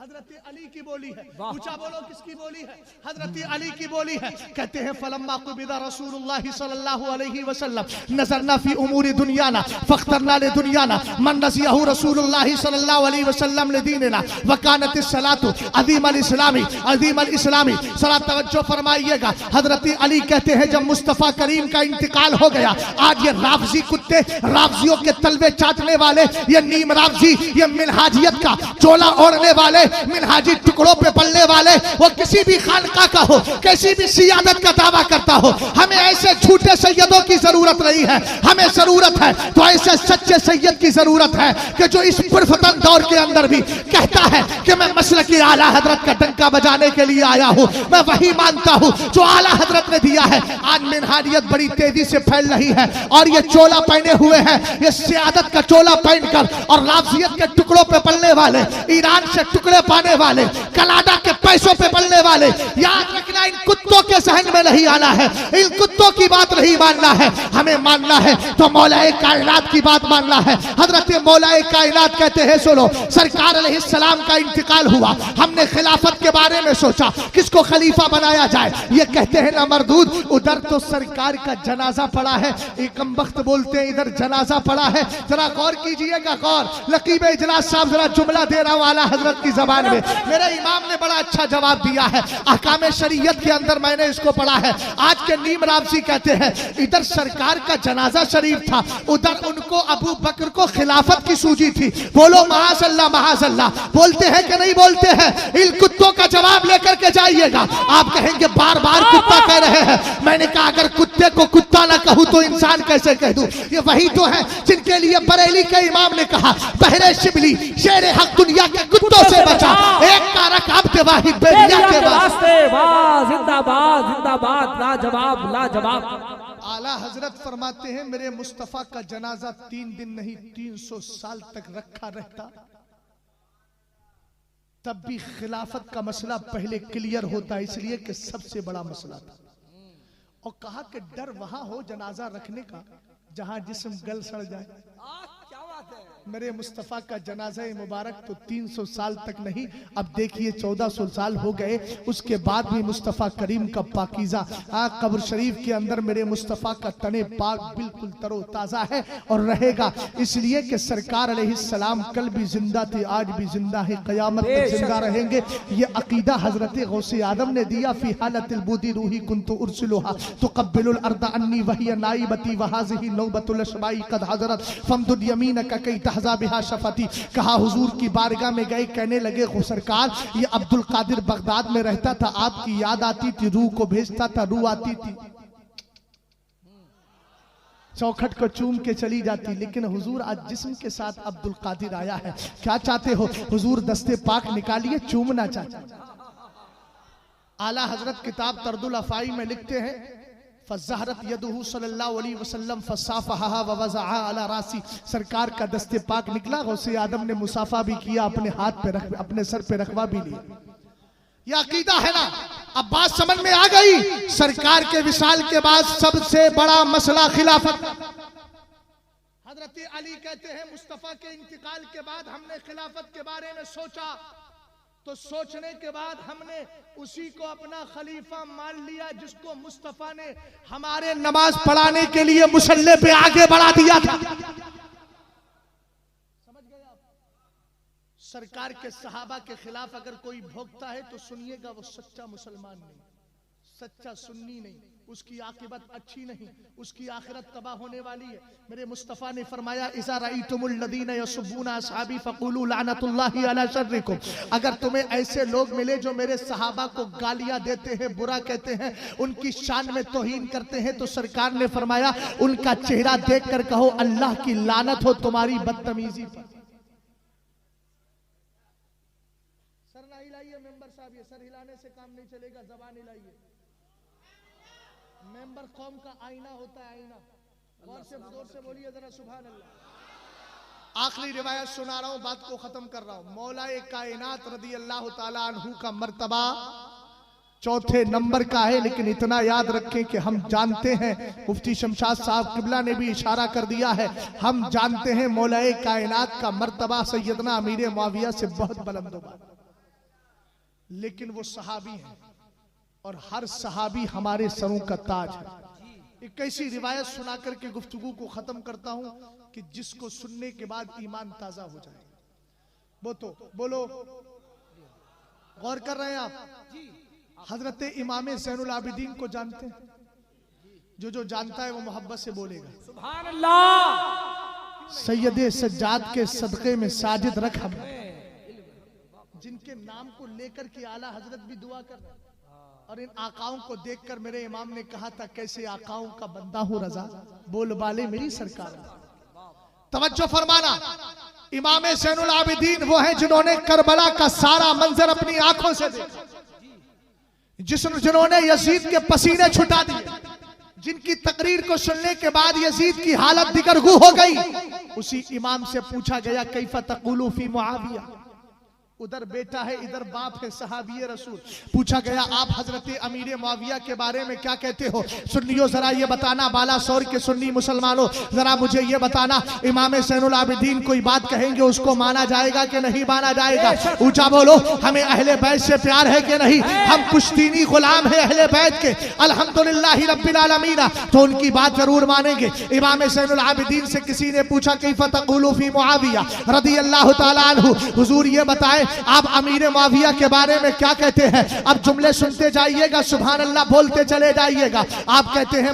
हजरत अली की बोली है। ऊंचा बोलो किसकी बोली है? हजरत अली की बोली है। कहते हैं फलम्मा कुबिदा रसूलुल्लाह सल्लल्लाहु अलैहि वसल्लम नज़रना फी उमूरी दुनियाना फख्तरना ले दुनियाना मन नसियहु रसूलुल्लाह सल्लल्लाहु अलैहि वसल्लम ले दीनना व कानत सलातु अज़ीम अल इस्लामी। सला तवज्जो फरमाइएगा। हजरत अली कहते हैं जब मुस्तफ़ा करीम का इंतकाल हो गया, आज ये राफजी कुत्ते, राफजियों के तलवे चाटने वाले, ये नीम राफजी, ये मिनहाजियत का चोला ओढ़ने वाले, मिनहाजी टुकड़ों पे पलने वाले, वो किसी भी खानका का हो, किसी भी सियादत का दावा करता हो, हमें ऐसे झूठे सैयदों की जरूरत नहीं है। हमें जरूरत है तो ऐसे सच्चे सैयद की जरूरत है कि जो इस पुरफतन दौर के अंदर भी कहता है कि मैं मसलक की आला हजरत का डंका बजाने के लिए आया हूं, मैं वही मानता हूं जो आला हजरत ने दिया है। आज मिनहाजियत बड़ी तेजी से फैल रही है और ये चोला पहने हुए हैं, ये सियादत का चोला पहनकर, और राफजियत के टुकड़ों पे पलने वाले, ईरान से टुकड़े पाने वाले, कनाडा के पैसों पे पलने वाले, याद रखना इन कुत्तों के सहन में नहीं आना है, इन कुत्तों की बात नहीं मानना है। हमें मानना है तो मौलाए कायनात की बात मानना है। हजरत मौलाए कायनात कहते हैं सुनो, सरकार अलैहिस्सलाम का इंतकाल हुआ, हमने खिलाफत के बारे में सोचा किसको खलीफा बनाया जाए। ये कहते हैं ना मरदूद, उधर तो सरकार का जनाजा पड़ा है, एक वक्त बोलते हैं इधर जनाजा पड़ा है। जरा गौर कीजिएगा, गौर। लकीब इजलास साहब जरा जुमला दे रहा हूं आला हजरत की जबान में, मेरे इमाम ने बड़ा अच्छा जवाब दिया है। अहकाम शरीयत के अंदर मैंने इसको पढ़ा है। आज के नीम राफजी कहते हैं इधर सरकार का जनाजा शरीफ था, उधर उनको अबू बकर को खिलाफत की सूझी थी। बोलो महाजल्ला महाजल्ला, बोलते हैं कि नहीं बोलते हैं? इन कुत्तों का जवाब लेकर के जाइएगा। आप कहेंगे बार बार कुत्ता कह रहे हैं। मैंने कहा अगर कुत्ते को कुत्ता ना कहूं तो इंसान कैसे कह दूं? ये वही तो है जिनके लिए बरेली के इमाम ने कहा बहरे शिबली शेर हक दुनिया के कुत्तों से बचा, एक कारक अब्द वाहिद बेरिया के वास्ते। वाह जिंदाबाद जिंदाबाद, लाजवाब लाजवाब। आला हजरत फरमाते हैं मेरे मुस्तफा का जनाजा 3 दिन नहीं 300 साल तक रखा रहता, तब भी खिलाफत का मसला पहले क्लियर होता, इसलिए कि सबसे बड़ा मसला था। और कहा कि डर वहां हो जनाजा रखने का जहां जिस्म गल सड़ जाए। क्या बात है? मेरे मुस्तफ़ा का जनाजा मुबारक तो 300 साल तक नहीं, अब देखिए 1400 साल हो गए, उसके बाद भी मुस्तफ़ा करीम का पाकीज़ा कब्र शरीफ के अंदर मेरे मुस्तफ़ा का तने पाक बिल्कुल तरोताज़ा है और रहेगा। इसलिए कि सरकार अलैहिस्सलाम कल भी जिंदा थे, आज भी जिंदा है, क़यामत तक जिंदा रहेंगे। ये अकीदा हजरत गौसे आदम ने दिया। फी हालतिल बुदी रूही कुन्तु उर्सिलुहा तुक़ब्बिलुल अर्द अन्नी वहिय नाइबती वहाज़िही नौबतुल अशबाई क़द हज़रत फमदुद यमीनक कई तहज़ा बिहा शफ़ती। कहा हुजूर की बारगाह में गए, कहने लगे सरकार ये अब्दुल कादिर बगदाद में रहता था, आपकी याद आती थी, रूह को भेजता था, रूह आती थी, चौखट को चूम के चली जाती। लेकिन हुजूर आज जिस्म के साथ अब्दुल कादिर आया है, क्या चाहते हो हुजूर? दस्ते पाक निकालिए, चूमना चाहते। आला हजरत किताब तर्दुल अफ़ाई में लिखते हैं फज़हरत यदुहु सल्लल्लाहु अलैहि वसल्लम फसाफहा व वज़अहा अला रासी। सरकार का दस्ते पाक निकला, गौसे आदम ने मुसाफा भी किया, अपने हाथ पे रख, अपने सर पे रखवा भी लिया। यह अकीदा है ना? अब बात समझ में आ गई। सरकार के विशाल के बाद सबसे बड़ा मसला खिलाफत। हजरत अली कहते हैं मुस्तफा के इंतकाल के बाद हमने खिलाफत के बारे में सोचा, तो सोचने के बाद हमने उसी को अपना खलीफा मान लिया जिसको मुस्तफा ने हमारे नमाज पढ़ाने के लिए मुसल्ले पे आगे बढ़ा दिया था। समझ गए आप? सरकार के सहाबा के खिलाफ अगर कोई भोगता है तो सुनिएगा वो सच्चा मुसलमान नहीं, सच्चा सुन्नी नहीं, उसकी आकिबत अच्छी नहीं, उसकी आखिरत तबाह होने वाली है। मेरे मुस्तफ़ा ने फरमाया इज़ा रअयतुमुल लज़ीना यसुब्बूना असहाबी फ़क़ूलू लअनतुल्लाहि अला शर्रिकुम। अगर तुम्हें ऐसे लोग मिले जो मेरे सहाबा को गालियां देते हैं, बुरा कहते हैं, उनकी शान में तौहीन करते हैं, तो सरकार ने फरमाया उनका चेहरा देख कर कहो अल्लाह की लानत हो तुम्हारी बदतमीजी पर। सर ना हिलाइए मेंबर साहब, ये सर हिलाने से काम नहीं चलेगा, जबान हिलाइए। मेंबर कौम का आईना होता है, आईना। गौर से जोर से बोलिए जरा सुभान अल्लाह। आखिरी रिवायत सुना रहा हूं, बात को खत्म कर रहा हूं। मौलाए कायनात रदी अल्लाह ताला अन्हु का मर्तबा 4थे नंबर का है, लेकिन इतना याद रखें कि हम जानते हैं, मुफ्ती शमशाद साहब किबला ने भी इशारा कर दिया है, हम जानते हैं मौलाए कायनात का मर्तबा सैयदना अमीर मुआविया से बहुत बुलंद होगा। लेकिन वो सहाबी हैं और हर सहाबी हमारे सरों का ताज है। एक ऐसी रिवायत सुना करके गुफ्तगू को खत्म करता हूं कि जिसको सुनने के बाद ईमान ताजा हो जाए। वो तो बोलो, गौर कर रहे हैं आप? हजरत इमाम ज़ैनुल आबिदीन को जानते हैं? जो जानता है वो मोहब्बत से बोलेगा सुभान अल्लाह। सैयदे सज्जाद के सदक़े में साजिद रख हम, जिनके नाम को लेकर के आला हजरत भी दुआ कर रहे हैं। और इन आकाओं को देखकर मेरे इमाम ने कहा था कैसे आकाओं का बंदा हूं रजा, बोल बाले मेरी सरकार। तवज्जो फरमाना, इमाम ज़ैनुल आबिदीन वो हैं जिन्होंने करबला का सारा मंजर अपनी आंखों से देखा, जिन्होंने यजीद के पसीने छुटा दिए, जिनकी तकरीर को सुनने के बाद यजीद की हालत दिगरगू हो गई। उसी इमाम से पूछा गया कैफा तक़ूलू फी मुआविया, उधर बेटा है इधर बाप है, सहाबी रसूल। पूछा गया आप हजरत अमीर मुआविया के बारे में क्या कहते हो? सुन्नियों जरा ये बताना, बालासोर के सुन्नी मुसलमानों जरा मुझे ये बताना, इमाम ज़ैनुल आबिदीन कोई बात कहेंगे उसको माना जाएगा कि नहीं माना जाएगा? ऊंचा बोलो, हमें अहले बैत से प्यार है कि नहीं? हम पुश्तीनी गुलाम है अहले बैत के, अल्हम्दुलिल्लाह रब्बिल आलमीन, तो उनकी बात जरूर मानेंगे। इमाम ज़ैनुल आबिदीन से किसी ने पूछा कैफ़ तक़ूलू फी मुआविया रज़ियल्लाहु तआला अन्हु, हुजूर ये बताएं आप अमीर मुआविया के बारे में क्या कहते हैं? अब जुमले सुनते जाइएगा, सुभान अल्लाह बोलते चले जाइएगा। आप कहते हैं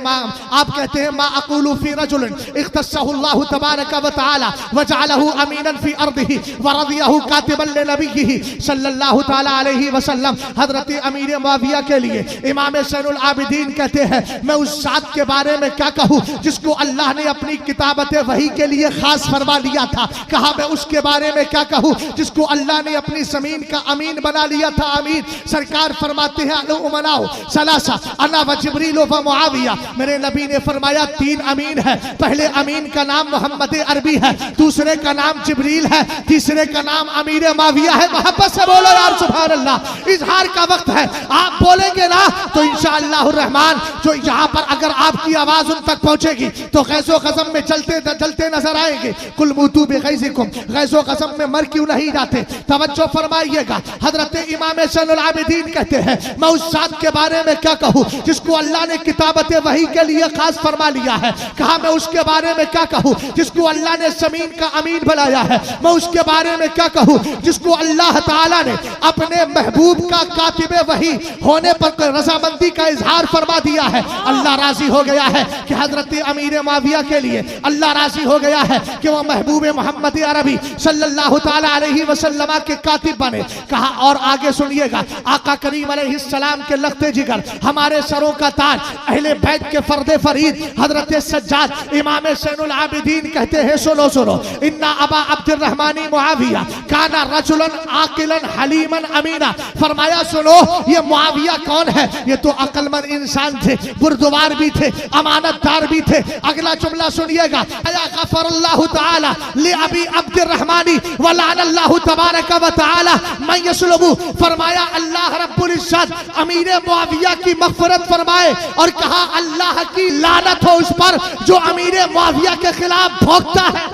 मा अक़ूलु फी रजुलिन इख्तस्सहु अल्लाहु तबारक व तआला व जअलहु अमीनन फी अर्दिही व रज़ियहु कातिबन लिनबिय्यिही सल्लल्लाहु तआला अलैहि वसल्लम। हजरत अमीर मुआविया के लिए इमाम ज़ैनुल आबिदीन कहते हैं मैं उस ज़ात के बारे में क्या कहूँ जिसको अल्लाह ने अपनी किताबत वही के लिए खास फरमा लिया था। कहा मैं उसके बारे में क्या कहूँ जिसको अल्लाह ने अपनी जमीन का अमीन बना लिया था। अमीन सरकार फरमाते हैं अलुमनाओ सलासा अना व जिब्रील व मुआविया, मेरे नबी ने फरमाया 3 अमीन है। पहले अमीन का नाम मोहम्मद अरबी है, दूसरे का नाम जिब्रील है, तीसरे का नाम अमीर मुआविया है। मोहब्बत से बोलो यार सुभान अल्लाह। इजहार का वक्त है, आप बोलेंगे ना तो इंशाअल्लाह रहमान जो यहाँ पर अगर आपकी आवाज उन तक पहुंचेगी तो गैज़ो क़ज़म में जलते नजर आएंगे। कुल मूतू बिग़ैज़िकुम, गैज़ो क़ज़म में मर क्यों नहीं जाते? तवज्जो फरमाइएगा। हजरत इमाम ज़ैनुल आबिदीन कहते हैं मैं उस ज़ात के बारे में क्या कहूँ जिसको अल्लाह ने किताबत वही के लिए खास फरमा लिया है। कहा मैं उसके बारे में क्या कहूँ जिसको अल्लाह ने ज़मीन का अमीन बनाया है। मैं उसके बारे में क्या कहूँ जिसको अल्लाह ताला ने अपने महबूब का कातिबे वही होने पर रजामंदी का इजहार फरमा दिया है। अल्लाह राजी हो गया है कि हजरत अमीर मुआविया के लिए अल्लाह राजी हो गया है कि वह महबूब मोहम्मद अरबी सल्लल्लाहु ताला अलैहि वसल्लम के कातिब बने। कहा और आगे सुनिएगा, आका करीम अलैहिस्सलाम के लख्ते जिगर, हमारे सरों का ताज, अहले बैत के फर्दे फरीद हजरत सज्जाद इमाम ज़ैनुल आबिदीन कहते हैं सुनो सुनो, इन्ना अबा अब्दुर्रहमानी मुआविया काना रजुलन आकिलन हलीमन अमीना। फरमाया सुनो ये मुआविया कौन है? ये तो अक्लमंद इंसान थे, बुर्दवार भी थे, अमानतदार भी थे। अगला जुमला सुनिएगा, या गफरल्लाहु तआला लि अबी अब्दुर्रहमानी व लानल्लाहु तबारक व तआला मैं यसलबू। फरमाया अल्लाह रब्बुल इज्जत अमीर मुआविया की मग़फ़िरत फरमाए और कहा अल्लाह की लानत हो उस पर जो अमीर मुआविया के खिलाफ भौंकता है।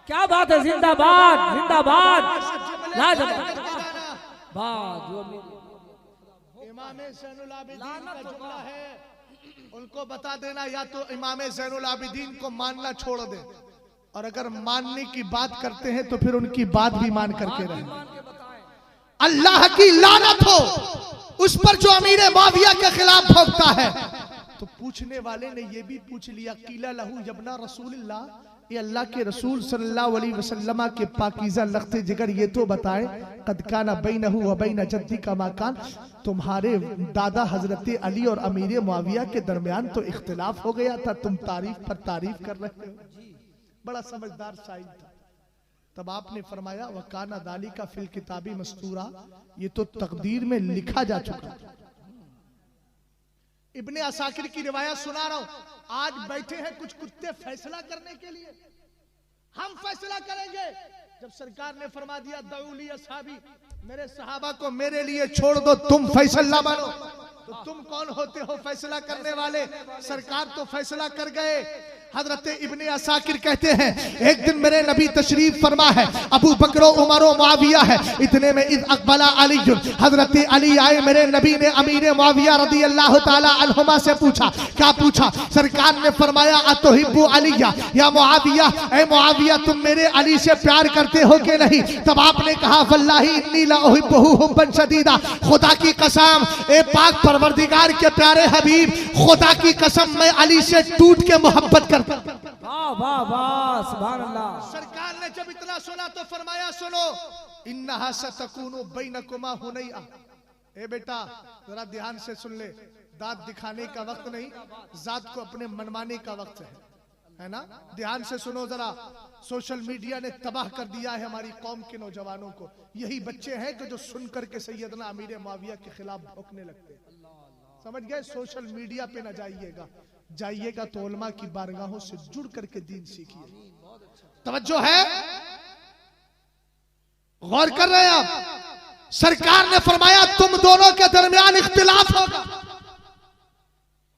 क्या बात है, जिंदाबाद जिंदाबाद लाजवाब। इमाम ज़ैनुल आबिदीन का जुमला है, उनको बता देना या तो इमाम ज़ैनुल आबिदीन को मानना छोड़ दे और अगर मानने की बात करते हैं तो फिर उनकी बात भी मान करके रहे। अल्लाह की लानत हो उस पर जो अमीर मुआविया के खिलाफ भौंकता है। तो पूछने वाले ने ये भी पूछ लिया, कीला लहू यबना रसूलिल्लाह, ये अल्लाह के रसूल सल्लल्लाहु अलैहि वसल्लम के पाकीज़ा लख्ते जिगर ये तो बताएं, कद काना बैनहु व बैन जद्दी का माकान, तुम्हारे दादा हजरत अली और अमीर मुआविया के दरमियान तो इख्तिलाफ हो गया था, तुम तारीफ पर तारीफ कर रहे हो। बड़ा समझदार शाइर था। तब आपने फरमाया वकाना दाली का फिल किताबी मस्तूरा, ये तो तकदीर में लिखा जा चुका था। इब्ने असाकिर की रिवायत सुना रहा हूं। आज बैठे हैं कुछ कुत्ते फैसला करने के लिए, हम फैसला करेंगे। जब सरकार ने फरमा दिया दऊली असहाबी, मेरे सहाबा को मेरे लिए छोड़ दो, तुम फैसला मानो, तो तुम कौन होते हो फैसला करने वाले? सरकार तो फैसला कर गए। हजरत इब्ने असाकिर कहते हैं एक दिन मेरे नबी तशरीफ फरमा है, अबू बकर उमर मुआविया है, इतने में इज़ अक़बला अली, हजरत अली आए, मेरे नबी ने अमीर मुआविया रदी अल्लाह ताला अन्हुमा से पूछा। क्या पूछा? सरकार ने फरमाया अतुहिब्बु अलिया या मुआविया, ए मुआविया तुम मेरे अली से प्यार करते हो कि नहीं? तब आपने कहा वल्लाही इन्नी ला उहिब्बुहु हुब्बन शदीदा, खुदा की कसम ए पाक परवरदिगार के प्यारे हबीब, खुदा की कसम मैं अली से टूट के मोहब्बत करता। वाह वाह वाह, सुभान अल्लाह। सरकार ने जब इतना सुना तो फरमाया सुनो, इन्नहा सतकूनु बैनकुमा हुनैया, ए बेटा जरा ध्यान से सुन ले, दांत दिखाने का वक्त नहीं, जात को अपने मनमाने का वक्त है ना? ध्यान से सुनो जरा। सोशल मीडिया ने तबाह कर दिया है हमारी कौम के नौजवानों को। यही बच्चे हैं कि जो सुन करके सैयदना अमीर मुआविया के खिलाफ भौंकने लगते हैं। समझ गए? सोशल मीडिया पे ना जाइएगा, जाइएगा तो उलमा की बारगाहों से जुड़ करके दीन सीखिए। तवज्जो है? गौर कर रहे हैं आप? सरकार ने फरमाया तुम दोनों के दरमियान इख्तिलाफ होगा।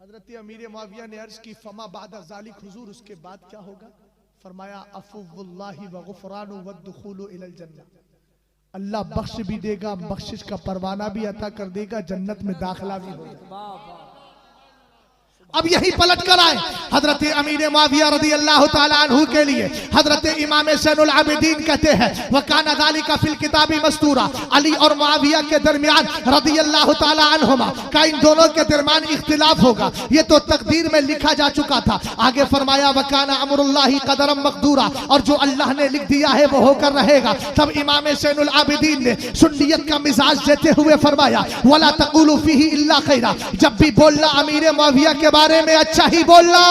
हजरत अमीर मुआविया ने अर्ज की फमा बादा ज़ालिक हुजूर, उसके बाद क्या होगा? फरमाया अफ़ुव्वुल्लाहि व गुफ़रानु व दुखूलु इलल जन्नह, अल्लाह बख्श भी देगा, बख्शिश का परवाना भी अता कर देगा, जन्नत में दाखिला भी होगा। अब यही पलट कर आए हजरत अमीर मुआविया रदी अल्लाह ताला अन्हु के लिए हजरत इमाम ज़ैनुल आबिदीन कहते हैं वकाना ज़ालिका फिल किताबी मस्तूरा, अली और मुआविया के दरमियान रदी अल्लाह ताला अन्हुमा का इन दोनों के दरमियान इख्तिलाफ होगा, ये तो तकदीर में लिखा जा चुका था। आगे फरमाया वकाना अमरुल्लाहि क़दरम मक़दूरा, और जो अल्लाह ने लिख दिया है वो होकर रहेगा। तब इमाम ज़ैनुल आबिदीन ने सुन्नियत का मिजाज देते हुए फरमाया वला तक़ूलू फ़ीही इल्ला खैरा, जब भी बोलना अमीर मुआविया के बारे में अच्छा ही बोलना,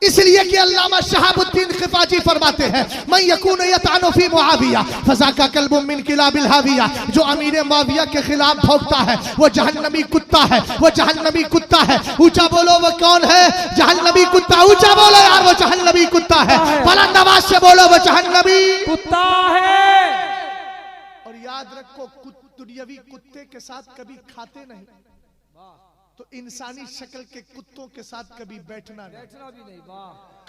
इसलिए कि अल्लामा शहाबुद्दीन खिफाजी फरमाते हैं मैं यकून यतानु फी मुआविया फज़ाका कल्बुम मिन किलाबिल हाविया, जो अमीर मुआविया के खिलाफ भौंकता है वो जहन्नमी कुत्ता है, वो जहन्नमी कुत्ता है। ऊंचा बोलो वो कौन है? जहन्नमी कुत्ता। ऊंचा बोलो यार, वो जहन्नमी कुत्ता है। बुलंद आवाज से बोलो वो जहन्नमी कुत्ता है। और याद रखो दुनियावी कुत्ते के साथ कभी खाते नहीं, तो इंसानी शक्ल के कुत्तों के साथ कभी बैठना नहीं,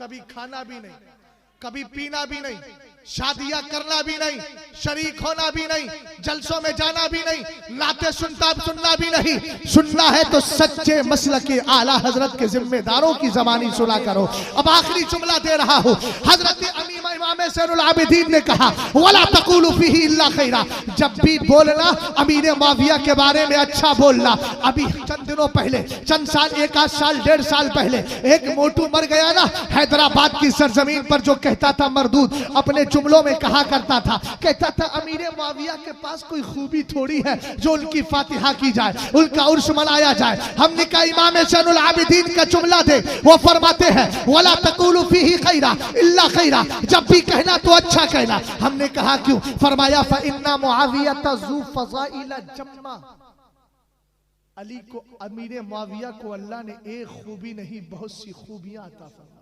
कभी खाना भी नहीं, कभी पीना भी नहीं, शादियां करना भी नहीं, शरीक होना भी नहीं, जलसों में जाना भी नहीं, नाते सुनना भी नहीं। सुनना है तो सच्चे मसलक के आला हजरत के जिम्मेदारों की ज़बानी सुना करो। अब आखिरी जुमला दे रहा हूं। हजरत इमाम ज़ैनुल आबिदीन ने कहा वला तक़ूलू फ़ीही इल्ला खैरा, जब भी बोलना अमीर मुआविया के बारे में अच्छा बोलना। अभी चंद दिनों पहले, चंद साल, एक आध साल, 1.5 साल पहले एक मोटू मर गया ना हैदराबाद की सरजमीन पर, जो कहता था मरदूद, अपने जुमलों में कहा करता था, कहता था अमीर मुआविया के पास कोई खूबी थोड़ी है जो उनकी फातिहा की जाए, उनका उर्स मनाया जाए। हमने कहा इमाम ज़ैनुल आबिदीन का जुमला दे, वो फरमाते हैं वला तक़ूलू फ़ीही खैरा इल्ला खैरा, जब भी कहना तो अच्छा कहना। हमने कहा क्यों? फरमाया फ़इन्ना मुआविया ज़ू फ़ज़ाइल जम्मा, अली को, अमीर मुआविया को अल्लाह ने एक खूबी नहीं बहुत सी खूबियां अता फरमाई,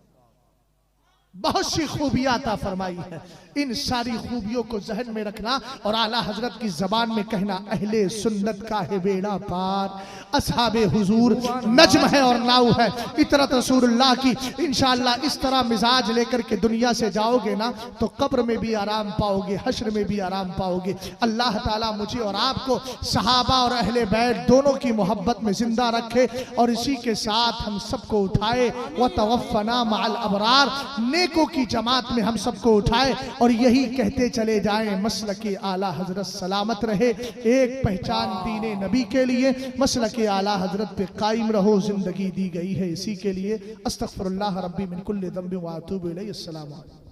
बहुत सी खूबियां अता फरमाई है। इन सारी खूबियों को जहन में रखना और आला हजरत की जबान में कहना अहले सुन्नत का है बेड़ा पार, असहाबे हुजूर नज्म है और नाउ है, इतरत रसूलुल्लाह की। इंशाअल्लाह इस तरह मिजाज लेकर के दुनिया से जाओगे ना तो कब्र में भी आराम पाओगे, हश्र में भी आराम पाओगे। अल्लाह ताला मुझे और आपको सहाबा और अहले बैत दोनों की मोहब्बत में जिंदा रखे और इसी के साथ हम सबको उठाए व तवफ़्फ़ना मअल अबरार, नेकों की जमात में हम सबको उठाए और यही कहते चले जाएं मसलके आला हजरत सलामत रहे। एक पहचान दीने नबी के लिए मसलके आला हजरत पे कायम रहो, जिंदगी दी गई है इसी के लिए। अस्तगफिरुल्लाह रब्बी मिन कुल्लि ज़ंबिन व अतूबु इलैहि। अस्सलामु अलैकुम।